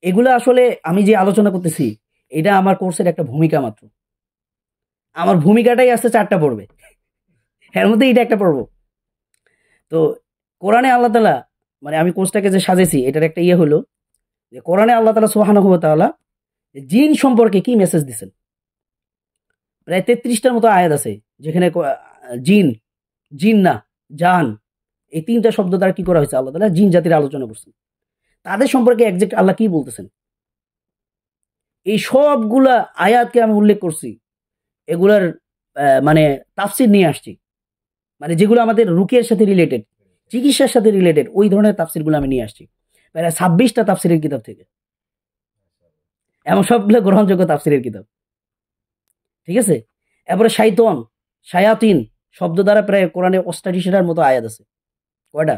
এগুলো আসলে আমি যে আলোচনা করতেছি এটা আমার কোর্সের একটা ভূমিকা মাত্র। আমার ভূমিকাটাই আছে 4টা পর্বে, এর মধ্যে এটা একটা পর্ব। তো কোরআনে আল্লাহ তাআলা মানে আমি কোর্সটাকে যে সাজেছি এটার একটা ইয়ে হলো যে কোরআনে আল্লাহ তাআলা সুবহানাহু ওয়া তাআলা জিন সম্পর্কে কি মেসেজ দিচ্ছেন। প্রায় 33টার মতো আয়াত আছে যেখানে জিন, জিন্না, জান এই 3টা শব্দ দ্বারা কি করা হয়েছে, আল্লাহ তাআলা জিন জাতির আলোচনা করছেন। তাদের সম্পর্কে একজ্যাক্ট আল্লাহ কি বলতেছেন এই সবগুলা আয়াতকে আমি উল্লেখ করছি, এগুলার মানে তাফসির নিয়ে আসছি, মানে যেগুলো আমাদের রুকিয়ার সাথে রিলেটেড, চিকিৎসার সাথে রিলেটেড ওই ধরনের তাফসিরগুলো আমি নিয়ে আসছি প্রায় 26টা তাফসিরের কিতাব থেকে, এমন সবগুলো গ্রহণযোগ্য তাফসিরের কিতাব। ঠিক আছে। এরপরে শাইতান, শায়াতিন শব্দ দ্বারা প্রায় কোরআনে 88টার মতো আয়াত আছে। কয়টা?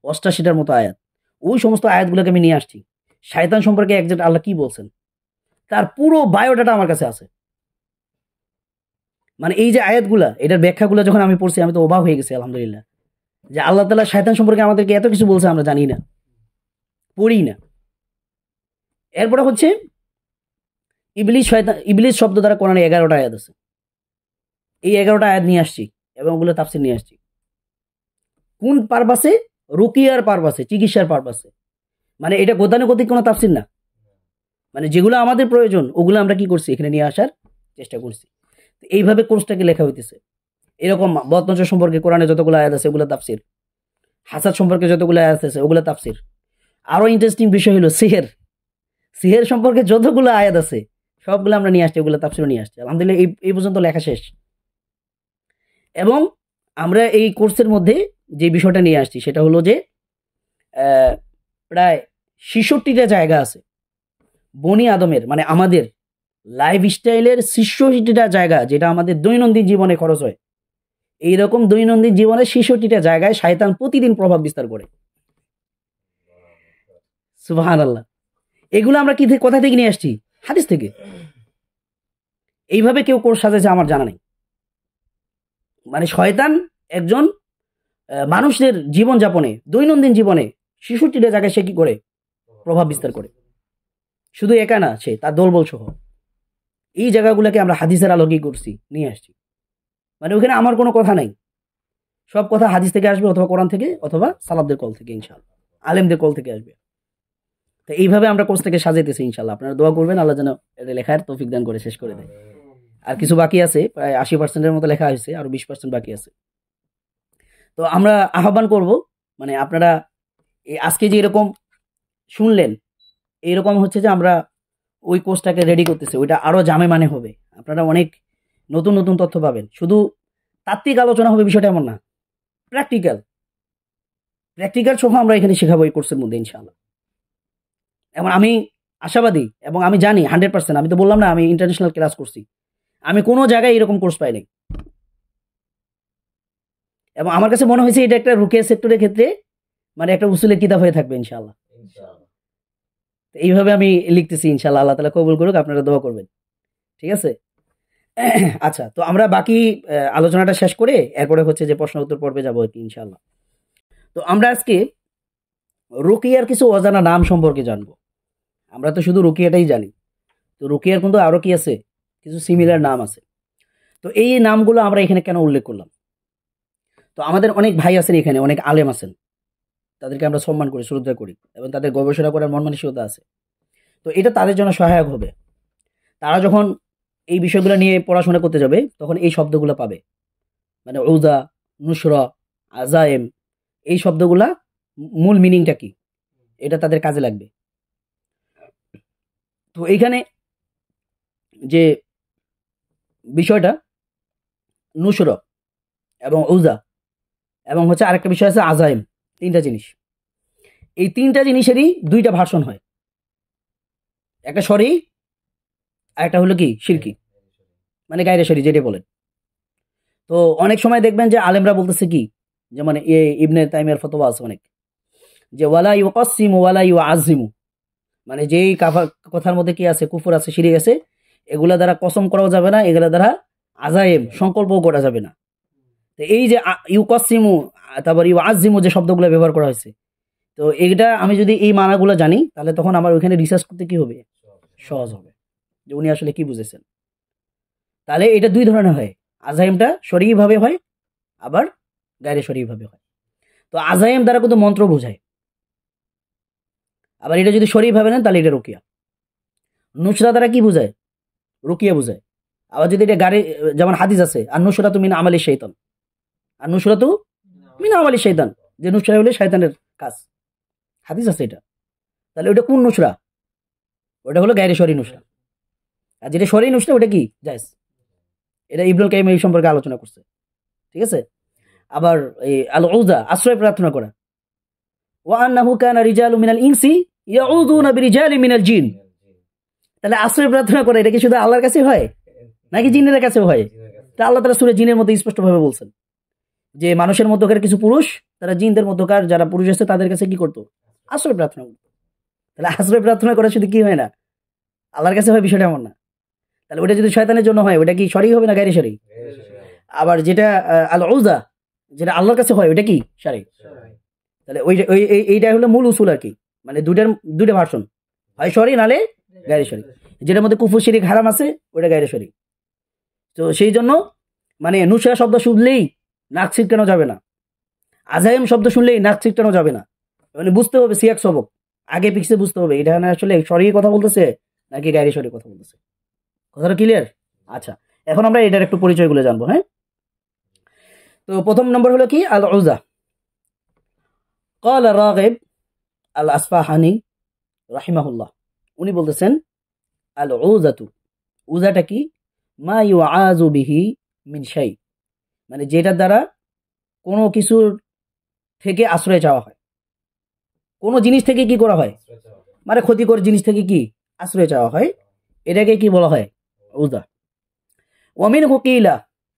88টার মতো আয়াত। ওই সমস্ত আয়াতগুলোকে আমি নিয়ে আসছি। শয়তান সম্পর্কে একজ্যাক্ট আল্লাহ কি বলছেন তার পুরো বায়োডাটা আমার কাছে আছে। মানে এই যে আয়াতগুলা, এটার ব্যাখ্যাগুলো যখন আমি পড়ছি আমি তো অবাক হয়ে গেছি আলহামদুলিল্লাহ, যে আল্লাহ তাআলা শয়তান সম্পর্কে আমাদেরকে এত কিছু বলছে আমরা জানি না, পড়ি না। এরপরে হচ্ছে ইবলিস, শয়তান, ইবলিস শব্দ দ্বারা কোরআনে 11টা আয়াত আছে। এই 11টা আয়াত নিয়ে আসছি এবং ওগুলো তাফসির নিয়ে আসছি। কোন পারপাসে? রুকিয়ার পারপাসে, চিকিৎসার পারপাসে। মানে এটা গতানুগতিক কোনো তাফসির না, মানে যেগুলো আমাদের প্রয়োজন ওগুলো আমরা কি করছি এখানে নিয়ে আসার চেষ্টা করছি। এইভাবে কোর্সটাকে লেখা হইতেছে। এরকম বদনজর সম্পর্কে কোরআনে যতগুলো আয়াত আছে ওগুলো তাফসির, হাসাদ সম্পর্কে যতগুলো আয়াত আছে ওগুলো তাফসির। আরো ইন্টারেস্টিং বিষয় হলো সিহের, সিহের সম্পর্কে যতগুলো আয়াত আছে সবগুলো আমরা নিয়ে আসছি, ওগুলো তাফসিরও নিয়ে আসছি। আলহামদুলিল্লাহ এই পর্যন্ত লেখা শেষ। এবং আমরা এই কোর্সের মধ্যে যে বিষয়টা নিয়ে আসছি সেটা হলো যে প্রায় 66টা জায়গা আছে বনি আদমের, মানে আমাদের লাইফস্টাইলের 66টা জায়গা যেটা আমাদের দৈনন্দিন জীবনে খরচ হয়। এইরকম দৈনন্দিন জীবনের 66টা জায়গায় শয়তান প্রতিদিন প্রভাব বিস্তার করে। সুবহানাল্লাহ। এগুলো আমরা কি কোথা থেকে নিয়ে আসছি? হাদিস থেকে। এইভাবে কেউ কোর্স সাজাইছে আমার জানা নেই। মানে শয়তান একজন মানুষদের জীবন যাপনে, দৈনন্দিন জীবনে 66টা জায়গায় সে কি করে প্রভাব বিস্তার করে। শুধু একা না, সে তার দলবল সহ এই জায়গাগুলোকে আমরা হাদিসের আলোকেই করছি, নিয়ে আসছি। মানে ওখানে আমার কোনো কথা নাই, সব কথা হাদিস থেকে আসবে অথবা কোরআন থেকে অথবা সালাফদের কল থেকে, ইনশাআল্লাহ আলেমদের কল থেকে আসবে। তো এইভাবে আমরা কোর্সটাকে সাজাইতেছি ইনশাআল্লাহ। আপনারা দোয়া করবেন আল্লাহ যেন এটা লেখার তৌফিক দান করে শেষ করে দেয়। আর কিছু বাকি আছে, প্রায় 80%-এর মতো লেখা হয়েছে, আরো 20% বাকি আছে। তো আমরা আহ্বান করব, মানে আপনারা আজকে যে এরকম শুনলেন, এইরকম হচ্ছে যে আমরা ওই কোর্সটাকে রেডি করতেছি, ওইটা আরো জামে মানে হবে। আপনারা অনেক নতুন নতুন তথ্য পাবেন। শুধু তাত্ত্বিক আলোচনা হবে বিষয়টা এমন না, প্র্যাকটিক্যাল সহ আমরা এখানে শেখাবো এই কোর্সের মধ্যে ইনশাআল্লাহ। এবং আমি আশাবাদী এবং আমি জানি 100%, আমি তো বললাম না আমি ইন্টারন্যাশনাল ক্লাস করছি, আমি কোনো জায়গায় এরকম কোর্স পাই নাই। এবং আমার কাছে মনে হয়েছে এটা একটা রুকিয়া সেক্টরের ক্ষেত্রে মানে একটা উসুলের কিতাব হয়ে থাকবে ইনশাআল্লাহ। এইভাবে আমি লিখতেছি ইনশাআল্লাহ, আল্লাহ তাআলা কবুল করুক, আপনারা দোয়া করবেন। ঠিক আছে। আচ্ছা, তো আমরা বাকি আলোচনাটা শেষ করে এরপরে হচ্ছে যে প্রশ্ন উত্তর পর্বে যাবো ইনশাআল্লাহ। তো আমরা আজকে রুকিয়ার কিছু অজানা নাম সম্পর্কে জানবো। আমরা তো শুধু রুকিয়াটাই জানি, তো রুকিয়ার কিন্তু আরো কি আছে, কিছু সিমিলার নাম আছে। তো এই নামগুলো আমরা এখানে কেন উল্লেখ করলাম? তো আমাদের অনেক ভাই আছেন এখানে, অনেক আলেম আছেন, তাদেরকে আমরা সম্মান করি, শ্রদ্ধা করি এবং তাদের গবেষণা করার মন মানসিকতা আছে। তো এটা তাদের জন্য সহায়ক হবে। তারা যখন এই বিষয়গুলো নিয়ে পড়াশোনা করতে যাবে তখন এই শব্দগুলো পাবে, মানে উজা, নুসরা, আজায়েম, এই শব্দগুলা মূল মিনিংটা কি এটা তাদের কাজে লাগবে। তো এইখানে যে বিষয়টা নুসরা এবং উজা এবং হচ্ছে আরেকটা বিষয় আছে আজায়েম, 3টা জিনিস। এই তিনটা জিনিসেরই দুইটা ভার্সন হয়, একটা শরী আর একটা হলো কি শিরকি, মানে গায়রে শরী যেটা বলেন। তো অনেক সময় দেখবেন যে আলেমরা বলতেছে কি, যেমন ইবনে তাইমিয়ার ফতোয়া আছে অনেক, যে ওয়ালা ইউকাসসিমু ওয়ালা ইউআযযিমু, মানে যেই কথার মধ্যে কি আছে, কুফর আছে, শিরিক আছে, এগুলা দ্বারা কসম করাও যাবে না, এগুলা দ্বারা আজায়েম সংকল্পও করা যাবে না। তো এই যে ইউকাসসিমু তারপর ইউআযযিমু যে শব্দগুলো ব্যবহার করা হয়েছে, তো এইটা আমি যদি এই মানাগুলো জানি, তাহলে তখন আমার ওইখানে রিসার্চ করতে কি হবে, সহজ হবে, যে উনি আসলে কি বুঝেছেন। তাহলে এটা দুই ধরনের হয়, আজাইমটা শরীয়ভাবে হয়, আবার গায়রে শরীয়ভাবে হয়। তো আজাইম দ্বারা কিন্তু মন্ত্র বোঝায়, আবার এটা যদি শরীয়ভাবে নেন তাহলে এটা রুকিয়া। নুসরা দ্বারা কি বোঝায়, রুকিয়া বোঝায়। আবার যদি এটা গাড়ি, যেমন হাদিস আছে আর নুসরাতু মিন আমালি শাইতান, আর নুসরাতু মিন আমালি শাইতান, যে নুসরা হলে শয়তানের কাজ, হাদিস আছে এটা। তাহলে ওটা কোন নুসরা, ওটা হলো গায়রে শরী নুসরা। আর যেটা শরী নুসরা ওটা কি জায়েজ, এটা ইবনুল কাইয়িম এই সম্পর্কে আলোচনা করছে, ঠিক আছে। আবার এই আল উযা আশ্রয় প্রার্থনা করা, ওয়া আন্নাহু কানা রিজালু মিনাল ইনসি ইয়াউযুনা বিরিজালি মিনাল জিন, তাহলে আশ্রয় প্রার্থনা করা এটা কি শুধু আল্লাহর কাছে হয় নাকি জিনের কাছে হয়? তা আল্লাহ তাআলা সূরা জিনের মধ্যে স্পষ্টভাবে বলছেন যে মানুষের মধ্যকার কিছু পুরুষ তারা জিনদের মধ্যকার যারা পুরুষ আছে তাদের কাছে কি করতো, আশ্রয় প্রার্থনা করতো। তাহলে আশ্রয় প্রার্থনা করা শুধু কি হয় না, আল্লাহর কাছে হয়, বিষয়টা এমন না। তাহলে ওটা যদি শয়তানের জন্য হয়, ওটা কি শরী হবে না গায়রে শরী? আবার যেটা আল উযা, যেটা আল্লাহর কাছে হয়, ওটা কি শরী। তাহলে এইটা হলো মূল উসুল আর কি, মানে দুইটা ভার্সন, হয় শরী নালে গায়রে শরী। যেটার মধ্যে কুফর শিরিক হারাম আছে ওটা গায়রে শরী। তো সেই জন্য মানে নুসরা শব্দ শুনলেই নাক ছিটকানো যাবে না, আজাইম শব্দ শুনলেই নাক ছিটকানো যাবে না, মানে বুঝতে হবে সিয়াক সবক, আগে পিছিয়ে বুঝতে হবে এটা না আসলে শরী কথা বলতেছে নাকি গায়রে শরী কথা বলতেছে। কথাটা ক্লিয়ার? আচ্ছা, এখন আমরা এটার একটু পরিচয়গুলো জানবো। হ্যাঁ, তো প্রথম নম্বর হলো কি আল উযা। ক্বালা রাগিব আল আসফাহানি রাহিমাহুল্লাহ, উনি বলতেছেন আল উযাতু, উযাটা কি, মা ইউআযু বিহি মিন শাই, মানে যেটার দ্বারা কোনো কিছুর থেকে আশ্রয় চাওয়া হয়, কোনো জিনিস থেকে কি করা হয়, মানে ক্ষতিকর জিনিস থেকে কি আশ্রয় চাওয়া হয়, এটাকে কি বলা হয়, উযা। ওয়া মিনহু কিলা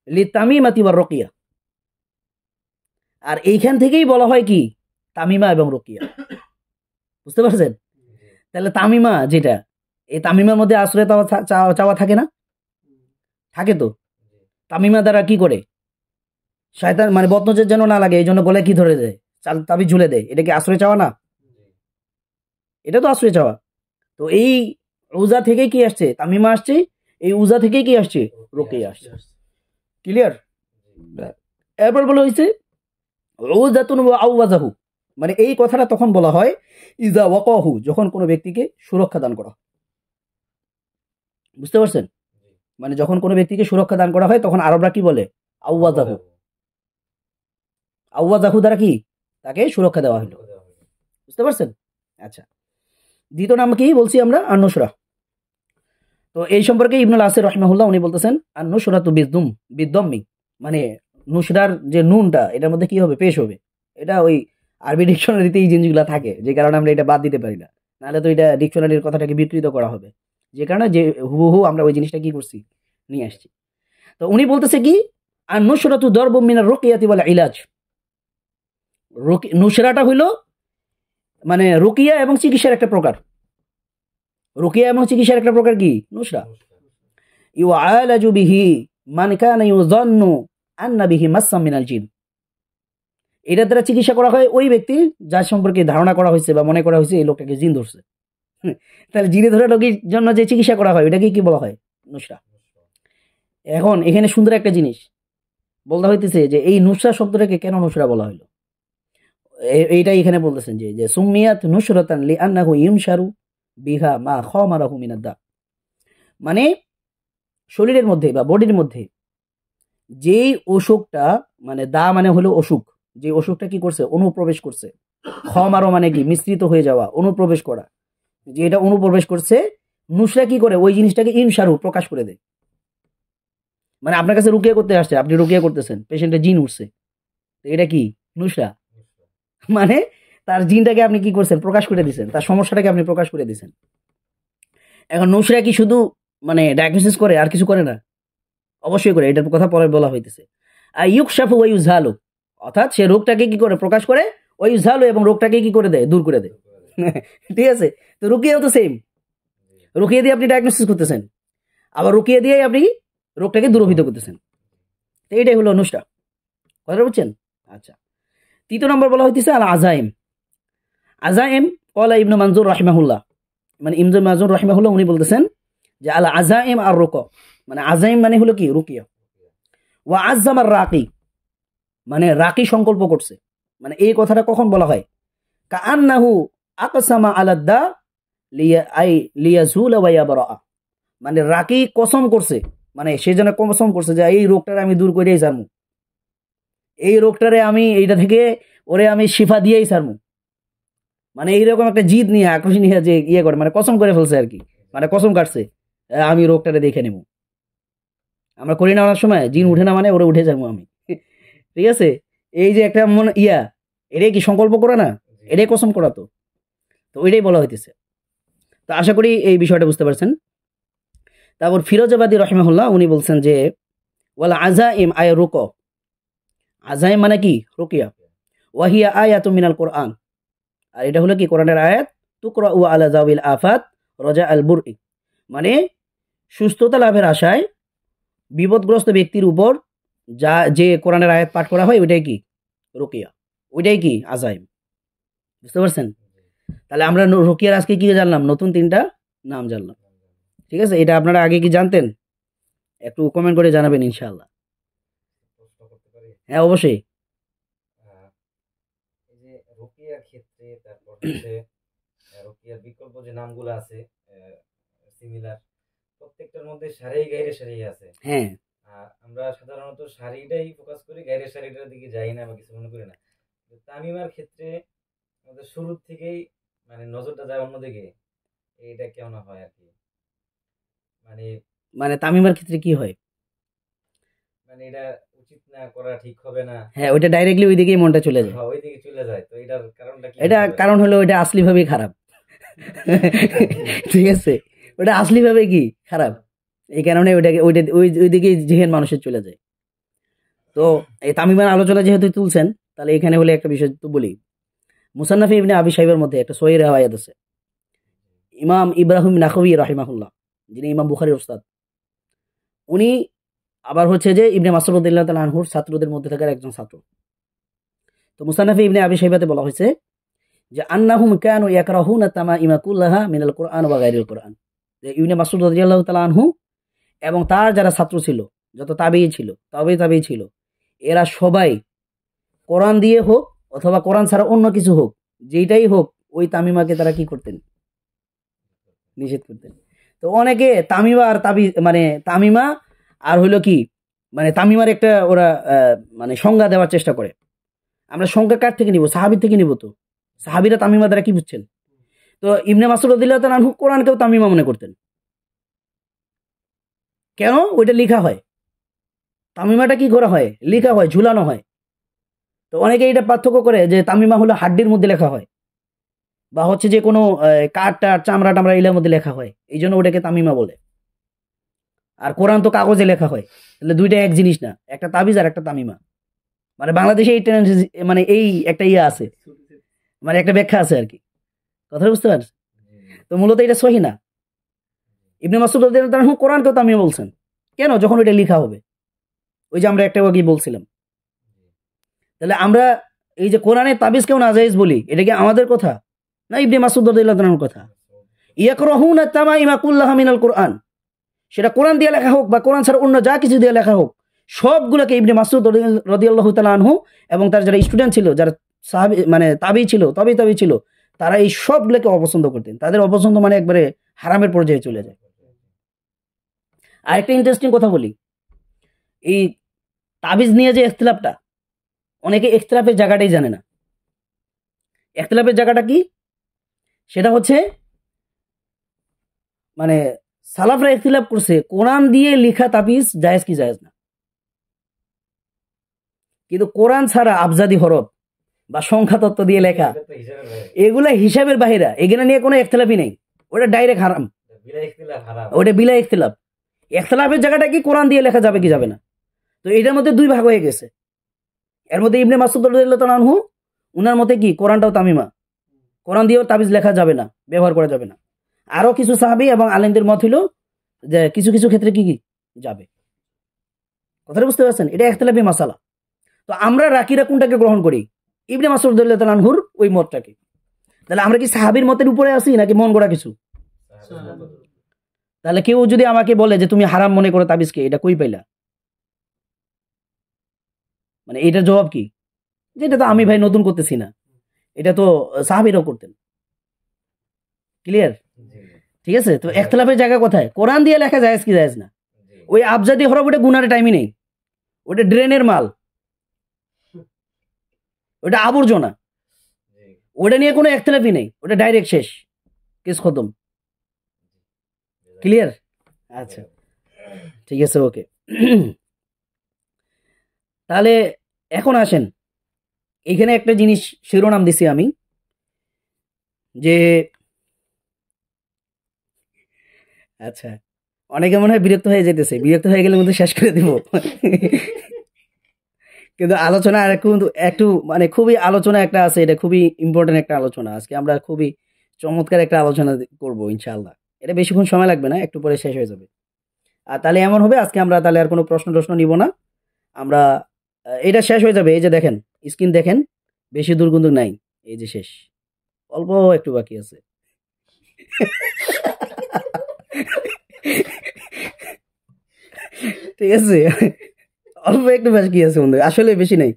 লিতামিমাতি ওয়ার রুকিয়া, আর এইখান থেকেই বলা হয় কি তামিমা এবং রুকিয়া। বুঝতে পারছেন? তাহলে তামিমা যেটা, এই তামিমার মধ্যে আশ্রয় চাওয়া থাকে না, থাকে তো। তামিমা দ্বারা কি করে, শয়তান মানে বদনজর যেন না লাগে এই জন্য গলায় কি ধরে দেয়, তাবিজ ঝুলে দেয়, এটা কি আশ্রয় চাওয়া না? এটা তো আশ্রয় চাওয়া। তো এই উযা থেকে কি আসছে, তামিমা আসছে, এই উযা থেকে কি আসছে, রুকিয়া আসছে। ক্লিয়ার? এরপর বলা হয়েছে উযাতুন ওয়া আওয়াযাহু, মানে এই কথাটা তখন বলা হয় ইযা ওয়াকাহু, যখন কোনো ব্যক্তিকে সুরক্ষা দান করা হয়। বুঝতে পারছেন? মানে যখন কোনো ব্যক্তিকে সুরক্ষা দান করা হয় তখন আরবরা কি বলে, আওয়াযাহু, আওয়াযাহু দ্বারা কি তাকে সুরক্ষা দেওয়া হলো। বুঝতে পারছেন? আচ্ছা, দ্বিতীয় নাম কি বলছি আমরা, আন-নুসরা। তো এই সম্পর্কে ইবনুল আসির রাহিমাহুল্লাহ উনি বলতেছেন আন-নুসরাতু বিদ্দম্মি, মানে নুসরার যে নুনটা এটার মধ্যে কি হবে, পেশ হবে। এটা ওই আরবি ডিকশনারিতে এই জিনিসগুলো থাকে, যে কারণে আমরা এটা বাদ দিতে পারি না, নাহলে তো এটা ডিকশনারির কথাটাকে বিকৃত করা হবে, যে কারণে যে হুবহু আমরা ওই জিনিসটা কি করছি, নিয়ে আসছি। তো উনি বলতেছে কি আন-নুসরাতু দারবুম মিনার রুকিয়াতি ওয়াল ইলাজ, নুসরাটা হইলো মানে রুকিয়া এবং চিকিৎসার একটা প্রকার, রুকিয়া এবং চিকিৎসার একটা প্রকার কি নুসরা। ইউআলাজু বিহি মান কানা ইউযান্নু আন্না বিহি মাসসাম মিনাল জিন, এটার দ্বারা চিকিৎসা করা হয় ওই ব্যক্তি যার সম্পর্কে ধারণা করা হয়েছে বা মনে করা হয়েছে এই লোকটাকে জিন ধরছে। তাহলে জিনে ধরা রোগীর জন্য যে চিকিৎসা করা হয় এটাকে কি বলা হয়, নুসরা। এখন এখানে সুন্দর একটা জিনিস বলতে হইতেছে যে এই নুসরা শব্দটাকে কেন নুসরা বলা হলো, এইটাই এখানে বলতেছেন যে সুম্মিয়াত নুসরাতান লিআন্নাহু ইউনশারু বিহা মা খামারাহু মিনাদ দা, মানে শরীরের মধ্যে বা বডির মধ্যে যেই অসুখটা, মানে দা মানে হলো অসুখ, যে অসুখটা কি করছে, অনুপ্রবেশ করছে, খমারো মানে কি মিশ্রিত হয়ে যাওয়া, অনুপ্রবেশ করা, যে এটা অনুপ্রবেশ করছে, নুসরা কি করে ওই জিনিসটাকে ইনশারু প্রকাশ করে দেয়। মানে আপনার কাছে রুকিয়া করতে আসছে, আপনি রুকিয়া করতেছেন, পেশেন্টের জিন উঠছে, এটা কি নুসরা, মানে তার জিনটাকে আপনি কি করছেন, প্রকাশ করে দিচ্ছেন, তার সমস্যাটাকে আপনি প্রকাশ করে দিচ্ছেন। এখন নৌশিরা কি শুধু মানে ডায়াগনোসিস করে আর কিছু করে না? অবশ্যই করে, এটার কথা পরে বলা হইতেছে। আর ইউকশাফু ওয়া ইউজহালু, অর্থাৎ সে রোগটাকে কি করে প্রকাশ করে, ওই ইউজহালু, এবং রোগটাকে কি করে দেয়, দূর করে দেয়। ঠিক আছে, তো রুকিয়াও তো সেম, রুকিয়ে দিয়ে আপনি ডায়াগনোসিস করতেছেন, আবার রুকিয়ে দিয়ে আপনি রোগটাকে দূরভূত করতেছেন। তো এইটাই হলো নুসরা, কথা বুঝছেন? আচ্ছা, তৃতীয় নম্বর বলা হইতেছে আল আজাইম। আজাইম কলা ইবনু মানজুর রাহিমাহুল্লাহ, মানে ইবনু মানজুর রাহিমাহুল্লাহ উনি বলতেছেন যে আল আজাইম আর রুক, মানে আজাইম মানে হলো কি রুকিয়া। ওয়া আজ্জাম আর রাকি, মানে রাকি সংকল্প করছে। মানে এই কথাটা কখন বলা হয়? কাআন্নাহু আকসামা আলাদ্দা লিয়াজুলা ওয়া ইয়াবরা, মানে রাকি কসম করছে, মানে সে যেন কসম করছে যে এই রোগটারে আমি দূর করেই ছাড়মু, এই রোগটারে আমি এইটা থেকে ওরে আমি শিফা দিয়েই ছাড়মু। মানে এইরকম একটা জিদ নিয়ে, আক্রোশ নিয়ে যে ইয়ে করে, মানে কসম করে ফেলছে আর কি, মানে কসম কাটছে আমি রোগটারে দেখে নেব। আমরা করি না অনেক সময়, জিন উঠে না মানে ওরে উঠে যাবো আমি। ঠিক আছে, এই যে একটা মন এটাই কি সংকল্প করা না, এটাই কসম করা। তো তো ওইটাই বলা হইতেছে। তো আশা করি এই বিষয়টা বুঝতে পারছেন। তারপর ফিরোজাবাদী রহিমাহুল্লাহ উনি বলছেন যে ওয়ালা আজাইম আয় রুক, আজাইম মানে কি রুকিয়া, ওয়াহিয়া আয়াতুম মিনাল কোরআন, আর এটা হলো কি কোরআনের আয়াত, তুকরাউ আলা যাওয়িল আফাত রাজা আল বুরই, মানে সুস্থতা লাভের আশায় বিপদগ্রস্ত ব্যক্তির উপর যে কোরআনের আয়াত পাঠ করা হয় ওইটাই কি রুকিয়া, ওইটাই কি আজাইম। বুঝতে পারছেন? তাহলে আমরা রুকিয়ার আজকে কি জানলাম, নতুন 3টা নাম জানলাম। ঠিক আছে, এটা আপনারা আগে কি জানতেন? একটু কমেন্ট করে জানাবেন ইনশাআল্লাহ। হ্যাঁ অবশ্যই। এই যে রুকিয়ার ক্ষেত্রে, তারপর হচ্ছে রুকিয়ার বিকল্প যে নামগুলো আছে সিমিলার, প্রত্যেকটার মধ্যে সারি গাইরে সারি আছে। হ্যাঁ, আর আমরা সাধারণত সারিটাই ফোকাস করি, গাইরে সারিটার দিকে যাই না বা কিছু মনে করি না। তামিমার ক্ষেত্রে আমাদের শুরুর থেকেই মানে নজরটা যায় অন্যদিকে, এইটা কেমন হয় আর কি, মানে মানে তামিমার ক্ষেত্রে কি হয়, মানে এটা উচিত না, করা ঠিক হবে না। হ্যাঁ ওইটা ডাইরেক্টলি ওই দিকেই মনটা চলে যায়। ওই দিকে চলে যায়। তো এটার কারণটা কি? এটা কারণ হলো ওইটা আসলি ভাবেই খারাপ। ঠিক আছে, ওটা আসলি ভাবে কি খারাপ, এই কারণে ওইটাকে ওই দিকে যেহেন মানুষের চলে যায়। তো এই তামিমার আলোচনা যেহেতু তুলছেন, তাহলে এখানে হলে একটা বিষয় তো বলি। মুসান্নাফি ইবনে আবি শাইবার মধ্যে একটা সহিহ রিওয়ায়াত আছে, ইমাম ইব্রাহিম নাখবী রাহিমাহুল্লাহ, যিনি ইমাম বুখারীর উস্তাদ, উনি আবার হচ্ছে যে ইবনে মাসউদ রাদিয়াল্লাহু তাআলা আনহুর ছাত্রদের মধ্যে থাকার একজন ছাত্র। তো মুসান্নাফি ইবনে আবি শাইবাতে বলা হয়েছে যে আন্নাহুম কানু ইয়াকরাহুনা তামাইমা কুল্লাহা মিনাল কুরআন ওয়া গায়রিল কুরআন, যে ইবনে মাসউদ রাদিয়াল্লাহু তাআলা আনহু এবং তার যারা ছাত্র ছিল, যত তাবেঈ ছিল, তাবেঈ ছিল, এরা সবাই কোরআন দিয়ে হোক অথবা কোরআন ছাড়া অন্য কিছু হোক, যেটাই হোক, ওই তামিমাকে তারা কি করতেন, নিষেধ করতেন। তো অনেকে তামিমা আর মানে তামিমা আর হইলো কি, মানে তামিমার একটা ওরা মানে সংজ্ঞা দেওয়ার চেষ্টা করে। আমরা সংজ্ঞা কার থেকে নিব? সাহাবী থেকে নিব। তো সাহাবীরা তামিমা দ্বারা কি বুঝছেন? তো ইবনে মাসউদ রাদিয়াল্লাহু তাআলা আনহু কোরআনকেও তামিমা মনে করতেন। কেন? ওইটা লেখা হয়, তামিমাটা কি করা হয়, লেখা হয়, ঝুলানো হয়। তো অনেকে এটা পার্থক্য করে যে তামিমা হলো হাড্ডির মধ্যে লেখা হয়, বা হচ্ছে যে কোনো কাঠ টাট চামড়া টামড়া এগুলোর মধ্যে লেখা হয়, এই জন্য ওটাকে তামিমা বলে। আর কোরআন তো কাগজে লেখা হয়, তাহলে দুইটা এক জিনিস না, একটা তাবিজ আর একটা তামিমা। মানে বাংলাদেশে এই মানে এই একটা ইয়ে আছে, মানে একটা ব্যাখ্যা আছে আর কি, কথা বুঝতে পারছেন? তো মূলত এটা সহি না। ইবনে মাসউদ রাদিয়াল্লাহু আনহু কোরআনকেও তামিমা বলছেন। কেন? যখন ওইটা লেখা হবে, ওই যে আমরা একটা আগে বলছিলাম। তাহলে আমরা এই যে কোরআনে তাবিজ কেউ নাজায়েজ বলি, এটা কি আমাদের কথা না ইবনে মাসউদ রাদিয়াল্লাহু আনহুর কথা? ইয়াকরাহুনা তামাইমা কুল্লাহা মিনাল কুরআন, সেটা কোরআন দিয়ে লেখা হোক বা কোরআন ছাড়া অন্য যা কিছু দিয়ে লেখা হোক, সবগুলোকে ইবনে মাসউদ রাদিয়াল্লাহু তাআলা আনহু এবং তার যারা স্টুডেন্ট ছিল, যারা সাহাবী মানে তাবেঈ ছিল, তাবেঈ ছিল, তারা এই সবগুলোকে অপছন্দ করতেন। তাদের অপছন্দ মানে একবারে হারামের পর্যায়ে চলে যায়। আরেকটা ইন্টারেস্টিং কথা বলি, এই তাবিজ নিয়ে যে ইখতিলাফটা, অনেকে ইখতিলাফের জায়গাটাই জানে না। ইখতিলাফের জায়গাটা কি? সেটা হচ্ছে মানে সালাফরা ইখতিলাফ করছে কোরআন দিয়ে লেখা তাবিজ জায়েজ কি জায়েজ না, কিন্তু কোরআন ছাড়া আবজাদি হরফ বা সংখ্যা তত্ত্ব দিয়ে লেখা, এটা তো হিসাবের বাইরে। এগুলা হিসাবের বাহিরা, এগুলা নিয়ে কোনো একতলাফই নেই, ওটা ডাইরেক্ট হারাম, বিলা ইখতিলাফ হারাম। ওটা বিলা ইখতিলাফ। ইখতিলাফের জায়গাটা কি কোরআন দিয়ে লেখা যাবে কি যাবে না, তো এটার মধ্যে দুই ভাগ হয়ে গেছে। এর মধ্যে ইবনে মাসউদ রাদিয়াল্লাহু তাআলা আনহু উনার মতে কি কোরআনটাও তামিমা, কোরআন দিয়েও তাবিজ লেখা যাবে না, ব্যবহার করা যাবে না। আরো কিছু সাহাবী এবং আলেমদের মত হলো যে কিছু কিছু ক্ষেত্রে কি কি যাবে। কথাটা বুঝতে পারছেন? এটা ইখতিলাফি মাসালা। তো আমরা রাকিরা কোনটাকে গ্রহণ করি? ইবনে মাসউদ রাদিয়াল্লাহু তাআলা আনহুর ওই মতটাকে। তাহলে আমরা কি সাহাবীর মতের উপরে আছি নাকি মন গড়া কিছু? তাহলে কেউ যদি আমাকে বলে যে তুমি হারাম মনে করো তাবিজকে, এটা কই পাইলা? মানে এটার জবাব কি? যে এটা তো আমি ভাই নতুন করতেছি না, এটা তো সাহাবীরাও করতেন। ক্লিয়ার? জি, ঠিক আছে? তো ইখতিলাফের জায়গা কোথায়? কোরআন দিয়ে লেখা জায়েজ কি জায়েজ না? জি। ওই আবজাদি হরফ ওটা গুনার টাইমই নেই, ওটা ড্রেনের মাল, ওটা আবর্জনা, জি। ওটা নিয়ে কোনো ইখতিলাফই নেই, ওটা ডাইরেক্ট শেষ, কেস খতম। ক্লিয়ার? আচ্ছা, ঠিক আছে, ওকে। তাহলে এখন আসেন, এখানে একটা জিনিস শিরোনাম দিছি আমি, যে আচ্ছা অনেকে মনে হয় বিরক্ত হয়ে যেতেছে, বিরক্ত হয়ে গেলে মধ্যে শেষ করে দিব। কিন্তু আলোচনা আর একটু একটু মানে খুবই আলোচনা একটা আছে, এটা খুবই ইম্পর্টেন্ট একটা আলোচনা। আজকে আমরা খুবই চমৎকার একটা আলোচনা করব ইনশাআল্লাহ। এটা বেশিক্ষণ সময় লাগবে না, একটু পরে শেষ হয়ে যাবে। আর তাহলে এমন হবে আজকে আমরা তাহলে আর কোনো প্রশ্ন নিব না, আমরা এটা শেষ হয়ে যাবে। এই যে দেখেন স্ক্রিন দেখেন, বেশি দূর কিন্তু নাই, এই যে শেষ, অল্প একটু বাকি আছে। ঠিক আছে, অল্প একটু বাকি আছে বন্ধু, আসলে বেশি নাই।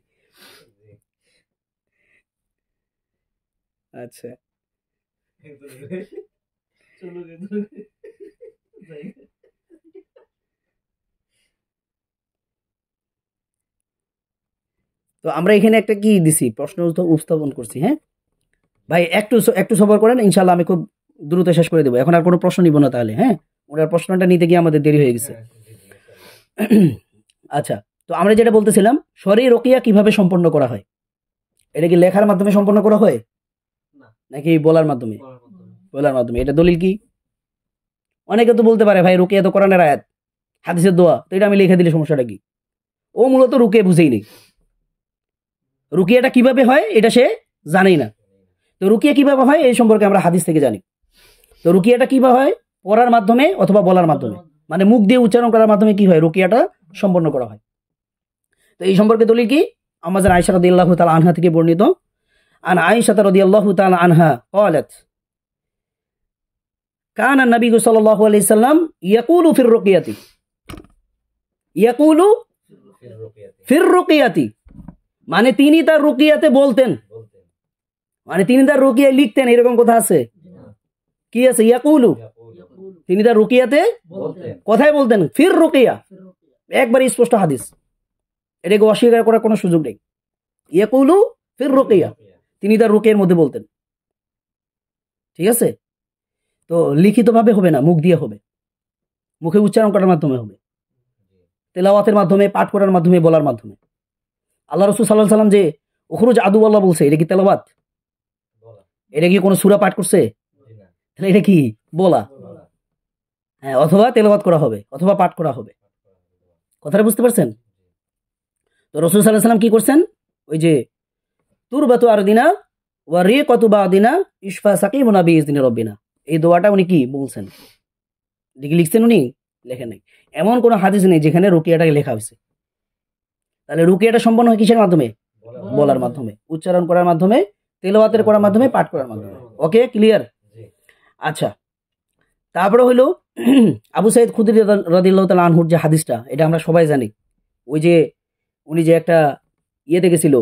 আচ্ছা, তো আমরা এখানে একটা কি দিছি, প্রশ্ন উপস্থাপন করছি। হ্যাঁ ভাই, একটু একটু সবর করেন, ইনশাল্লাহ আমি খুব দ্রুত শেষ করে দেবো। এখন আর কোনো প্রশ্ন নিব না তাহলে। হ্যাঁ, ওনার প্রশ্নটা নিতে গিয়ে আমাদের দেরি হয়ে গেছে। হ্যাঁ, জি, জি, ইনশাআল্লাহ। আচ্ছা, তো আমরা যেটা বলতেছিলাম, শরঈ রুকিয়া কিভাবে সম্পন্ন করা হয়? এটা কি লেখার মাধ্যমে সম্পন্ন করা হয় নাকি বলার মাধ্যমে? বলার মাধ্যমে। এটা দলিল কি? অনেকে তো বলতে পারে ভাই রুকিয়া তো কোরআনের আয়াত, হাদিসের দোয়া, তো এটা আমি লিখে দিলে সমস্যাটা কি? ও মূলত রুকিয়া বুঝেই নেই, রুকিয়াটা কিভাবে হয় এটা সে জানেই না। তো রুকিয়া কিভাবে হয় এই সম্পর্কে আমরা হাদিস থেকে জানি। তো রুকিয়াটা কিভাবে হয়? পড়ার মাধ্যমে অথবা বলার মাধ্যমে, মানে মুখ দিয়ে উচ্চারণ করার মাধ্যমে কি হয়? রুকিয়াটা সম্পন্ন করা হয়। তো এই সম্পর্কে দলিল কি? আমাদের আয়েশা রাদিয়াল্লাহু তাআলা আনহা থেকে বর্ণিত, আন আয়েশা রাদিয়াল্লাহু তাআলা আনহা قالت كان النبي صلى الله عليه وسلم يقول في الرقية يقول ফির রুকিয়াতে في الرقية, মানে তিনি তার রুকিয়াতে বলতেন, বলতেন। মানে তিনি তার রুকিয়ায় লিখতেন, এরকম কথা আছে? কি আছে? ইয়াকুলু, ইয়াকুল, তিনি তার রুকিয়াতে বলতেন। কথাই বলতেন। ফির রুকিয়া, একবার স্পষ্ট হাদিস, এটাকে অস্বীকার করার কোনো সুযোগ নেই। ইয়াকুলু ফির রুকিয়া, তিনি তার রুকিয়ার মধ্যে বলতেন। ঠিক আছে? তো লিখিতভাবে হবে না, মুখ দিয়ে হবে, মুখে উচ্চারণ করার মাধ্যমে হবে, তেলাওয়াতের মাধ্যমে, পাঠ করার মাধ্যমে, বলার মাধ্যমে। আল্লাহ রাসূল সাল্লাল্লাহু আলাইহি ওয়াসাল্লাম যে উখরুজ আদুওয়াল্লাহ বলছে, এটা কি তেলাওয়াত? বলা। এটা কি কোনো সূরা পাঠ করছে? জি না, তাহলে এটা কি বলা? বলা। হ্যাঁ, অথবা তেলাওয়াত করা হবে অথবা পাঠ করা হবে। কথাটা বুঝতে পারছেন? তো রাসূল সাল্লাল্লাহু আলাইহি ওয়াসাল্লাম কি করছেন? ওই যে তুরবাতু আরদিনা ওয়া রিকাতু বাদিনা ইশফা সাকিমুনা বিইজনি রাব্বিনা, এই দোয়াটা উনি কি বলছেন? এটা কি লিখছেন উনি? লেখেন নাই। এমন কোনো হাদিস নেই যেখানে রুকিয়াটাকে লেখা হয়েছে। তাহলে রুকিয়াটা সম্পন্ন হয় কিসের মাধ্যমে? বলার মাধ্যমে, উচ্চারণ করার মাধ্যমে, তেলাওয়াতের করার মাধ্যমে, পাঠ করার মাধ্যমে। ওকে, ক্লিয়ার? জি, আচ্ছা, তারপরে হলো আবু সাইদ খুদরি রাদিয়াল্লাহু তাআলা আনহুর যে হাদিসটা, এটা আমরা সবাই জানি। ওই যে উনি যে একটা ইয়েতে গেছিল,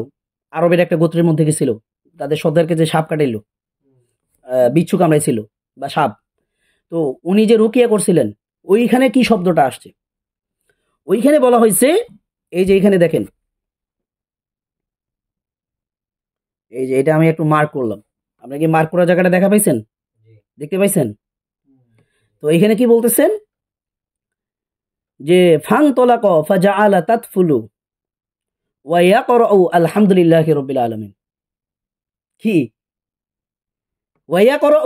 আরবের একটা গোত্রের মধ্যে গেছিল, তাদের সর্দারকে যে সাপ কাটাইলো, বিচ্ছু কামড়াইছিল বা সাপ, তো উনি যে রুকিয়া করছিলেন, ওইখানে কি শব্দটা আসছে? ওইখানে বলা হয়েছে, এই যে এখানে দেখেন, এই যে এটা আমি একটু মার্ক করলাম, আপনারা কি মার্ক করা জায়গাটা দেখা পাইছেন? জি। দেখতে পাইছেন? তো এখানে কি বলতেছেন যে ফাং তলাক ফাজাআলা তাতফুলু ওয়া ইয়াকরাউ আলহামদুলিল্লাহি রাব্বিল আলামিন। কি ওয়াইয়া করো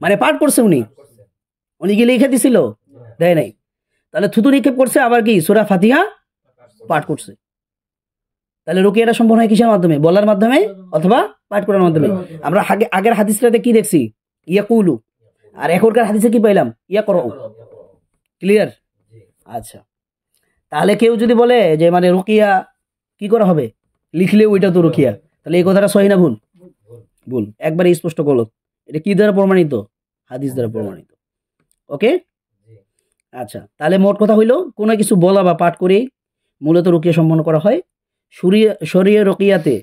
মানে পাঠ করছে উনি করছে। উনি কি লিখে দিছিল দেয় নাই তাহলে থুতু নিক্ষেপ করছে আবার কি সূরা ফাতিহা পাঠ করছে তাহলে রুকিয়াটা সম্ভব হয় কিসের মাধ্যমে বলার মাধ্যমে অথবা পাঠ করার মাধ্যমে আমরা আগের হাদিসটাতে কি দেখছি ইয়াকুলু আর এখনকার হাদিসে কি পাইলাম ইয়া করো ক্লিয়ার জি। আচ্ছা তাহলে কেউ যদি বলে যে মানে রুকিয়া কি করা হবে লিখলে ওইটা তো রুকিয়া তাহলে এই কথাটা সহি না ভুল ভুল। ভুল একবারে স্পষ্ট গলত এটা কি দ্বারা প্রমাণিত হাদিস দ্বারা প্রমাণিত ওকে জি। আচ্ছা তাহলে মোট কথা হইল কোনো কিছু বলা বা পাঠ করে মূলত রুকিয়া সম্পন্ন করা হয় শরীয় রুকিয়াতে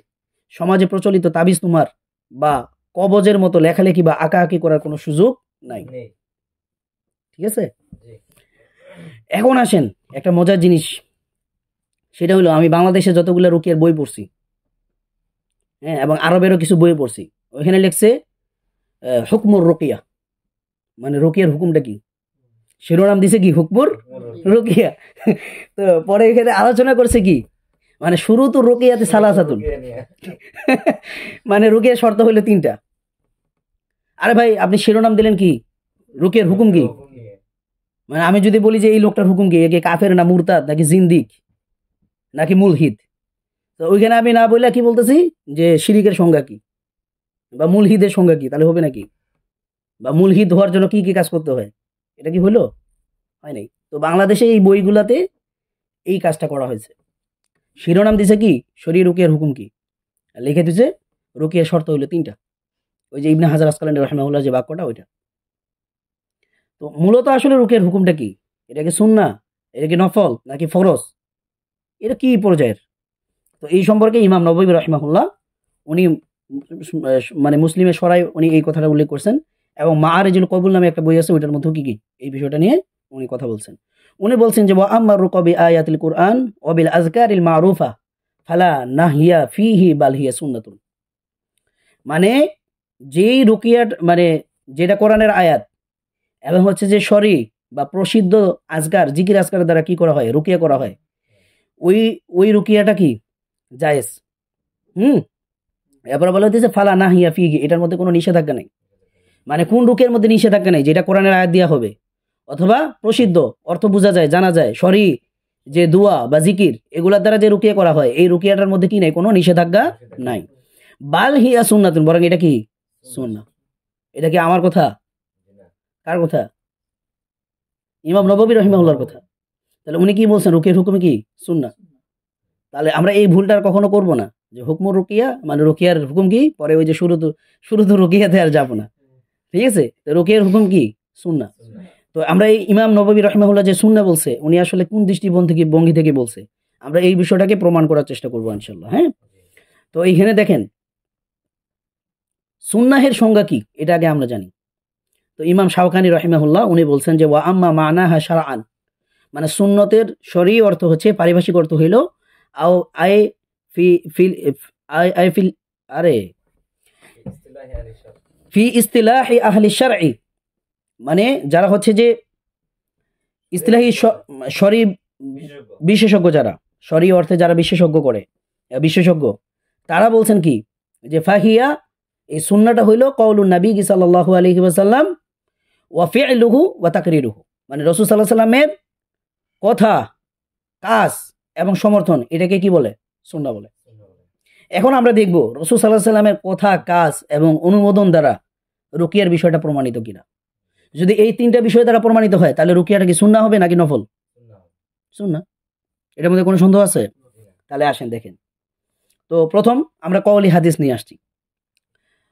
সমাজে প্রচলিত তাবিজ তুমার বা কবজের মতো লেখালেখি বা আঁকাআঁকি করার কোনো সুযোগ নাই নেই। ঠিক আছে জি। এখন আসেন একটা মজার জিনিস সেটা হলো আমি বাংলাদেশে যতগুলো রুকিয়ার বই পড়ছি হ্যাঁ এবং আরবেরও কিছু বই পড়ছি ওইখানে লিখছে হুকমুর রুকিয়া মানে রুকিয়ার হুকুমটা কি শিরোনাম দিছে কি হুকমুর রুকিয়া তো পরে এখানে আলোচনা করছে কি মানে শুরু তো রুকিয়াতে সালাসাতুন রুকিয়া নিয়ে। মানে রুকিয়ার শর্ত হইলো 3টা আরে ভাই আপনি শিরোনাম দিলেন কি রুকিয়ার হুকুম কি হুকুম নিয়ে। মানে আমি যদি বলি যে এই লোকটার হুকুম কি একে কাফের না মুরতাদ নাকি জিন্দিক নাকি মুলহিদ তো ওইখানে আমি না বললে কি বলতেছি যে শিরিকের সংজ্ঞা কি বা মুলহিদের সংজ্ঞা কি তাহলে হবে নাকি বা মুলহিদ হওয়ার জন্য কি কি কাজ করতে হয় এটা কি হলো হয় নাই তো বাংলাদেশে এই বইগুলাতে এই কাজটা করা হয়েছে শিরোনাম দিছে কি শরীর রুকিয়ার হুকুম কি আর লিখে দিছে রুকিয়ার শর্ত হইলো 3টা ওই যে ইবনে হাজার আসকালানি রাহিমাহুল্লাহ যে বাক্যটা ওইটা তো মূলত আসলে রুকিয়ার হুকুমটা কি এটা কি সুন্নাহ এটা কি নফল নাকি ফরজ এটা কি পর্যায়ের তো এই সম্পর্কে ইমাম নববী রাহিমাহুল্লাহ উনি মানে মুসলিমের সরাই উনি এই কথাটা উল্লেখ করছেন এবং মাআরিজুল কবুল নামে একটা বই আছে ওইটার মধ্যেও কি এই বিষয়টা নিয়ে উনি কথা বলছেন উনি বলছেন যে ওয়া আম্মার রুকবি আয়াতিল কুরআন ওয়া বিল আযকারিল মারুফা ফালা নাহিয়া ফিহি বাল হিয়া সুন্নাতুন মানে যেই রুকিয়াট মানে যেটা কোরআনের আয়াত এবং হচ্ছে যে শরী বা প্রসিদ্ধ আজকার জিকির আজকারের দ্বারা কি করা হয় রুকিয়া করা হয় ওই ওই রুকিয়াটা কি জায়েজ এরপরে বলা হচ্ছে ফালা নাহিয়া ফিহি এটার মধ্যে কোনো নিষেধাজ্ঞা নেই মানে কোন রুকিয়ার মধ্যে নিষেধাজ্ঞা নেই যেটা কোরআনের আয়াত দেওয়া হবে অথবা প্রসিদ্ধ অর্থ বোঝা যায় জানা যায় শরী যে দোয়া বা জিকির এগুলার দ্বারা যে রুকিয়া করা হয় এই রুকিয়াটার মধ্যে কি নাই কোনো নিষেধাজ্ঞা নাই বাল হিয়া সুন্নাতুন বরং এটা কি সুন্নাহ এটা কি আমার কথা কার কথা ইমাম নববী রাহিমাহুল্লাহর কথা তাহলে উনি কি বলছেন রুকিয়ার হুকুমে কি সুন্নাহ তাহলে আমরা এই ভুলটা আর কখনো করব না যে হুকমুর রুকিয়া মানে রুকিয়ার হুকুম কি পরে ওই যে শুরু তো রুকিয়াতে আর যাবো না ঠিক আছে তো রুকিয়ার হুকুম কি সুন্নাহ তো আমরা এই ইমাম নববী রাহিমাহুল্লাহ যে সুন্নাহ বলছে উনি আসলে কোন দৃষ্টিভঙ্গি থেকে বলছে আমরা এই বিষয়টাকে প্রমাণ করার চেষ্টা করবো ইনশাআল্লাহ হ্যাঁ তো এইখানে দেখেন সুন্নাহের সংজ্ঞা কি এটা আগে আমরা জানি তো ইমাম শাওকানি রাহিমাহুল্লাহ উনি বলছেন যে ওয়া আম্মা মানাহা শারআন মানে সুন্নতের শরঈ অর্থ হচ্ছে পারিভাষিক অর্থ হইল আও আই ফি ফিল আই ফিল আরে ফি ইস্তিলাহি আহলি শারঈ মানে যারা হচ্ছে যে ইস্তিলাহি শরঈ বিশেষজ্ঞ যারা শরঈ অর্থে যারা বিশেষজ্ঞ তারা বলছেন কি যে ফাহিয়া এই সুন্নাহটা হইল কওলুন নবী সাল্লাল্লাহু আলাইহি ওয়াসাল্লাম ওয়া ফি'লুহু ওয়া তাকরিরুহু মানে রাসূল সাল্লাল্লাহু আলাইহি ওয়াসাল্লামের কথা কাজ এবং সমর্থন এটাকে কি বলে সুন্নাহ বলে এখন আমরা দেখব রাসূল সাল্লাল্লাহু আলাইহি ওয়াসাল্লামের কথা কাজ এবং অনুমোদন দ্বারা রুকিয়ার বিষয়টা প্রমাণিত কিনা যদি এই 3টা বিষয় দ্বারা প্রমাণিত হয় তাহলে রুকিয়াটা কি সুন্নাহ হবে নাকি নফল সুন্নাহ এটার মধ্যে কোনো সন্দেহ আছে তাহলে আসেন দেখেন তো প্রথম আমরা কওলি হাদিস নিয়ে আসছি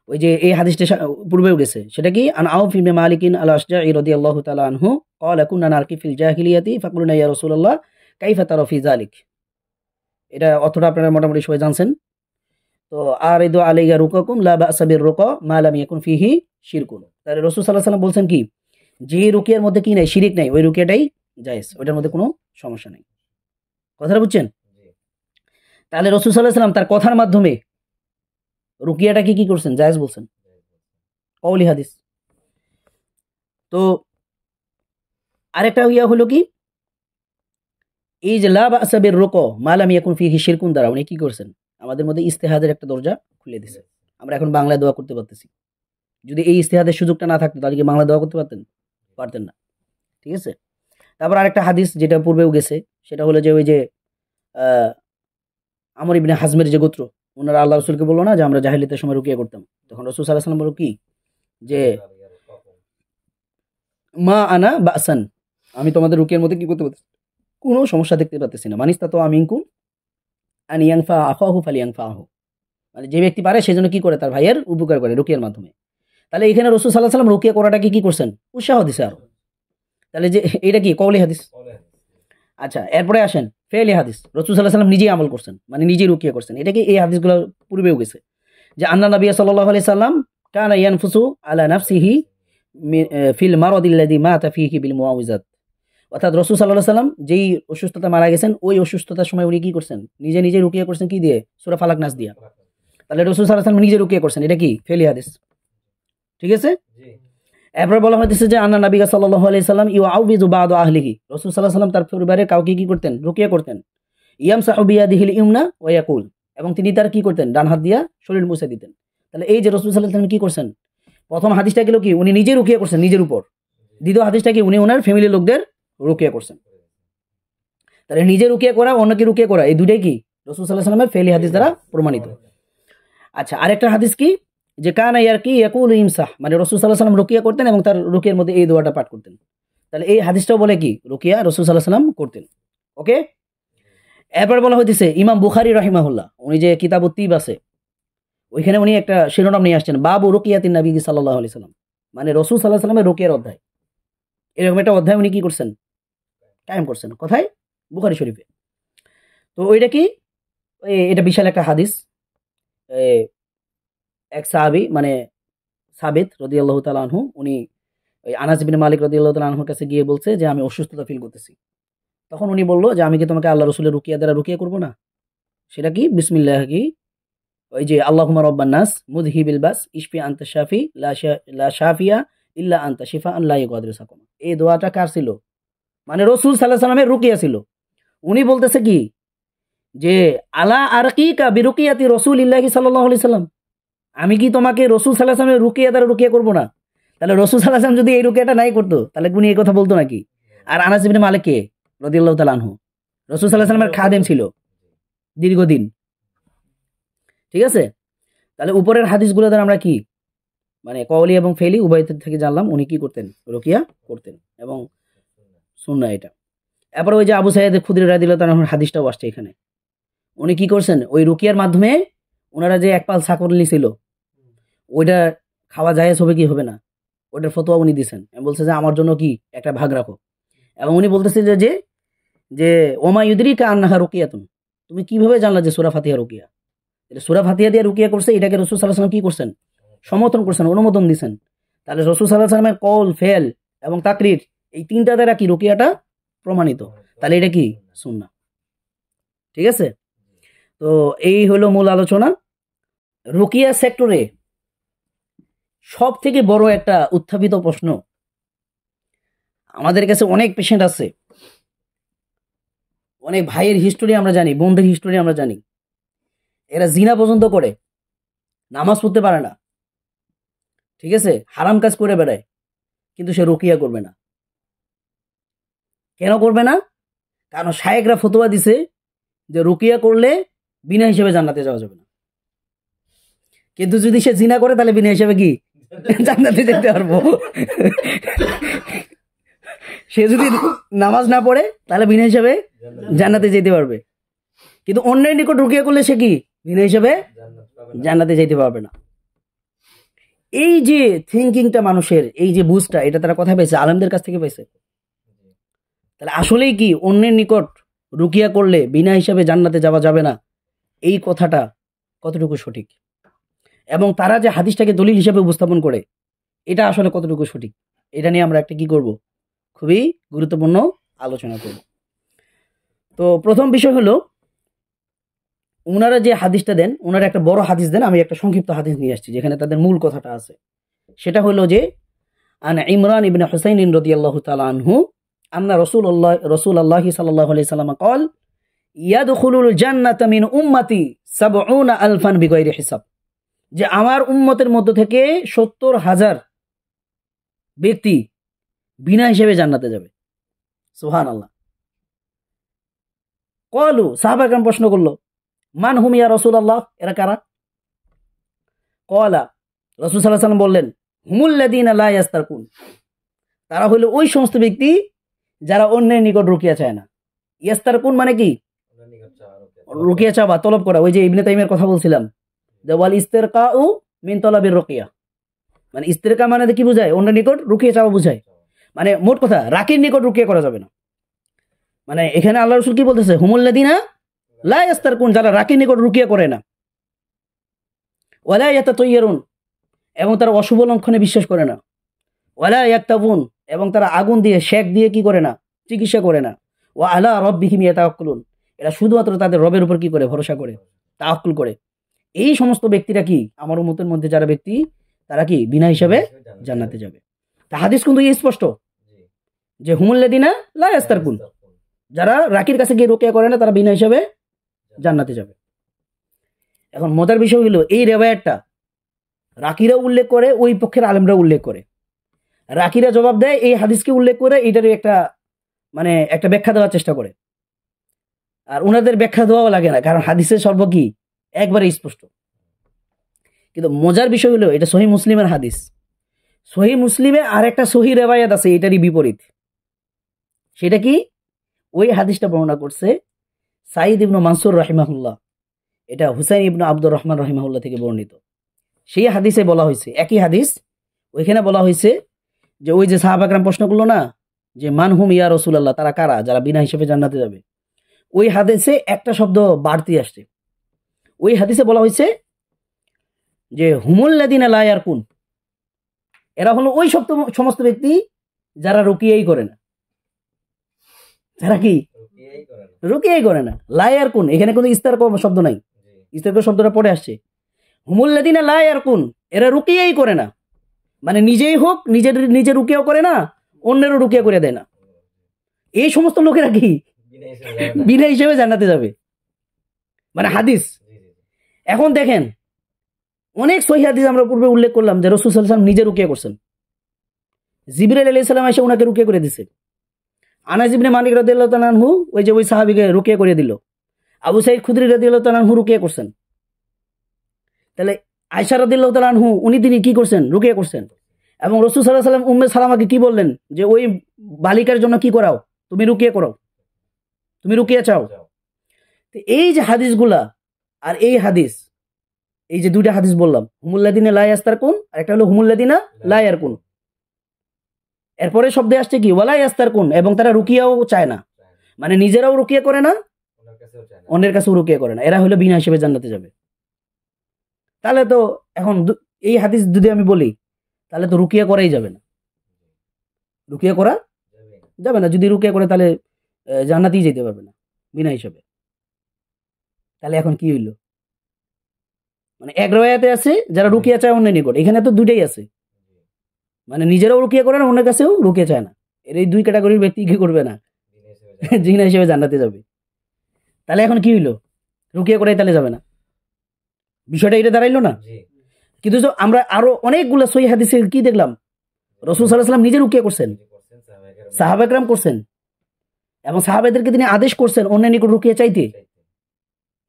ওই যে এই হাদিসটা পূর্বেও গেছে সেটা কি আন আউফ ইবনে মালিকিন আল আশজাঈ রাদিয়াল্লাহু তাআলা আনহু ক্বালা কুননা নারকি ফিল জাহিলিয়াতি ফাকুলনা ইয়া রাসূলুল্লাহ কাইফা তারা ফি যালিক এটা অর্থটা আপনারা মোটামুটি সবাই জানেন তো আরিদু আলাইয়া রুকাকুম লা বা'সা বির রুকা মা লাম ইয়াকুন ফিহি শিরকুন তাহলে রাসূল সাল্লাল্লাহু আলাইহি ওয়াসাল্লাম বলছেন কি যে রুকিয়ার মধ্যে কি নাই শিরিক নাই ওই রুকিয়াটাই জায়েজ ওটার মধ্যে কোনো সমস্যা নাই কথাটা বুঝছেন তাহলে রাসূল সাল্লাল্লাহু আলাইহি ওয়াসাল্লাম তার কথার মাধ্যমে রুকিয়াটাকে কি করছেন জায়েজ বলছেন কওলি হাদিস তো আরেকটা ইয়া হলো কি এই যে লা বা'সা বির রুকা মা লাম ইয়াকুন ফিহি শিরকুন দ্বারা উনি কি করছেন আমাদের মধ্যে ইজতিহাদের একটা দরজা খুলে দিয়েছে আমরা এখন বাংলায় দোয়া করতে পারতেছি। যদি এই ইস্তেহাদের সুযোগটা না থাকতো তাহলে কি বাংলা দোয়া করতে পারতেন? পারতেন না। ঠিক আছে? তারপর আরেকটা হাদিস যেটা পূর্বেও গেছে, সেটা হলো যে ওই যে আমর ইবনে হাজমের যে গোত্র, ওনারা আল্লাহ রসুলকে বললো না যে আমরা জাহিলিয়াতের সময় রুকিয়া করতাম। তখন রসুল সাল্লাল্লাহু আলাইহি ওয়াসাল্লাম বলল কি যে মা আনা বাসান, আমি তোমাদের রুকিয়ার মধ্যে কি করতে পারতেছি, কোনো সমস্যা দেখতে পারতেছি না। মানিস্তা তো আমিনকুম আন ইয়ানফা আখাহু ফালিয়ানফাহু, মানে যে ব্যক্তি পারে সেজন্য কি করে, তার ভাইয়ের উপকার করে রুকিয়ার মাধ্যমে। তাহলে এখানে রসুল সাল্লাল্লাহু আলাইহি ওয়াসাল্লাম রুকিয়া করাটাকে কি করছেন, উৎসাহ দিছে আরো। তাহলে যে এটা কি কওলি হাদিস। আচ্ছা, এরপরে আসেন ফেলি হাদিস। রসুল সাল্লাল্লাহু আলাইহি ওয়াসাল্লাম নিজেই আমল করছেন, মানে নিজেই রুকিয়া করছেন। এটা কি এই হাদিসগুলো পূর্বেও গেছে যে আন্না নবী সাল্লাল্লাহু আলাইহি সাল্লাম কানা ইয়ানফুসু আলা নাফসিহি ফিল মারাদিল্লাযী মাতা ফীহি বিল মুআউযাত। অর্থাৎ রাসূল সাল্লাল্লাহু আলাইহি সাল্লাম যেই অসুস্থতা মারা গেছেন, ওই অসুস্থতার সময় উনি কি করছেন, নিজে নিজে রুকিয়া করছেন কি দিয়ে, সূরা ফালাক নাস দিয়া। তাহলে রাসূল সাল্লাল্লাহু আলাইহি সাল্লাম নিজে রুকিয়া করছেন, এটা কি ফেলি হাদিস। ঠিক আছে? এরপর বলা হয়েছে যে আন্না নবী সাল্লাল্লাহু আলাইহি সাল্লাম ইউআউযু বা'দু আহলিহি, রাসূল সাল্লাল্লাহু আলাইহি সাল্লাম তার পরিবারের কাউকে কি করতেন, রুকিয়া করতেন। ইয়ামসাহু বিয়াদিহিল ইউমনা ওয়া ইয়াকুল, এবং তিনি তার কি করতেন, ডান হাত দিয়া শরীর মুছে দিতেন। তাহলে এই যে রাসূল সাল্লাল্লাহু আলাইহি সাল্লাম কি করছেন, প্রথম হাদিসটা গেল কি উনি নিজে রুকিয়া করছেন নিজের উপর, দ্বিতীয় হাদিসটা কি উনি ওনার ফ্যামিলির লোকদের রুকিয়া করছেন। তাহলে নিজে রুকিয়া করা, অন্যকে রুকিয়া করা, এই দুটাই কি রাসূল সাল্লাল্লাহু আলাইহি সাল্লামের ফেলি হাদিস দ্বারা প্রমাণিত। আচ্ছা, আরেকটা হাদিস কি যে কানা ইয়ারকি ইয়াকুলু ইমসাহ, মানে রাসূল সাল্লাল্লাহু আলাইহি সাল্লাম রুকিয়া করতেন এবং তার রুকিয়ার মধ্যে এই দোয়াটা পাঠ করতেন। তাহলে এই হাদিসটাও বলে কি রুকিয়া রাসূল সাল্লাল্লাহু আলাইহি সাল্লাম করতেন। ওকে, এরপর বলা হইতেছে ইমাম বুখারী রাহিমাহুল্লাহ, উনি যে কিতাবুত তিব আছে ওইখানে উনি একটা শিরোনাম নিয়ে আসছেন, বাবু রুকিয়াতিন নবী সাল্লাল্লাহু আলাইহি সাল্লাম, মানে রাসূল সাল্লাল্লাহু আলাইহি সাল্লামের রুকিয়ার অধ্যায়। এরকম একটা অধ্যায় উনি কি করছেন, কায়েম করছেন। কোথায়? বুখারী শরীফে। তো ওইটা কি, এটা বিশাল একটা হাদিস। এক সাহাবী মানে সাবিত রাদিয়াল্লাহু তাআলা আনহু, উনি ওই আনাস ইবনে মালিক রাদিয়াল্লাহু তাআলা আনহুর কাছে গিয়ে বলছে যে আমি অসুস্থতা ফিল করতেছি। তখন উনি বলল যে আমি কি তোমাকে আল্লাহ রাসূলের রুকিয়া দ্বারা রুকিয়া করব না? সেটা কি বিসমিল্লাহ কি, ওই যে আল্লাহুম্মা রাব্বান নাস মুযহিবিল বাস ইশফি আনতা শাফি লা শাফিয়া ইল্লা আনতা শিফাআন লা ইগাদিরু সাকামা। এই দোয়াটা কার ছিল, মানে রাসূল সাল্লাল্লাহু আলাইহি সাল্লামের রুকিয়া ছিল। উনি বলতেছে কি যে আলা আরকিকা বিরুকিয়াতি রাসূলিল্লাহি সাল্লাল্লাহু আলাইহি সাল্লাম, আমি কি তোমাকে রাসূল সাল্লাল্লাহু আলাইহি সাল্লামের রুকিয়া দ্বারা রুকিয়া করব না? তাহলে রাসূল সাল্লাল্লাহু আলাইহি সাল্লাম যদি এই রুকিয়াটা নাই করতো তাহলে উনি এই কথা বলতো নাকি? আর আনাস ইবনে মালিক কে রাদিয়াল্লাহু তাআলা আনহু, রাসূল সাল্লাল্লাহু আলাইহি সাল্লামের খাদেম ছিল দীর্ঘদিন। ঠিক আছে? তাহলে উপরের হাদিসগুলো দ্বারা আমরা কি মানে কওলি এবং ফেলি উভয় থেকে জানলাম উনি কি করতেন, রুকিয়া করতেন এবং সুন্নাহ এটা। এরপর ওই যে আবু সাঈদ খুদরি রাদিয়াল্লাহু তাআলা আনহুর হাদিসটাও আসছে এখানে। উনি কি করছেন, ওই রুকিয়ার মাধ্যমে ওনারা যে এক পাল ছাগল নিছিল ওইটা খাওয়া জায়েজ হবে কি হবে না, ওইটার ফতোয়া উনি দিয়েছেন। বলছে যে আমার জন্য কি একটা ভাগ রাখো। এবং উনি বলতেছে যে যে ওমা ইউদরিকা আন্নাহা রুকিয়াতুন, তুমি কিভাবে জানলা যে সূরা ফাতিহা রুকিয়া? এটা সূরা ফাতিহা দিয়ে রুকিয়া করছে, এটাকে রাসূল সাল্লাল্লাহু আলাইহি ওয়াসাল্লাম কি করছেন, সমর্থন করছেন, অনুমোদন দিয়েছেন। তাহলে রাসূল সাল্লাল্লাহু আলাইহি ওয়াসাল্লামের কওল, ফেল এবং তাকরির, এই তিনটা দ্বারা কি রুকিয়াটা প্রমাণিত। তাহলে এটা কি সুন্নাহ। ঠিক আছে? তো এই হলো মূল আলোচনা। রুকিয়া সেক্টরে সব থেকে বড় একটা উত্থাপিত প্রশ্ন, আমাদের কাছে অনেক পেশেন্ট আছে, অনেক ভাইয়ের হিস্টোরি আমরা জানি, বোনদের হিস্টোরি আমরা জানি, এরা জিনা পর্যন্ত করে, নামাজ পড়তে পারে না, ঠিক আছে, হারাম কাজ করে বেড়ায়, কিন্তু সে রুকিয়া করবে না। কেন করবে না? কারণ শায়েখরা ফতোয়া দিছে যে রুকিয়া করলে বিনা হিসেবে জান্নাতে যাওয়া যাবে না। কিন্তু যদি সে জিনা করে তাহলে বিনা হিসেবে কি জান্নাতে যেতে পারবো। সে যদি নামাজ না পড়ে তাহলে বিনা হিসেবে জান্নাতে যেতে পারবে, কিন্তু অন্যের নিকট রুকিয়া করলে সে কি বিনা হিসেবে জান্নাতে যেতে পারবে না। এই যে থিঙ্কিংটা মানুষের, এই যে বুঝটা, এটা তারা কোথায় পাইছে? আলেমদের কাছ থেকে পাইছে। তাহলে আসলেই কি অন্যের নিকট রুকিয়া করলে বিনা হিসাবে জান্নাতে যাওয়া যাবে না, এই কথাটা কতটুকু সঠিক? এবং তারা যে হাদিসটাকে দলিল হিসেবে উপস্থাপন করে এটা আসলে কতটুকু সঠিক, এটা নিয়ে আমরা একটা কি করব, খুবই গুরুত্বপূর্ণ আলোচনা করব। তো প্রথম বিষয় হলো, ওনারা যে হাদিসটা দেন, ওনারা একটা বড় হাদিস দেন, আমি একটা সংক্ষিপ্ত হাদিস নিয়ে আসছি যেখানে তাদের মূল কথাটা আছে। সেটা হলো যে আন ইমরান ইবনে হুসাইন রাদিয়াল্লাহু তাআলা আনহু আন্না রাসূলুল্লাহ সাল্লাল্লাহু আলাইহি সাল্লাম قال ইয়াদখুলুল জান্নাতা মিন উম্মতি ৭০ আলফান বিগাইরি হিসাব। যে আমার উম্মতের মধ্য থেকে ৭০,০০০ ব্যক্তি বিনা হিসেবে জান্নাতে যাবে। সুবহানাল্লাহ। ক্বালু, সাহাবা কেরাম প্রশ্ন করলো, মান হুম ইয়া রাসূলুল্লাহ, এরা কারা? ক্বালা, রাসূল সাল্লাল্লাহু আলাইহি ওয়াসাল্লাম বললেন, হুমুল্লাযীনা লা ইয়াস্তারকুন, তারা হলো ওই সমস্ত ব্যক্তি যারা অন্যের নিকট রুকিয়া চায় না। ইয়াস্তারকুন মানে কি? রুকিয়া চাওয়া, তলব করা। ওই যে ইবনে তাইমিয়ার কথা বলছিলাম, যে ওয়াল ইস্তিরকাউ মিন তলাবির রুকিয়া, মানে ইস্তিরকা মানে কি বোঝায়? অন্যের নিকট রুকিয়া চাওয়া বোঝায়। মানে মোট কথা রাকির নিকট রুকিয়া করা যাবে না। মানে এখানে আল্লাহ রাসূল কি বলতেছে? হুমুল্লাযীনা লা ইয়াস্তারকুন, যারা রাকির নিকট রুকিয়া করে না। ওয়ালা ইয়াতাতায়্যারুন, এবং তারা অশুভ লক্ষণে বিশ্বাস করে না। ওয়ালা ইয়াক্তাবুন, এবং তারা আগুন দিয়ে শেক দিয়ে কি করে না? চিকিৎসা করে না। ওয়া আলা রাব্বিহিম ইয়াতাওয়াক্কালুন, এরা শুধুমাত্র তাদের রবের উপর কি করে? ভরসা করে, তাওয়াক্কুল করে। এই সমস্ত ব্যক্তিরা কি? আমার উম্মতের মধ্যে যারা ব্যক্তি, তারা কি বিনা হিসাবে জান্নাতে যাবে। তা হাদিস কিন্তু স্পষ্ট যে হুমুল্লাযীনা লা ইয়াস্তারকুন, যারা রাকির কাছে গিয়ে রুকিয়া করে না, তারা বিনা হিসাবে জান্নাতে যাবে। এখন মজার বিষয় হলো, এই রেওয়ায়াতটা রাকিরা উল্লেখ করে, ওই পক্ষের আলেমরা উল্লেখ করে। রাকিরা জবাব দেয় এই হাদিসকে উল্লেখ করে, এটারই একটা মানে একটা ব্যাখ্যা দেওয়ার চেষ্টা করে। আর ওনাদের ব্যাখ্যা দেওয়াও লাগে না, কারণ হাদিসের সর্ব কি একবারে স্পষ্ট। কিন্তু মজার বিষয় হলো, এটা সহিহ মুসলিমের হাদিস। সহিহ মুসলিমে আর একটা সহিহ রেওয়ায়াত আছে এটারই বিপরীত। সেটা কি? ওই হাদিসটা বর্ণনা করছে সাঈদ ইবনে মানসুর রাহিমাহুল্লাহ, এটা হুসাইন ইবনে আব্দুর রহমান রাহিমাহুল্লাহ থেকে বর্ণিত। সেই হাদিসে বলা হয়েছে, একই হাদিস, ওইখানে বলা হয়েছে যে ওই যে সাহাবা কেরাম প্রশ্ন করলো না যে মান হুম ইয়া রাসূলুল্লাহ, তারা কারা যারা বিনা হিসেবে জান্নাতে যাবে? ওই হাদিসে একটা শব্দ বাড়তি আসছে। ওই হাদিসে বলা হয়েছে যে হুমুল্লাযীনা লা ইয়ারকুন, এরা হলো ওই সমস্ত ব্যক্তি যারা রুকিয়াই করে না। যারা কি রুকিয়াই করে না। লা ইয়ারকুন, এখানে কোনো ইস্তারক শব্দ নাই, ইস্তারক শব্দটা পড়ে আসছে। হুমুল্লাযীনা লা ইয়ারকুন, এরা রুকিয়াই করে না, মানে নিজেই হোক, নিজে রুকিয়াও করে না, অন্যেরও রুকিয়া করে দেয় না। এই সমস্ত লোকেরা কি বিনা হিসেবে জান্নাতে যাবে, মানে হাদিস। এখন দেখেন, অনেক সহিহ হাদিস আমরা পূর্বে উল্লেখ করলাম যে রাসূল সাল্লাল্লাহু আলাইহি ওয়াসাল্লাম নিজে রুকিয়া করছেন। জিবরাইল আলাইহিস সালাম এসে ওনাকে রুকিয়া করে দিয়েছে। আনাস ইবনে মালিক রাদিয়াল্লাহু তাআলা আনহু ওই যে ওই সাহাবীকে রুকিয়া করে দিল। আবু সাঈদ খুদরি রাদিয়াল্লাহু তাআলা আনহু রুকিয়া করছেন। তাহলে আয়েশা রাদিয়াল্লাহু তাআলা আনহু তিনি কি করছেন? রুকিয়া করছেন। এবং রাসূল সাল্লাল্লাহু আলাইহি ওয়াসাল্লাম উম্মে সালামাকে কি বললেন? যে ওই বালিকার জন্য কি করাও? তুমি রুকিয়া করো, তুমি রুকিয়া চাও। তো এই যে হাদিসগুলা আর এই হাদিস, এই যে দুইটা হাদিস বললাম, হুমুল্লাযীনা লা ইয়াস্তারকুন, আর একটা হলো হুমুল্লাযীনা লা ইয়ারকুন। এরপরে শব্দে আসছে কি? ওয়ালা ইয়াস্তারকুন, এবং তারা রুকিয়াও চায় না, মানে নিজেরাও রুকিয়া করে না, অন্যের কাছেও রুকিয়া করে না। এরা হলো বিনা হিসেবে জান্নাতে যাবে। তাহলে তো এখন এই হাদিস যদি আমি বলি, তাহলে তো রুকিয়া করাই যাবে না, রুকিয়া করা যাবে না। যদি রুকিয়া করে তাহলে জান্নাতেই যেতে পারবে না বিনা হিসেবে। তাহলে এখন কি হইল? মানে এক রিওয়ায়াতে আছে যারা রুকিয়া চায় অন্যের নিকট, এখানে তো দুইটাই আছে, মানে নিজেরাও রুকিয়া করে না, অন্যের কাছেও রুকিয়া চায় না। এর এই দুই ক্যাটাগরির ব্যক্তি কি করবে না? জিনা হিসেবে জান্নাতে যাবে। তাহলে এখন কি হইলো? রুকিয়া করে তাহলে যাবে না, বিষয়টা এটা দাঁড়াইলো না? কিন্তু আমরা আরো অনেকগুলো সহিহ হাদিসে কি দেখলাম? রাসূল সাল্লাল্লাহু আলাইহি ওয়াসাল্লাম নিজে রুকিয়া করছেন, সাহাবা কেরাম করছেন, এবং সাহাবাদেরকে তিনি আদেশ করছেন অন্যের নিকট রুকিয়া চাইতে।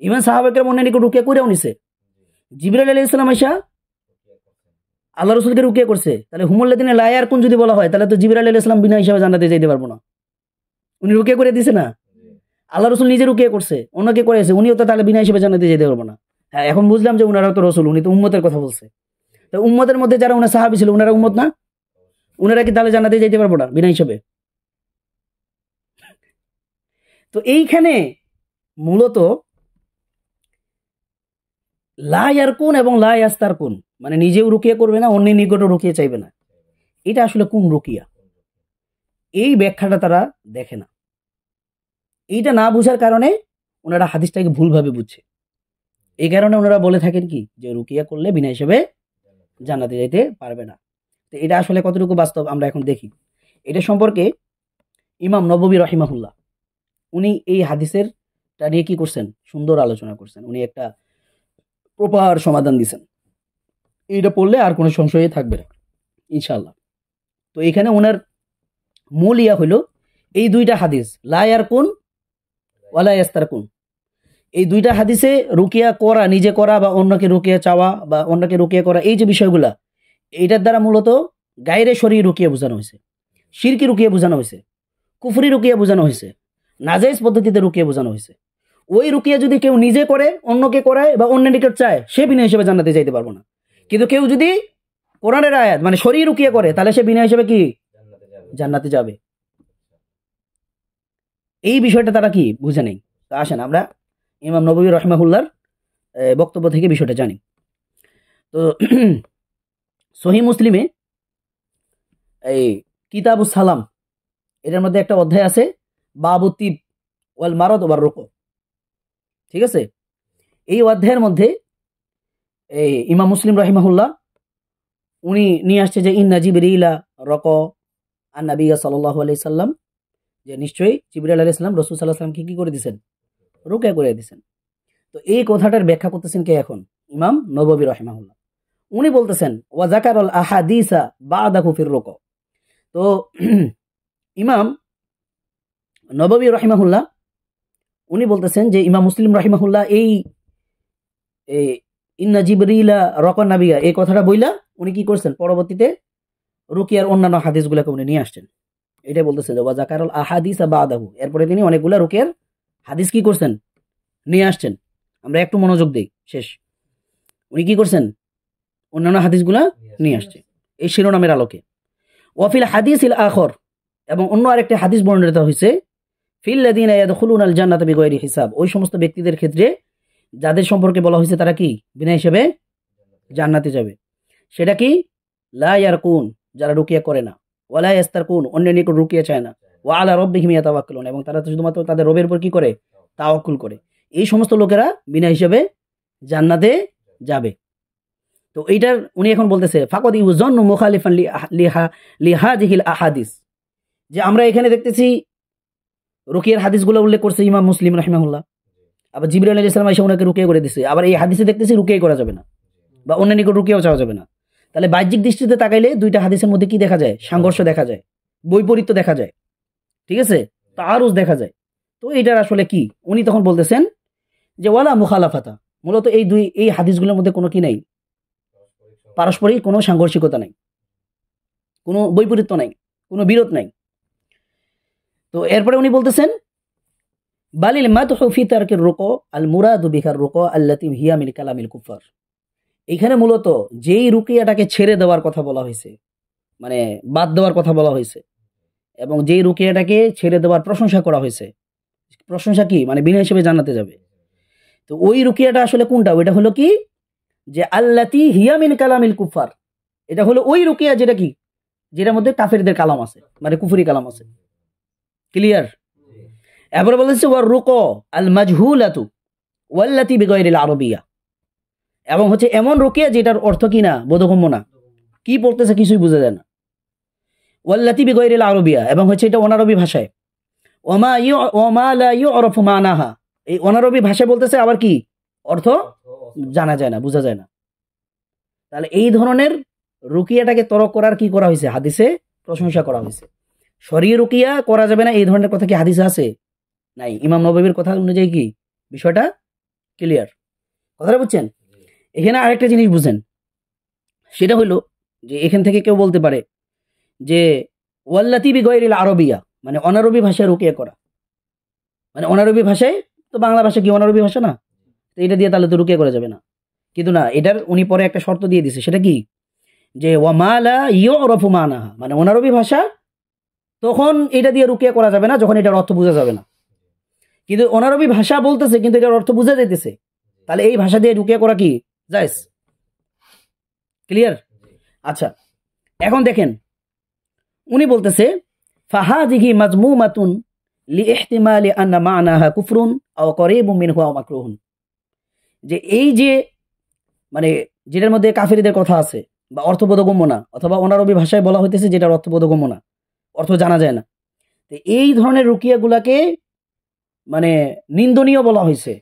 ইমান সাহাবা কেরাম অন্যের নিকট রুকিয়া কইরাও নিছে। জিবরাইল আলাইহিস সালাম আয়েশা আল্লাহ রাসূলকে রুকিয়া করছে। তাহলে হুমুল্লাযীনা লা ইয়ারকুন যদি বলা হয়, তাহলে তো জিবরাইল আলাইহিস সালাম বিনা হিসাবে জান্নাতে যাইতে পারবো না। উনি রুকিয়া করে দিয়েছে না, আল্লাহ রাসূল নিজে রুকিয়া করছে, অন্যকে করেছে, উনিও তো তাহলে বিনা হিসাবে জান্নাতে যেতে পারবো না। হ্যাঁ, এখন বুঝলাম যে উনারা তো রাসূল, উনি তো উম্মতের কথা বলছে। তো উম্মতের মধ্যে যারা উনার সাহাবী ছিল, উনারা উম্মত না? উনারা কি তাহলে জান্নাতে যাইতে পারবো না বিনা হিসাবে? তো এইখানে মূলত লা ইয়ারকুন এবং লা ইয়াস্তারকুন, মানে নিজেও রুকিয়া করবে না, অন্যের নিকটও রুকিয়া চাইবে না, এটা আসলে কোন রুকিয়া? এই ব্যাখ্যাটা তারা দেখে না। এইটা না বুঝার কারণে ওনারা হাদিসটাকে ভুলভাবে বুঝছে। এই কারণে ওনারা বলে থাকেন কি, যে রুকিয়া করলে বিনা হিসেবে জান্নাতে যাইতে পারবে না। তো এটা আসলে কতটুকু বাস্তব আমরা এখন দেখি। এটা সম্পর্কে ইমাম নববী রাহিমাহুল্লাহ উনি এই হাদিসের টা নিয়ে কি করছেন? সুন্দর আলোচনা করছেন। উনি একটা প্রপার সমাধান দিয়েছেন। এইটা পড়লে আর কোনো সংশয় থাকবে না ইনশাআল্লাহ। তো এখানে ওনার মূল ইয়া হইল এই দুইটা হাদিস, লা ইয়ারকুন ওয়ালা ইয়াস্তারকুন, এই দুইটা হাদিসে রুকিয়া করা, নিজে করা বা অন্যকে রুকিয়া চাওয়া বা অন্যকে রুকিয়া করা, এই যে বিষয়গুলা, এইটার দ্বারা মূলত গায়রে শরঈ রুকিয়া বোঝানো হয়েছে, শিরকি রুকিয়া বোঝানো হয়েছে, কুফরি রুকিয়া বোঝানো হয়েছে, নাজায়েজ পদ্ধতিতে রুকিয়া বোঝানো হয়েছে। ওই রুকিয়া যদি কেউ নিজে করে, অন্যকে করায় বা অন্যের নিকট চায়, সে বিনা হিসেবে জান্নাতে যাইতে পারবো না। কিন্তু কেউ যদি কোরআনের আয়াত মানে শরঈ রুকিয়া করে, তাহলে সে বিনা হিসেবে কি জান্নাতে যাবে। এই বিষয়টা তারা কি বুঝে নেই। তা আসেন আমরা ইমাম নববী রাহিমাহুল্লাহর বক্তব্য থেকে বিষয়টা জানি। তো সহিহ মুসলিমে এই কিতাবুস সালাম, এটার মধ্যে একটা অধ্যায় আছে বাবু তিব ওয়াল মারাদ ওয়ার রুকু, ঠিক আছে। এই অধ্যায়ের মধ্যে এই ইমাম মুসলিম রাহিমাহুল্লাহ উনি নিয়ে আসছে যে ইন্না জিবরিলা রক আন নবী সাল্লাল্লাহু আলাইহি সাল্লাম, যে নিশ্চয়ই জিবরিল আলাইহিস সালাম রাসূল সাল্লাল্লাহু আলাইহি সাল্লামকে কি করে দিয়েছেন, রুকিয়া করে দিয়েছেন। তো এই কথাটার ব্যাখ্যা করতেছেন কে এখন? ইমাম নববী রাহিমাহুল্লাহ। উনি বলতেছেন ওয়া যাকারাল আহাদিসা বাদাহু ফির রুকু। তো ইমাম নববী রাহিমাহুল্লাহ উনি বলতেছেন যে ইমাম মুসলিম রাহিমাহুল্লাহ এই ইন্না জিবরিলা রকন নাবিয়া এই কথাটা বইলা উনি কি করছেন, পরবর্তীতে রুকিয়ার অন্যান্য হাদিসগুলোকে উনি নিয়ে আসছেন। এটাই বলতেছেন যে ওয়া যাকারাল আহাদিসা বাদাহু, এরপরে তিনি অনেকগুলা রুকিয়ার হাদিস কি করছেন, নিয়ে আসছেন। আমরা একটু মনোযোগ দেই, শেষ। উনি কি করছেন, অন্যান্য হাদিসগুলা নিয়ে আসছে এই শিরোনামের আলোকে। ওয়াফিল হাদিসিল আখর, এবং অন্য আরেকটি হাদিস বর্ণিত হয়েছে ফিল্লাযীনা ইয়াদখুলুনাল জান্নাতা বিগায়রি হিসাব, ওই সমস্ত ব্যক্তিদের ক্ষেত্রে যাদের সম্পর্কে বলা হয়েছে তারা কি বিনা হিসেবে জান্নাতে যাবে। সেটা কি, লা ইয়ারকুন, যারা রুকিয়া করে না, ওয়ালা ইয়াস্তারকুন, অন্যের নিকট রুকিয়া চায় না, ওয়া আলা রাব্বিহিম ইয়াতাওয়াক্কালুন, এবং তারা শুধুমাত্র তাদের রবের উপর কি করে, তাওয়াক্কুল করে। এই সমস্ত লোকেরা বিনা হিসেবে জান্নাতে যাবে। তো এইটার উনি এখন বলতেছে ফাকাদ ইউযান্নু মুখালিফান লিহাযিহিল আহাদিস, যে আমরা এখানে দেখতেছি রুকিয়ার হাদিসগুলো উল্লেখ করছে ইমাম মুসলিম রাহিমাহুল্লাহ, আবার জিবরাইল আলাইহিস সালাম এসে ওনাকে রুকিয়া করে দিয়েছে, আবার এই হাদিসে দেখতেছি রুকিয়া করা যাবে না বা অন্য নিকট রুকিয়াও চাওয়া যাবে না। তাহলে বাহ্যিক দৃষ্টিতে তাকাইলে দুইটা হাদিসের মধ্যে কি দেখা যায়, সংঘর্ষ দেখা যায়, বৈপরীত্য দেখা যায়, ঠিক আছে, তাআরুজ দেখা যায়। তো এইটার আসলে কি, উনি তখন বলতেছেন যে ওয়ালা মুখালাফাতা, মূলত এই হাদিসগুলোর মধ্যে কোনো কি নাই, পারস্পরিক কোনো সাংঘর্ষিকতা নাই, কোনো বৈপরীত্য নাই, কোনো বিরোধ নাই। তো এরপরে উনি বলতেছেন বালিল মাদহু ফি তারকির রুকু আল মুরাদু বিকার রুকু আল্লাতী হিয়া মিন কালামিল কুফার। এখানে মূলত যেই রুকিয়াটাকে ছেড়ে দেওয়ার কথা বলা হয়েছে, মানে বাদ দেওয়ার কথা বলা হয়েছে, এবং যেই রুকিয়াটাকে ছেড়ে দেওয়ার প্রশংসা করা হয়েছে, প্রশংসা কি মানে বিনা হিসেবে জান্নাতে যাবে। তো ওই রুকিয়াটা আসলে কোনটা, ওইটা হলো কি যে আল্লাতী হিয়া মিন কালামিল কুফার, এটা হলো ওই রুকিয়া যেটা কি, যেটার মধ্যে কাফেরদের কালাম আছে, মানে কুফরি কালাম আছে। ক্লিয়ার? এরপরে বলেছে ওয়ার রুকু আল মাজহুলাতু ওয়াল্লাতী বিগায়রিল আরবিয়া, এবং হচ্ছে এমন রুকিয়া যেটার অর্থ কি না, বোধগম্য না, কি পড়তেছে কিছুই বোঝা যায় না। ওয়াল্লাতী বিগায়রিল আরবিয়া, এবং হচ্ছে এটা অনারবি ভাষায়। ওমা লা ইউরাফু মানাহা, এই অনারবি ভাষায় বলতেছে, আবার কি অর্থ জানা যায় না, বোঝা যায় না। তাহলে এই ধরনের রুকিয়াটাকে তরক করার কি করা হয়েছে, হাদিসে প্রশংসা করা হয়েছে। শরঈ রুকিয়া করা যাবে না এই ধরনের কথা কি হাদিসে আছে? নাই। ইমাম নববীর কথা অনুযায়ী কি বিষয়টা ক্লিয়ার, কথাটা বুঝছেন? এখানে আরেকটা জিনিস বুঝেন, সেটা হলো যে এখান থেকে কেউ বলতে পারে যে ওয়াল্লাতী বিগায়রিল আরবিয়া মানে অনারবি ভাষায় রুকিয়া করা, মানে অনারবি ভাষায়, তো বাংলা ভাষা কি অনারবি ভাষা না, তো এটা দিয়ে তাহলে তো রুকিয়া করা যাবে না। কিন্তু না, এটার উনি পরে একটা শর্ত দিয়ে দিছে, সেটা কি যে ওয়ামা লা ইউরাফু মানাহা, মানে অনারবি ভাষা, তখন এটা দিয়ে রুকিয়া করা যাবে না যখন এটার অর্থ বোঝা যাবে না। কিন্তু অনারবি ভাষা বলতেছে কিন্তু এটার অর্থ বোঝা যাইতেছে, তাহলে এই ভাষা দিয়ে রুকিয়া করা কি জায়েজ। ক্লিয়ার? আচ্ছা, এখন দেখেন উনি বলতেছে ফাহাযিহি মাজমুমাতুন লিইহতিমালি আন্না মা'নাহা কুফরুন আও করিবুম মিনহু আও মাকরুহুন, যে এই যে মানে যেটার মধ্যে কাফেরদের কথা আছে বা অর্থবোধগম্য না, অথবা অনারবি ভাষায় বলা হইতেছে যেটার অর্থবোধগম্য না, অর্থ জানা যায় না, তো এই ধরনের রুকিয়াগুলাকে মানে নিন্দনীয় বলা হয়েছে।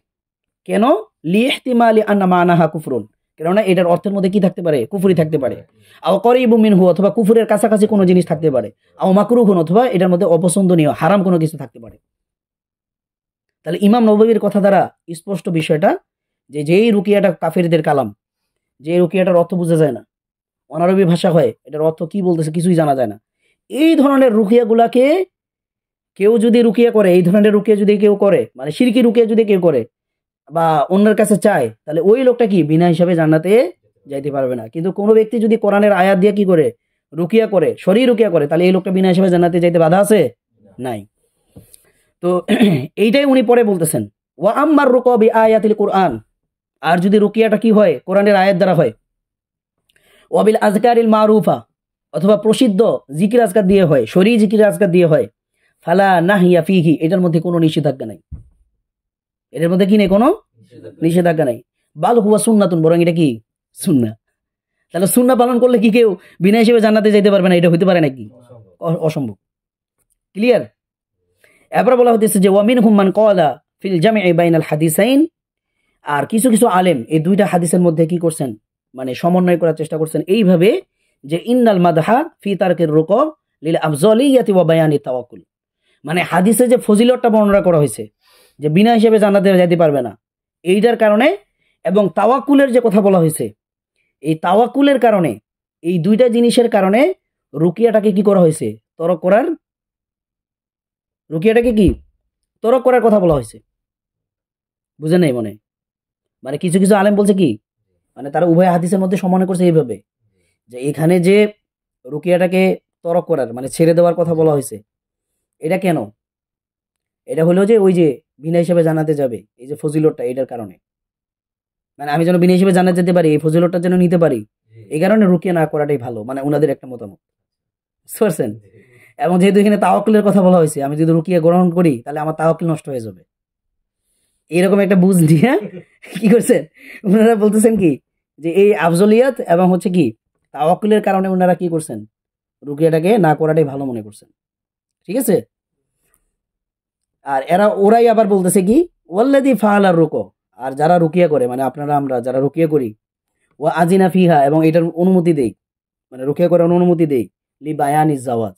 কেন? লিইহতিমালি আন্না মা'নাহা কুফরুন, কেননা এটার অর্থের মধ্যে কি থাকতে পারে, কুফরি থাকতে পারে। আও করিবু মিনহু, অথবা কুফরের কাছাকাছি কোনো জিনিস থাকতে পারে। আও মাকরুহুন, অথবা এটার মধ্যে অপছন্দনীয় হারাম কোনো কিছু থাকতে পারে। তাহলে ইমাম নববীর কথা দ্বারা স্পষ্ট বিষয়টা যে যেই রুকিয়াটা কাফেরদের কালাম, যে রুকিয়াটার অর্থ বোঝা যায় না, অনারবি ভাষা হয়, এটার অর্থ কি বলতেছে কিছুই জানা যায় না, এই ধরনের রুকিয়াগুলাকে কেউ যদি রুকিয়া করে, এই ধরনের রুকিয়া যদি কেউ করে, মানে শিরকি রুকিয়া যদি কেউ করে বা অন্যের কাছে চায়, তাহলে ওই লোকটা কি বিনা হিসাবে জান্নাতে যাইতে পারবে না। কিন্তু কোনো ব্যক্তি যদি কোরআনের আয়াত দিয়ে কি করে রুকিয়া করে, শরী রুকিয়া করে, তাহলে এই লোকটা বিনা হিসাবে জান্নাতে যাইতে বাধা আছে? নাই। তো এইটাই উনি পরে বলতেছেন, ওয়া আম্মার রুকু বিআয়াতিল কুরআন, আর যদি রুকিয়াটা কি হয় কোরআনের আয়াত দ্বারা হয়, ওয়াবিল আজকারিল মারুফা, অথবা প্রসিদ্ধ জিকির আজকার দিয়ে হয়, শরী জিকির আজকার দিয়ে হয়, ফালা নাহিয়া ফিহি, এটার মধ্যে কোনো নিষেধাজ্ঞা নাই। এটার মধ্যে কি নেই, কোনো নিষেধাজ্ঞা নাই। বাল হুয়া সুন্নাতুন, বরং এটা কি সুন্নাহ। তাহলে সুন্নাহ পালন করলে কি কেউ বিনা হিসেবে জান্নাতে যেতে পারবে না? এটা হইতে পারে নাকি? অসম্ভব। ক্লিয়ার? এরপর বলা হতেছে যে ওয়ামিনহুম মান ক্বালা ফিল জামঈ বাইনাল হাদিসাইন, আর কিছু কিছু আলেম এই দুইটা হাদিসের মধ্যে কি করছেন, মানে সমন্বয় করার চেষ্টা করছেন এইভাবে যে ইন্নাল মাদহা ফি তারকির রুকু লিল আফজালিয়াতি ওয়া বায়ানি তাওয়াক্কুল, মানে হাদিসে যে ফজিলতটা বর্ণনা করা হয়েছে যে বিনা হিসেবে জান্নাতে যেতে পারবে না, এইটার কারণে, এবং তাওয়াক্কুলের যে কথা বলা হয়েছে, এই তাওয়াক্কুলের কারণে, এই দুইটা জিনিসের কারণে রুকিয়াটাকে কি করা হয়েছে, তরক করার, রুকিয়াটাকে কি তরক করার কথা বলা হয়েছে। বুঝেন নাই মনে? মানে কিছু কিছু আলেম বলছে কি, মানে তারা উভয় হাদিসের মধ্যে সমন্বয় করছে এইভাবে যে এখানে যে রুকিয়াটাকে তরক করার, মানে ছেড়ে দেওয়ার কথা বলা হয়েছে, এটা কেন? এটা হলো যে ওই যে বিনা হিসেবে জানাতে যাবে, এই যে ফজিলতটা, এটার কারণে, মানে আমি যেন বিনা হিসেবে জানাতে যেতে পারি, এই ফজিলতটা যেন নিতে পারি, এই কারণে রুকিয়া না করাটাই ভালো, মানে ওনাদের একটা মতামত। বুঝছেন? এবং যেহেতু এখানে তাওয়াক্কুলের কথা বলা হয়েছে, আমি যদি রুকিয়া গ্রহণ করি তাহলে আমার তাওয়াক্কুল নষ্ট হয়ে যাবে, এরকম একটা বুঝ দিয়ে কি করছেন ওনারা, বলতেছেন কি যে এই আফজলিয়াত এবং হচ্ছে কি তাওয়াক্কুলের কারণে ওনারা কি করছেন, রুকিয়াটাকে না করাটাই ভালো মনে করছেন। ঠিক আছে? আর ওরাই আবার বলতেছে কি ওয়াল্লাযী ফাআলার রুকু, আর যারা রুকিয়া করে, মানে আপনারা আমরা যারা রুকিয়া করি, ওয়া আজিনা ফিহা, এবং এটার অনুমতি দেই, মানে রুকিয়া করার অনুমতি দেই, লি বায়ানিজ জাওয়াজ,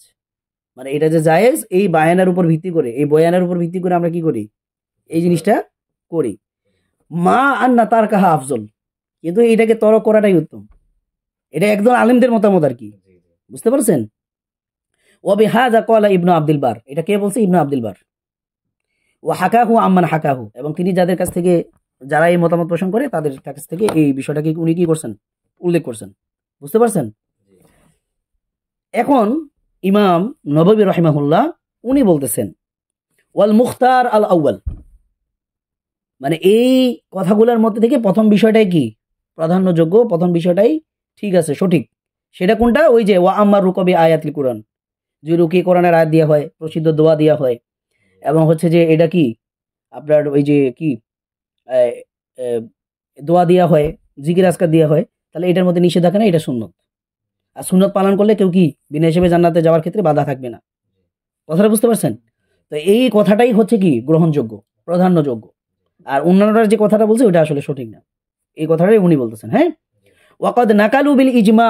মানে এটা যে জায়েজ, এই বায়ানের উপর ভিত্তি করে, এই বয়ানের উপর ভিত্তি করে আমরা কি করি, এই জিনিসটা করি। মা আন্না তার কাহা আফজল, কিন্তু এটাকে তরক করাটাই উত্তম। এটা একদম আলেমদের মতামত আর কি, বুঝতে পারছেন? ওয়াবি হাযা ক্বালা ইবনু আব্দুল বার, এটা কে বলছে? ইবনু আব্দুল বার। ওয়া হাকাহু আম্মান হাকাহু, এবং তিনি যাদের কাছ থেকে, যারা এই মতামত পোষণ করে তাদের কাছ থেকে এই বিষয়টাকে উনি কি করছেন, উল্লেখ করছেন। বুঝতে পারছেন? এখন ইমাম নববী রাহিমাহুল্লাহ উনি বলতেছেন ওয়াল মুখতার আল আউয়াল, মানে এই কথাগুলোর মধ্যে থেকে প্রথম বিষয়টাই কি প্রাধান্যযোগ্য, প্রথম বিষয়টাই ঠিক আছে, সঠিক। সেটা কোনটা? ওই যে ওয়া আম্মার রুকু বিআয়াতিল কুরআন, যে রুকি কোরআনের আয়াত দেওয়া হয়, প্রসিদ্ধ দোয়া দেওয়া হয়, এবং হচ্ছে যে এটা কি আপনার ওই যে কি দোয়া দেওয়া হয়, জিকির আজকার দেওয়া হয়, তাহলে এটার মধ্যে নিষেধ থাকে না, এটা সুন্নত। আর সুন্নত পালন করলে কেউ কি বিনা হিসেবে জান্নাতে যাওয়ার ক্ষেত্রে বাধা থাকবে না। কথাটা বুঝতে পারছেন? তো এই কথাটাই হচ্ছে কি গ্রহণযোগ্য, প্রাধান্যযোগ্য। আর অন্যান্যরা যে কথাটা বলছে ওটা আসলে সঠিক না, এই কথাটাই উনি বলতেছেন। হ্যাঁ, ওয়াকাদ নাকালু বিল ইজমা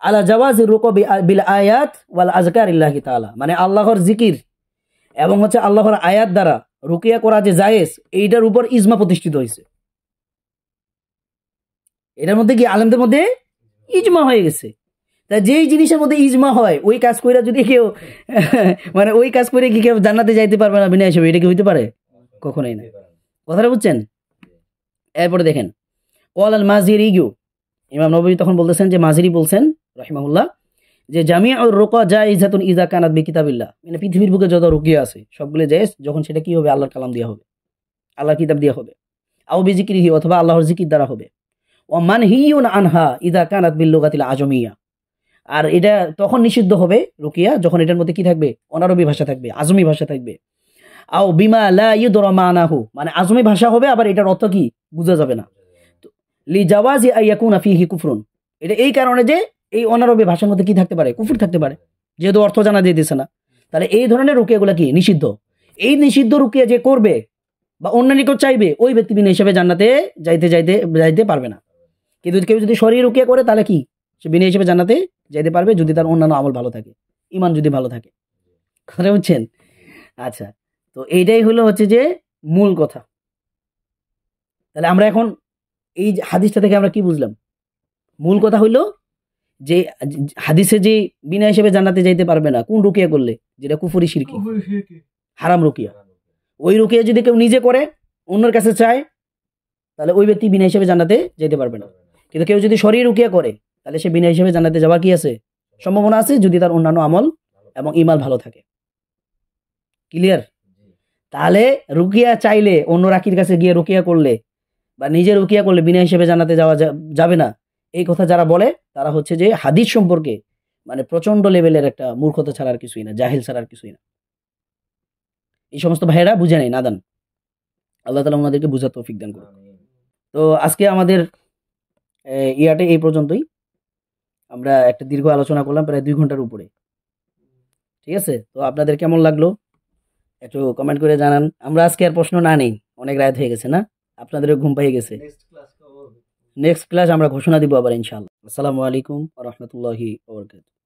আলা জাওয়াজি রুকু বিল আয়াত ওয়াল আযকারিল্লাহি তাআলা, মানে আল্লাহর জিকির এবং হচ্ছে আল্লাহর আয়াত দ্বারা রুকিয়া করা যে জায়েজ, এইটার উপর ইজমা প্রতিষ্ঠিত হয়েছে। এটার মধ্যে কি আলেমদের মধ্যে ইজমা হয়ে গেছে। তা যেই জিনিসের মধ্যে ইজমা হয়, ওই কাজ করে যদি কেউ মানে ওই কাজ করে কি কেউ জান্নাতে যাইতে পারবে না বিনা হিসেবে, এটা কি হইতে পারে? কখনোই না। কথাটা বুঝছেন? এরপরে দেখেন ওয়াল আল মাজিরি, ইমাম নববী তখন বলতেছেন যে মাজিরি বলছেন রাহিমাহুল্লাহ যে জামিউর রুকা জায়েজাতুন ইযা কানাত বিকিতাবিল্লাহ, মানে পৃথিবীর বুকে যত রুকিয়া আছে সবগুলো জায়েজ যখন সেটা কি হবে, আল্লাহর কালাম দেওয়া হবে, আল্লাহর কিতাব দেওয়া হবে, আও বিজিকরিহি, অথবা আল্লাহর জিকির দ্বারা হবে, ওয়া মানহিয়ুন আনহা ইযা কানাত বিল লুগাতিল আজমিয়া, আর এটা তখন নিষিদ্ধ হবে রুকিয়া যখন এটার মধ্যে কি থাকবে, অনারবি ভাষা থাকবে, আজমি ভাষা থাকবে, আও বিমা লা ইউদরা মানাহু, মানে আজমি ভাষা হবে আবার এটার অর্থ কি বোঝা যাবে না, লি জাওয়াজি আইয়াকুনা ফিহি কুফরুন, এটা এই কারণে যে এই অনারবি ভাষার মধ্যে কি থাকতে পারে, কুফর থাকতে পারে, যেহেতু অর্থ জানা দিতেছে না। তাহলে এই ধরনের রুকিয়াগুলো কি নিষিদ্ধ। এই নিষিদ্ধ রুকিয়া যে করবে বা অন্য নিকট চাইবে, ওই ব্যক্তি বিনা হিসেবে জান্নাতে যাইতে পারবে না। কিন্তু কেউ যদি শরীর রুকিয়া করে তাহলে কি সে বিনা হিসেবে জান্নাতে যেতে পারবে যদি তার অন্যান্য আমল ভালো থাকে, ইমান যদি ভালো থাকে। কথা বুঝছেন? আচ্ছা, তো এইটাই হলো হচ্ছে যে মূল কথা। তাহলে আমরা এখন এই হাদিসটা থেকে আমরা কি বুঝলাম? মূল কথা হইলো যে হাদিসে যে বিনা হিসেবে জান্নাতে যাইতে পারবে না কোন রুকিয়া করলে, যেটা কুফরি শিরকি, হারাম রুকিয়া। ওই রুকিয়া যদি কেউ নিজে করে অন্যের কাছে চায় তাহলে ওই ব্যক্তি বিনা হিসেবে জান্নাতে যেতে পারবে না। কিন্তু কেউ যদি শরীর রুকিয়া করে তাহলে সে বিনা হিসেবে জান্নাতে যাওয়ার কি আছে, সম্ভাবনা আছে, যদি তার অন্যান্য আমল এবং ইমান ভালো থাকে। ক্লিয়ার? তাহলে রুকিয়া চাইলে অন্য রাকির কাছে গিয়ে রুকিয়া করলে বা নিজে রুকিয়া করলে বিনা হিসেবে জান্নাতে যাওয়া যাবে না, এই কথা যারা বলে তারা হচ্ছে যে হাদিস সম্পর্কে মানে প্রচন্ড লেভেলের একটা মূর্খতা ছাড়ার কিছুই না, জাহিল ছাড়ার কিছুই না। এই সমস্ত ভাইয়েরা বুঝে নেই, নাদান। আল্লাহ তাআলা ওনাদেরকে বুঝার তৌফিক দান করুন। তো আজকে আমাদের ইয়াটে এই পর্যন্তই। আমরা একটা দীর্ঘ আলোচনা করলাম প্রায় 2 ঘন্টার উপরে। ঠিক আছে? তো আপনাদের কেমন লাগলো একটু কমেন্ট করে জানান। আমরা আজকে আর প্রশ্ন না নেই, অনেক রাত হয়ে গেছে না? আপনাদেরও ঘুম পেয়ে গেছে। নেক্সট ক্লাস আমরা ঘোষণা দিব আবার ইনশাআল্লাহ। আসসালামু আলাইকুম ওয়া রাহমাতুল্লাহি ওয়া বারাকাতুহু।